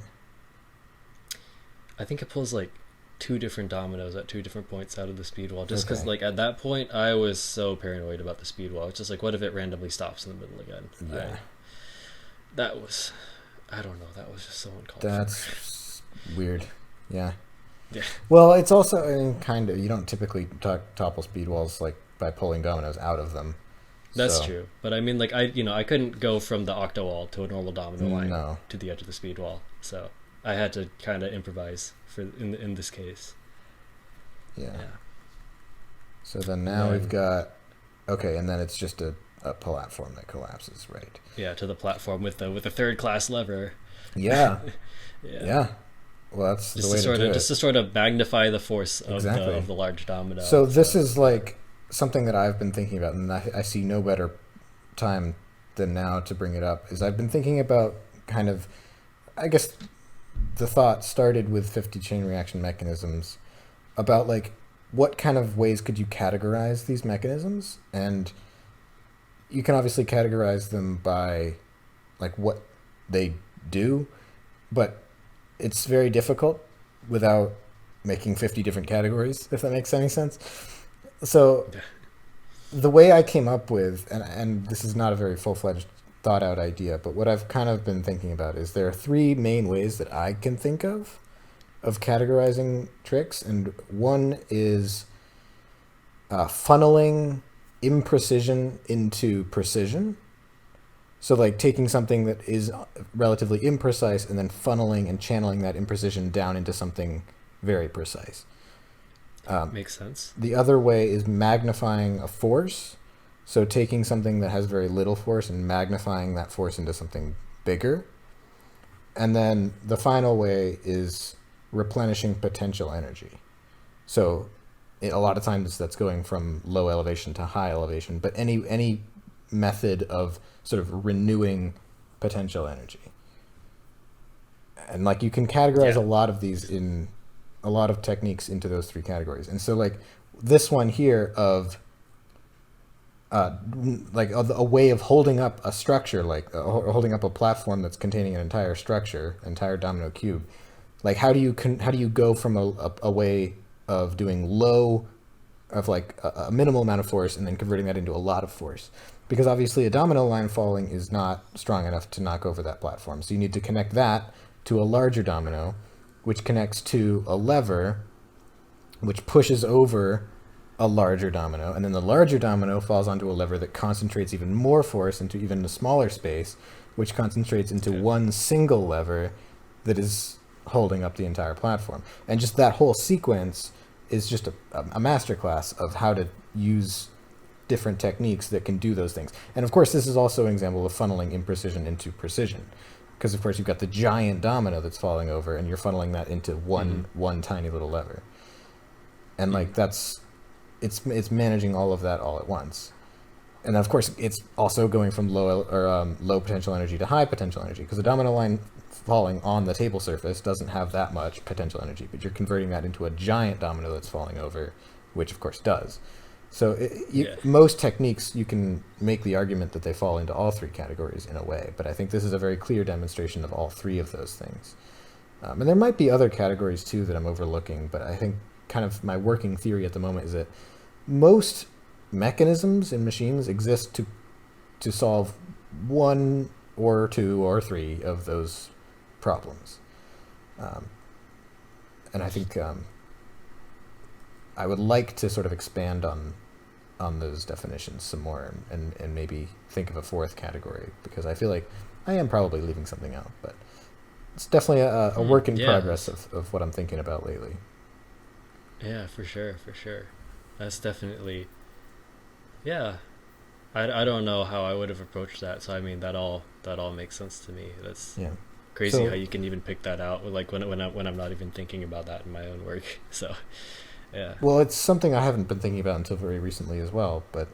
I think it pulls like two different dominoes at two different points out of the speed wall. Just because Okay. like at that point I was so paranoid about the speed wall. It's just like, what if it randomly stops in the middle again? Yeah. I don't know. That was just so uncalled for. That's weird. Yeah. Yeah. Well, it's also, I mean, kind of, you don't typically topple speed walls like by pulling dominoes out of them. That's So, true. But I mean, like I couldn't go from the octo wall to a normal domino line No. to the edge of the speed wall. So I had to kind of improvise in this case. Yeah. Yeah. So then now Then- we've got, okay, and then it's just a platform that collapses, right? Yeah, to the platform with the third class lever. Yeah. Yeah. Yeah. Well, that's Just the way to sort to do of it. just to sort of magnify the force of Exactly. the large domino. So this is like something that I've been thinking about, and I see no better time than now to bring it up, is I've been thinking about kind of, I guess the thought started with 50 chain reaction mechanisms about like what kind of ways could you categorize these mechanisms, and you can obviously categorize them by like what they do, but it's very difficult without making 50 different categories, if that makes any sense. So the way I came up with, and this is not a very full-fledged thought out idea, but what I've kind of been thinking about is there are three main ways that I can think of categorizing tricks, and one is funneling imprecision into precision. So like taking something that is relatively imprecise and then funneling and channeling that imprecision down into something very precise. makes sense. The other way is magnifying a force. So taking something that has very little force and magnifying that force into something bigger. And then the final way is replenishing potential energy. So a lot of times that's going from low elevation to high elevation, but any method of sort of renewing potential energy. And like you can categorize a lot of these in a lot of techniques into those three categories. And so like this one here of like a way of holding up a structure, like holding up a platform that's containing an entire structure, entire domino cube. Like how do you go from a way of doing low, of like a minimal amount of force and then converting that into a lot of force? Because obviously a domino line falling is not strong enough to knock over that platform. So you need to connect that to a larger domino, which connects to a lever, which pushes over a larger domino. And then the larger domino falls onto a lever that concentrates even more force into even a smaller space, which concentrates into one single lever that is holding up the entire platform. And just that whole sequence is just a masterclass of how to use different techniques that can do those things. And of course, this is also an example of funneling imprecision into precision. Because of course you've got the giant domino that's falling over and you're funneling that into one tiny little lever. And like it's managing all of that all at once. And of course it's also going from low potential energy to high potential energy, because a domino line falling on the table surface doesn't have that much potential energy, but you're converting that into a giant domino that's falling over, which of course does. So most techniques, you can make the argument that they fall into all three categories in a way, but I think this is a very clear demonstration of all three of those things. And there might be other categories too that I'm overlooking, but I think kind of my working theory at the moment is that most mechanisms in machines exist to solve one or two or three of those problems. And I think I would like to sort of expand on those definitions some more and maybe think of a fourth category, because I feel like I am probably leaving something out, but it's definitely a work in progress of what I'm thinking about lately. Yeah, for sure. That's definitely, yeah. I don't know how I would have approached that. So I mean, that all makes sense to me. That's crazy how you can even pick that out, like when I'm not even thinking about that in my own work. So yeah. Well, it's something I haven't been thinking about until very recently as well. But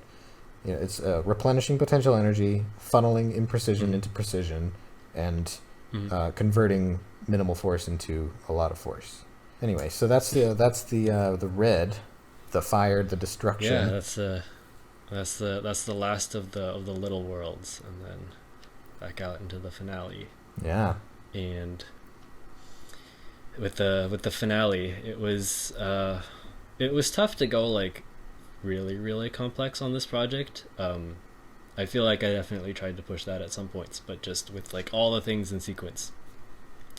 it's replenishing potential energy, funneling imprecision into precision, and converting minimal force into a lot of force. Anyway, so that's the red, the fire, the destruction. Yeah, that's the last of the little worlds, and then back out into the finale. Yeah. And with the finale, it was tough to go like really, really complex on this project. I feel like I definitely tried to push that at some points, but just with like all the things in sequence,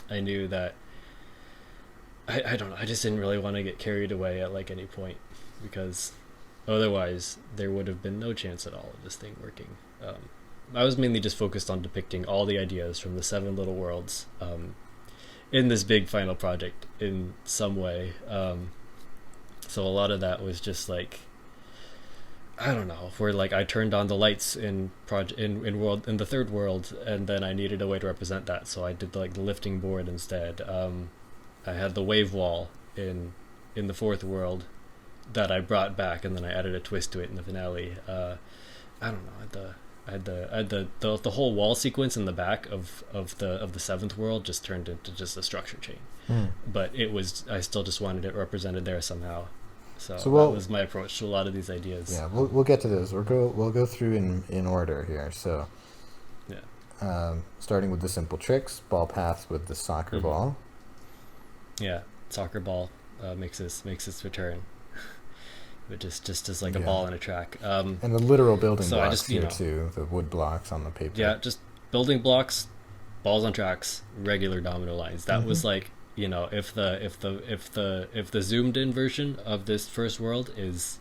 I knew that I don't know, I just didn't really want to get carried away at like any point, because otherwise there would have been no chance at all of this thing working. I was mainly just focused on depicting all the ideas from the 7 little worlds in this big final project in some way. So a lot of that was just like, I don't know, where like I turned on the lights in the third world, and then I needed a way to represent that, so I did like the lifting board instead. I had the wave wall in the fourth world that I brought back, and then I added a twist to it in the finale. I don't know. I had the whole wall sequence in the back of the seventh world just turned into just a structure chain. But I still just wanted it represented there somehow. So that was my approach to a lot of these ideas. Yeah, we'll get to those. We'll go through in order here. So starting with the simple tricks, ball path with the soccer ball. Yeah, soccer ball makes its return. But just as like a ball in a track. And the literal building blocks here too, the wood blocks on the paper. Yeah, just building blocks, balls on tracks, regular domino lines. That was like, if the zoomed in version of this first world is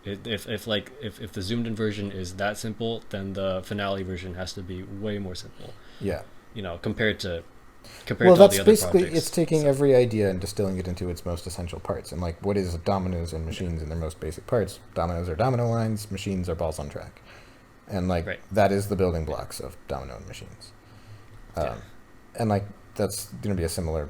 if the zoomed in version is that simple, then the finale version has to be way more simple. Yeah. Compared to all that's the other basically projects. It's taking every idea and distilling it into its most essential parts. And like, what is dominoes and machines in their most basic parts? Dominoes are domino lines, machines are balls on track, and like that is the building blocks of domino and machines. And like that's going to be a similar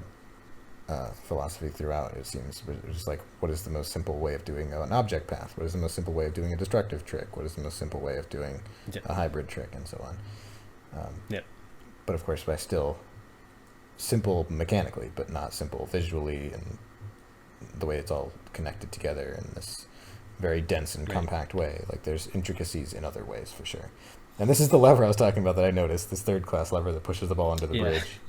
philosophy throughout. It seems it's just like, what is the most simple way of doing an object path? What is the most simple way of doing a destructive trick? What is the most simple way of doing a hybrid trick, and so on. But of course, by still simple mechanically, but not simple visually, and the way it's all connected together in this very dense and compact way. Like, there's intricacies in other ways for sure. And this is the lever I was talking about that I noticed, this third class lever that pushes the ball into the bridge.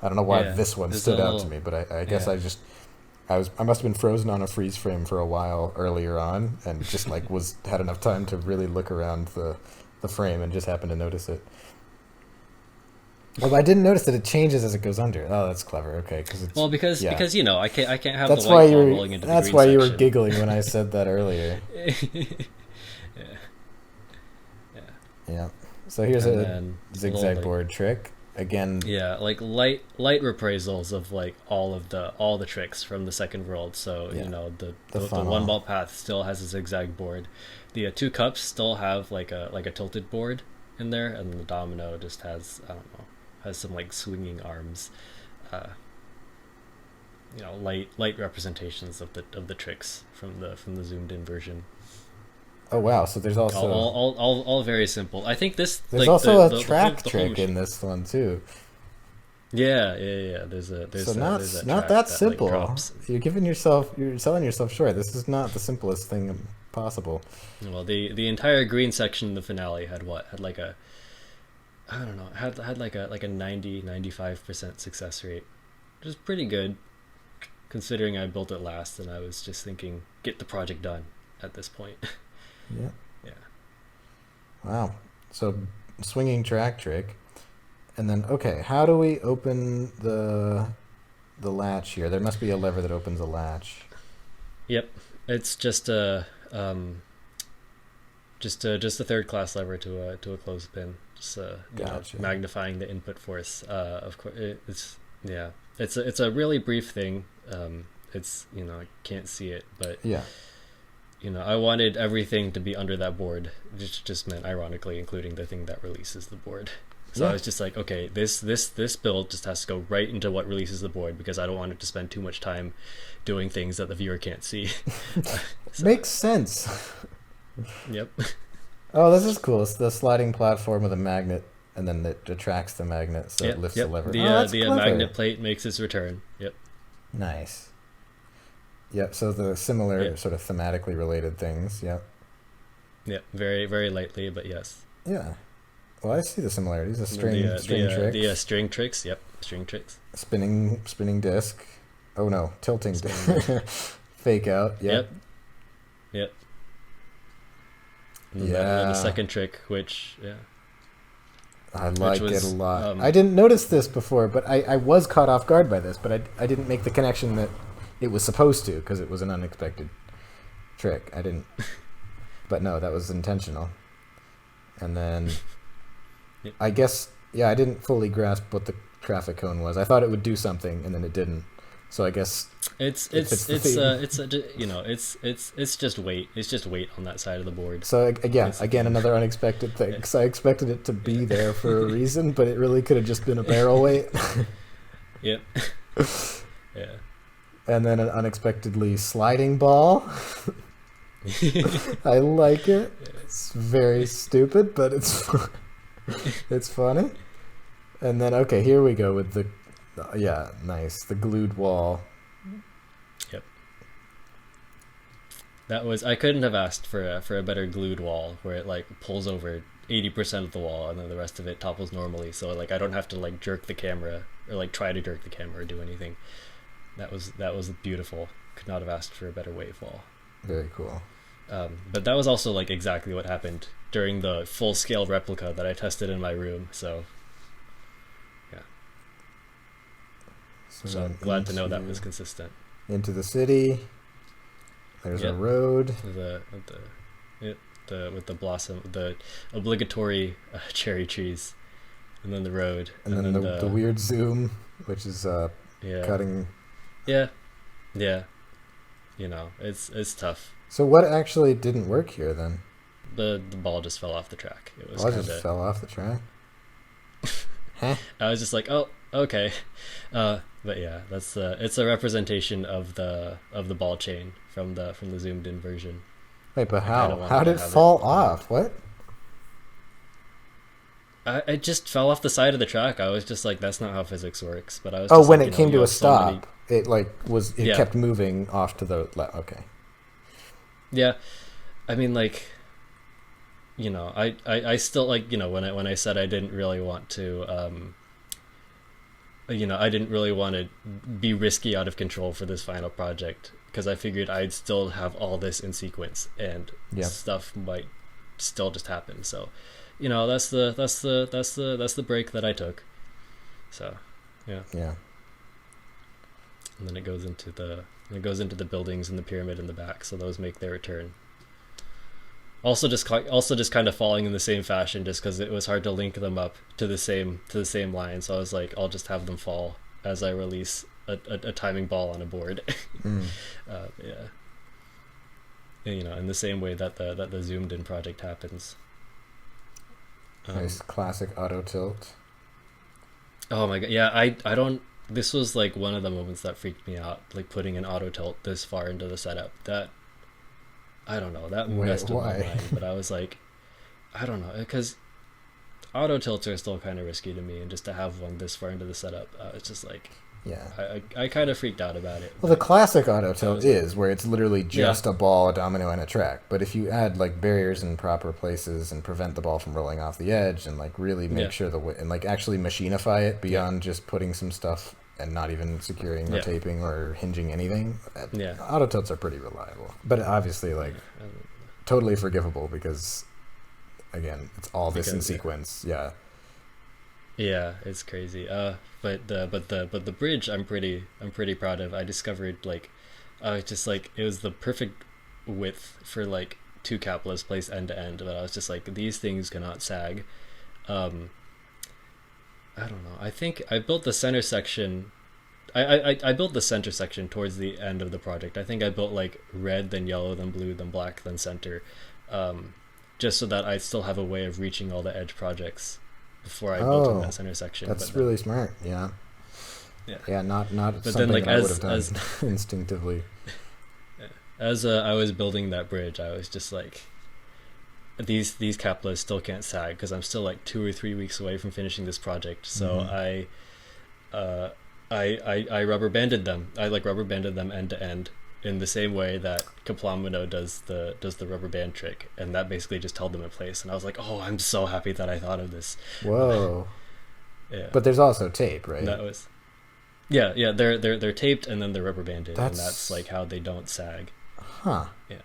I don't know why this one stood out to me, but I guess I must have been frozen on a freeze frame for a while earlier on, and just like had enough time to really look around the frame and just happened to notice it. Well, I didn't notice that it changes as it goes under. Oh, that's clever. Okay, because I can't have that's the white ball rolling into the green That's why you were section. giggling when I said that earlier. Yeah. So here's a zigzag board trick again. Yeah, like light reprisals of like all the tricks from the second world. So the one ball path still has a zigzag board. The 2 cups still have like a tilted board in there, and the domino just has some like swinging arms, light representations of the tricks from the zoomed in version. Oh wow! So there's also all very simple. I think there's also a track trick in this one too. Yeah. There's not that simple. You're selling yourself short. This is not the simplest thing possible. Well, the entire green section in the finale had what? Had like a, I don't know, had like a 90-95% success rate, which is pretty good considering I built it last and I was just thinking get the project done at this point. Yeah. Yeah. Wow. So swinging track trick. And then, okay, how do we open the latch here? There must be a lever that opens a latch. Yep. It's just a third class lever to a clothespin. Just Gotcha. magnifying the input force. Of course, it's a really brief thing. It's I can't see it, but Yeah. I wanted everything to be under that board, which just meant ironically including the thing that releases the board. So I was just like, okay, this build just has to go right into what releases the board because I don't want it to spend too much time doing things that the viewer can't see. Makes sense. Yep. Oh, this is cool. It's the sliding platform with a magnet, and then it attracts the magnet, so it lifts the lever. The magnet plate makes its return. Yep. Nice. Yep, so the similar sort of thematically related things, yep. Yep, very, very lightly, but yes. Yeah. Well, I see the similarities. The string tricks. The string tricks, yep, string tricks. Spinning disc. Oh no, tilting disc. Fake out, yep. Yep. And yeah. then the second trick, which, I like it a lot. I didn't notice this before, but I was caught off guard by this, but I didn't make the connection that it was supposed to because it was an unexpected trick. I didn't. But no, that was intentional. And then Yep. I guess, I didn't fully grasp what the traffic cone was. I thought it would do something, and then it didn't. So I guess it's just weight. It's just weight on that side of the board. So again, another unexpected thing. Because I expected it to be there for a reason, but it really could have just been a barrel weight. Yep. Yeah. And then an unexpectedly sliding ball. I like it. It's very stupid, but it's funny. And then here we go with the nice, the glued wall. Yep. I couldn't have asked for a better glued wall where it like pulls over 80% of the wall and then the rest of it topples normally, so like I don't have to like jerk the camera or like try to jerk the camera or do anything. That was beautiful. Could not have asked for a better wave wall. Very cool. But that was also like exactly what happened during the full-scale replica that I tested in my room. So, yeah. So I'm glad to know that was consistent. Into the city. There's a road. With the blossom, the obligatory cherry trees, and then the road, and then the weird zoom, which is cutting. Yeah. It's tough. So what actually didn't work here then? The ball just fell off the track. It was just fell off the track. Huh? I was just like, oh, okay, but yeah, it's a representation of the ball chain from the zoomed in version. Wait, but how did it fall off? What? It just fell off the side of the track. I was just like, that's not how physics works. But I was when it came to a stop, it kept moving off to the left. Okay. Yeah, I mean, like, I still like, when I said I didn't really want to, I didn't really want to be risky out of control for this final project because I figured I'd still have all this in sequence and stuff might still just happen. So, that's the break that I took. So, yeah. Yeah. And then it goes into the buildings and the pyramid in the back, so those make their return. Also just kind of falling in the same fashion, just because it was hard to link them up to the same line. So I was like, I'll just have them fall as I release a timing ball on a board. Yeah. In the same way that the zoomed in project happens. Nice classic auto tilt. Oh my god! Yeah, I don't. This was like one of the moments that freaked me out, like putting an auto tilt this far into the setup. That, I don't know, that messed with my mind. But I was like, I don't know, because auto tilts are still kind of risky to me, and just to have one this far into the setup, it's just like, Yeah. I kind of freaked out about it. Well, the classic auto tilt like- is where it's literally just a ball, a domino, and a track. But if you add like barriers in proper places and prevent the ball from rolling off the edge, and like really make sure and like actually machinify it beyond just putting some stuff and not even securing or taping or hinging anything, auto tilts are pretty reliable. But obviously, like totally forgivable because again, it's all this in sequence. Yeah. Yeah, it's crazy. But the bridge I'm pretty proud of. I discovered like, just like it was the perfect width for like two capitalists placed end to end. But I was just like, these things cannot sag. I don't know. I think I built the center section. I built the center section towards the end of the project. I think I built like red, then yellow, then blue, then black, then center, just so that I still have a way of reaching all the edge projects before I built in that center section. That's really smart. Yeah. Not but something then, like, that I would have done instinctively. As I was building that bridge, I was just like, these capitalists still can't sag because I'm still like 2 or 3 weeks away from finishing this project. So I rubber banded them. I like rubber banded them end to end in the same way that Kaplamino does the rubber band trick, and that basically just held them in place. And I was like, oh, I'm so happy that I thought of this. Whoa. Yeah. But there's also tape, right? That was. Yeah. They're taped and then they're rubber banded, and that's like how they don't sag. Huh. Yeah.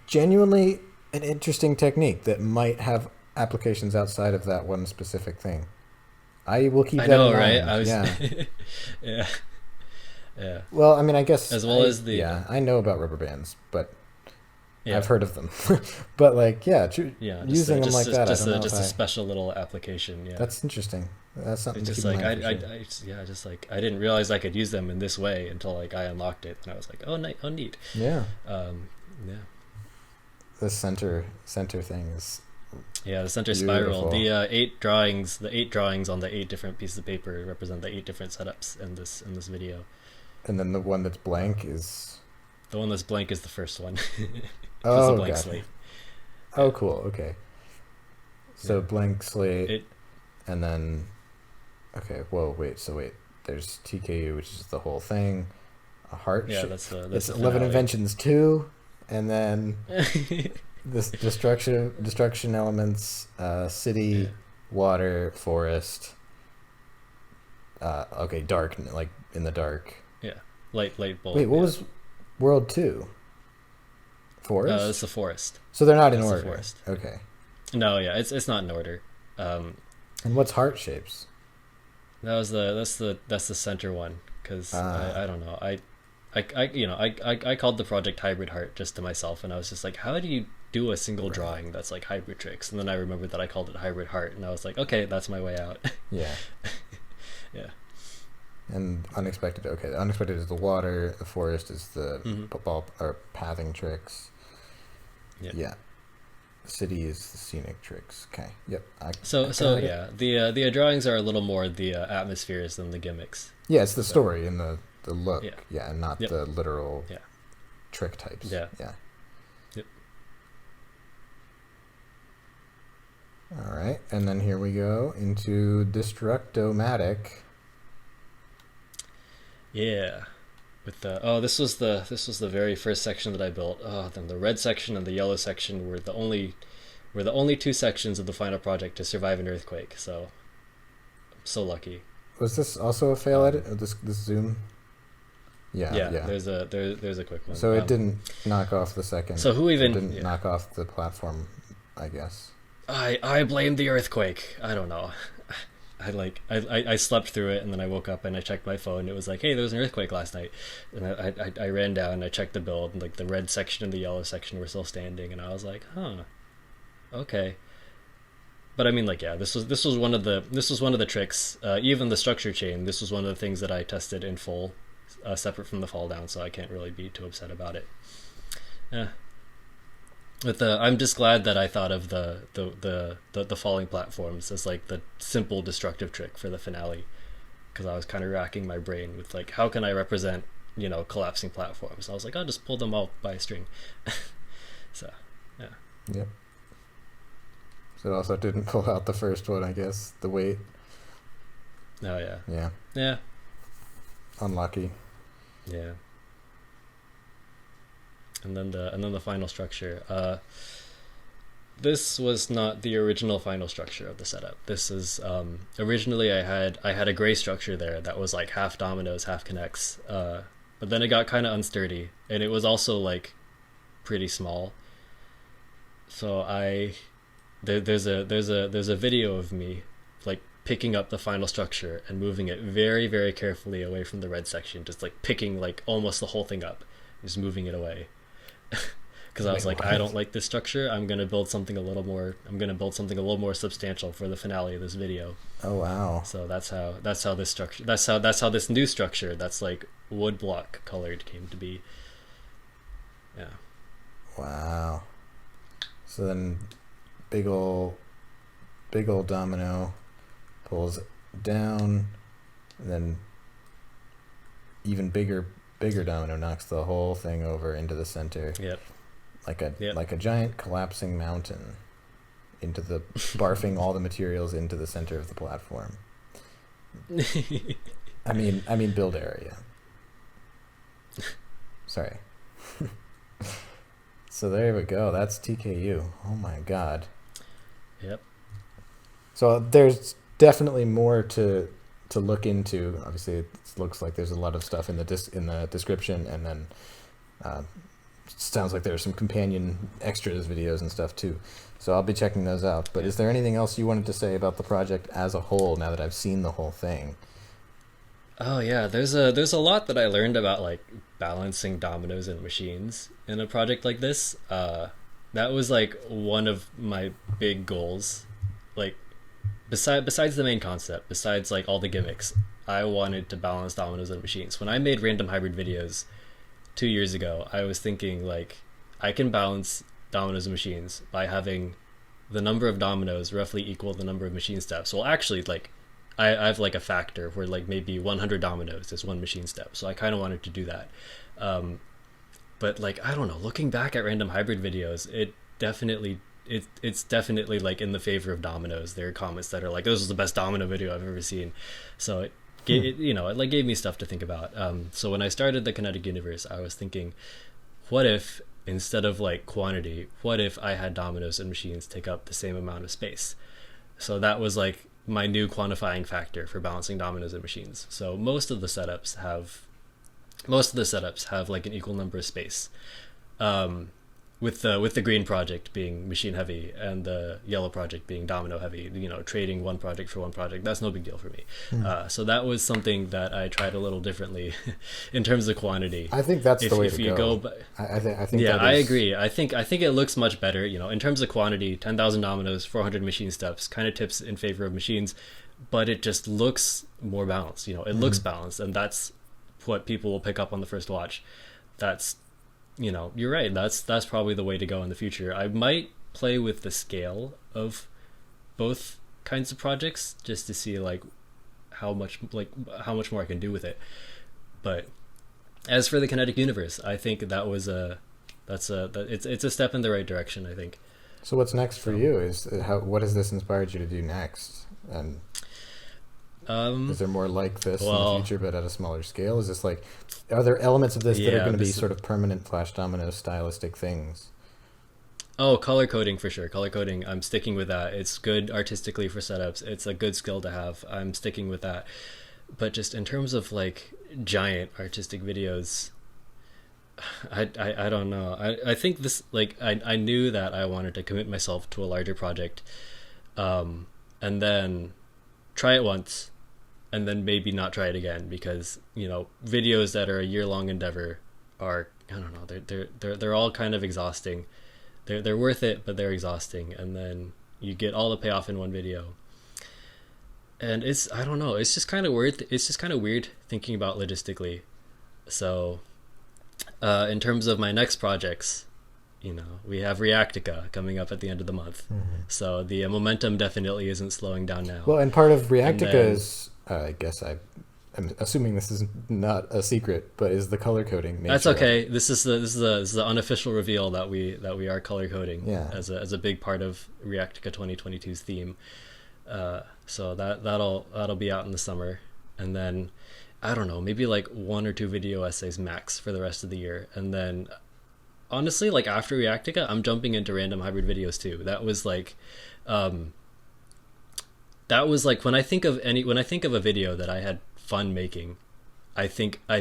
Genuinely an interesting technique that might have applications outside of that one specific thing. I will keep that in mind. Right? I was, yeah. Yeah. Well, I mean, I guess as well as the I know about rubber bands, but I've heard of them. But like, using them like that, just a special little application. Yeah, that's interesting. That's something. It's just like just like I didn't realize I could use them in this way until like I unlocked it, and I was like, oh, neat. Yeah. Yeah. The center thing is. Yeah, the center spiral. The 8 drawings on the 8 different pieces of paper represent the 8 different setups in this video. And then the one that's blank is. The one that's blank is the first one. Oh, a blank gotcha. slate. Oh, cool. Okay. So blank slate, and then. Okay. Whoa. Wait. So wait. There's TKU, which is the whole thing. A heart. Yeah, that's 11 Inventions 2, and then. This destruction elements, city, water, forest. Okay, dark, like in the dark. Yeah, light bulb. Wait, what was World 2? Forest. It's the forest. So they're not in order. The forest. Okay. No, yeah, it's not in order. And what's heart shapes? That's the center one because I don't know I called the project Hybrid Heart just to myself, and I was just like, how do you do a single drawing that's like hybrid tricks? And then I remembered that I called it Hybrid Heart, and I was like, okay, that's my way out. Yeah. Yeah. And unexpected. Okay, the unexpected is the water. The forest is the ball or pathing tricks. Yeah. The city is the scenic tricks. Okay. Yep. The drawings are a little more the atmospheres than the gimmicks. Yeah, it's the story and the look. Yeah, and not the literal trick types. Yeah. Yep. All right, and then here we go into Destructomatic. Yeah, with the this was the very first section that I built. Then the red section and the yellow section were the only 2 sections of the final project to survive an earthquake. So I'm so lucky. Was this also a fail edit? Or this zoom? Yeah. There's a quick one. So it didn't knock off the second. So who even didn't knock off the platform? I guess. I blame the earthquake. I don't know. I slept through it, and then I woke up and I checked my phone. It was like, hey, there was an earthquake last night, and I ran down and I checked the build, and like the red section and the yellow section were still standing, and I was like, okay. But I mean, like, yeah, this was one of the tricks. Even the structure chain. This was one of the things that I tested in full, separate from the fall down, so I can't really be too upset about it. Yeah. I'm just glad that I thought of the falling platforms as like the simple destructive trick for the finale, because I was kind of racking my brain with like, how can I represent collapsing platforms? I was like, I'll just pull them all by a string. So yeah. Yep. So it also didn't pull out the first one, I guess. The weight. Oh yeah. Yeah. Yeah. Unlucky. Yeah. And then the final structure. This was not the original final structure of the setup. This is originally I had a gray structure there that was like half dominoes, half connects. But then it got kind of unsturdy, and it was also like pretty small. So there's a video of me like picking up the final structure and moving it very very carefully away from the red section, just like picking like almost the whole thing up, just moving it away. Because I was like, I don't like this structure. I'm gonna build something a little more substantial for the finale of this video. Oh wow. So that's how this structure that's how this new structure that's like wood block colored came to be. Yeah. Wow. So then big ol' domino pulls down, and then even bigger domino knocks the whole thing over into the center. Yep. Like a giant collapsing mountain into the barfing all the materials into the center of the platform. I mean build area. Sorry. So there we go. That's TKU. Oh my god. Yep. So there's definitely more to look into. Obviously, it looks like there's a lot of stuff in the description, and then sounds like there's some companion extras videos and stuff too. So I'll be checking those out. But is there anything else you wanted to say about the project as a whole now that I've seen the whole thing? Oh yeah, there's a lot that I learned about like balancing dominoes and machines in a project like this. That was like one of my big goals. Like besides the main concept, besides like all the gimmicks, I wanted to balance dominoes and machines. When I made random hybrid videos 2 years ago, I was thinking like I can balance dominoes and machines by having the number of dominoes roughly equal the number of machine steps. Well, actually, like I have like a factor where like maybe 100 dominoes is one machine step. So I kind of wanted to do that. But like, I don't know, looking back at random hybrid videos, it's definitely like in the favor of dominoes. There are comments that are like, this is the best domino video I've ever seen. So it like gave me stuff to think about. So when I started the Kinetic Universe, I was thinking, what if instead of like quantity, what if I had dominoes and machines take up the same amount of space? So that was like my new quantifying factor for balancing dominoes and machines. So most of the setups have like an equal number of space. With the green project being machine heavy and the yellow project being domino heavy, trading one project for one project, that's no big deal for me. So that was something that I tried a little differently in terms of quantity. I think that's the way to go. I think yeah, I agree. I think it looks much better. In terms of quantity, 10,000 dominoes, 400 machine steps, kind of tips in favor of machines, but it just looks more balanced. It looks balanced, and that's what people will pick up on the first watch. That's you're right. That's probably the way to go in the future. I might play with the scale of both kinds of projects just to see like how much more I can do with it. But as for the Kinetic Universe, I think it's a step in the right direction, I think. So what's next for you? What has this inspired you to do next? And is there more like this in the future, but at a smaller scale? Is this like, are there elements of this that are going to be sort of permanent Flash Domino stylistic things? Oh, color coding for sure. Color coding, I'm sticking with that. It's good artistically for setups. It's a good skill to have. I'm sticking with that. But just in terms of like giant artistic videos, I don't know. I think this, like, I knew that I wanted to commit myself to a larger project, and then try it once, and then maybe not try it again, because videos that are a year-long endeavor are, I don't know, they're all kind of exhausting. They're worth it, but they're exhausting, and then you get all the payoff in one video. And I don't know, it's just kind of weird. It's just kind of weird thinking about logistically. So in terms of my next projects, we have Reactica coming up at the end of the month. So the momentum definitely isn't slowing down now. Well, and part of Reactica is, I guess I'm assuming this is not a secret, but is the color coding nature. That's okay. This is the unofficial reveal that we are color coding, yeah, as a big part of Reactica 2022's theme. So that'll be out in the summer, and then I don't know, maybe like 1 or 2 video essays max for the rest of the year, and then honestly, like after Reactica, I'm jumping into random hybrid videos too. That was like when I think of a video that I had fun making, I think I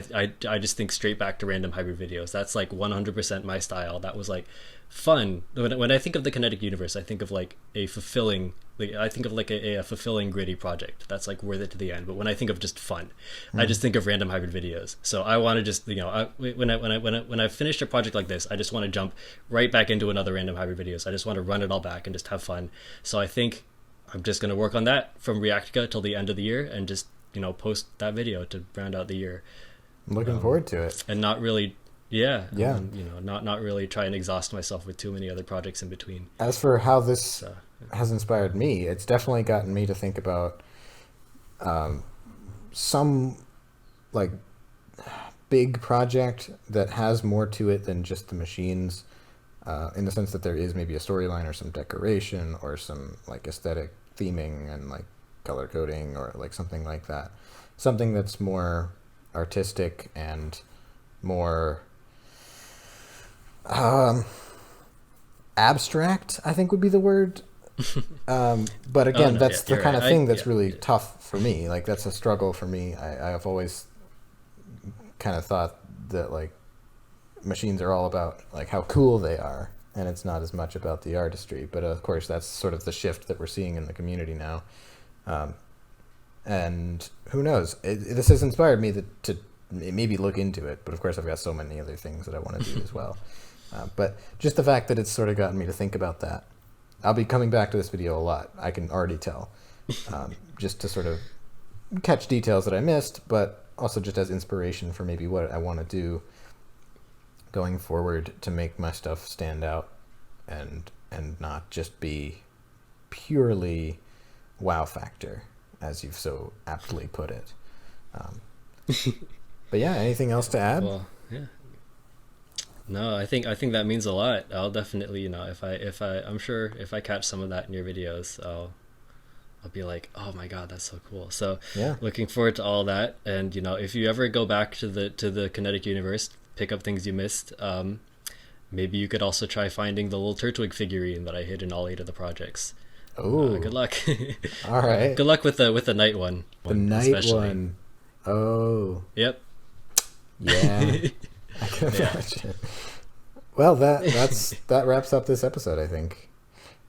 just think straight back to random hybrid videos. That's like 100% my style. That was like fun. When I think of the Kinetic Universe, I think of like a fulfilling, like I think of like a fulfilling gritty project that's like worth it to the end. But when I think of just fun, I just think of random hybrid videos. So I want to just, when I finished a project like this, I just want to jump right back into another random hybrid videos. I just want to run it all back and just have fun. So I think I'm just going to work on that from Reactica till the end of the year, and just post that video to round out the year. I'm looking forward to it. And not really, not really try and exhaust myself with too many other projects in between. As for how this has inspired me, it's definitely gotten me to think about some like big project that has more to it than just the machines, in the sense that there is maybe a storyline or some decoration or some like aesthetic theming and like color coding or like something like that. Something that's more artistic and more abstract, I think would be the word. But again, that's the kind of thing that's really tough for me. Like that's a struggle for me. I've always kind of thought that like machines are all about like how cool they are, and it's not as much about the artistry. But of course, that's sort of the shift that we're seeing in the community now. And who knows? This has inspired me to maybe look into it. But of course, I've got so many other things that I want to do as well. But just the fact that it's sort of gotten me to think about that. I'll be coming back to this video a lot. I can already tell. Just to sort of catch details that I missed, but also just as inspiration for maybe what I want to do going forward to make my stuff stand out and not just be purely wow factor, as you've so aptly put it. But yeah, anything else to add? Well, yeah. No, I think that means a lot. I'll definitely, I'm sure if I catch some of that in your videos, I'll be like, oh my god, that's so cool. So yeah, looking forward to all that. And if you ever go back to the Kinetic Universe, pick up things you missed, maybe you could also try finding the little Turtwig figurine that I hid in all 8 of the projects. Oh, good luck. All right, good luck with the night one. The night especially. One. Oh. Yep. Yeah. I can imagine. Well, that wraps up this episode, I think.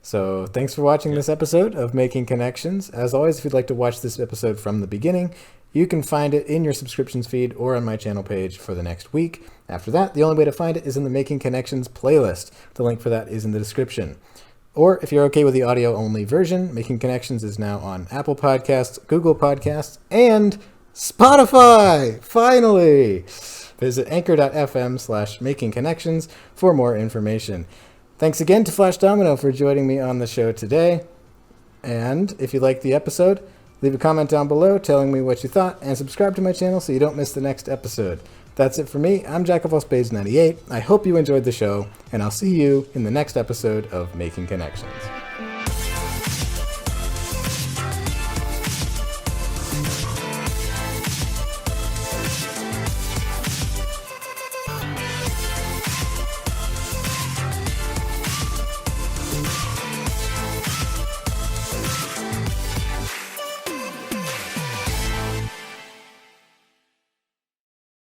So thanks for watching this episode of Making Connections. As always, if you'd like to watch this episode from the beginning, you can find it in your subscriptions feed or on my channel page for the next week. After that, the only way to find it is in the Making Connections playlist. The link for that is in the description. Or if you're okay with the audio-only version, Making Connections is now on Apple Podcasts, Google Podcasts, and Spotify! Finally! Visit anchor.fm/makingconnections for more information. Thanks again to Flash Domino for joining me on the show today. And if you liked the episode, leave a comment down below telling me what you thought, and subscribe to my channel so you don't miss the next episode. That's it for me. I'm Jack of all Spades 98. I hope you enjoyed the show, and I'll see you in the next episode of Making Connections.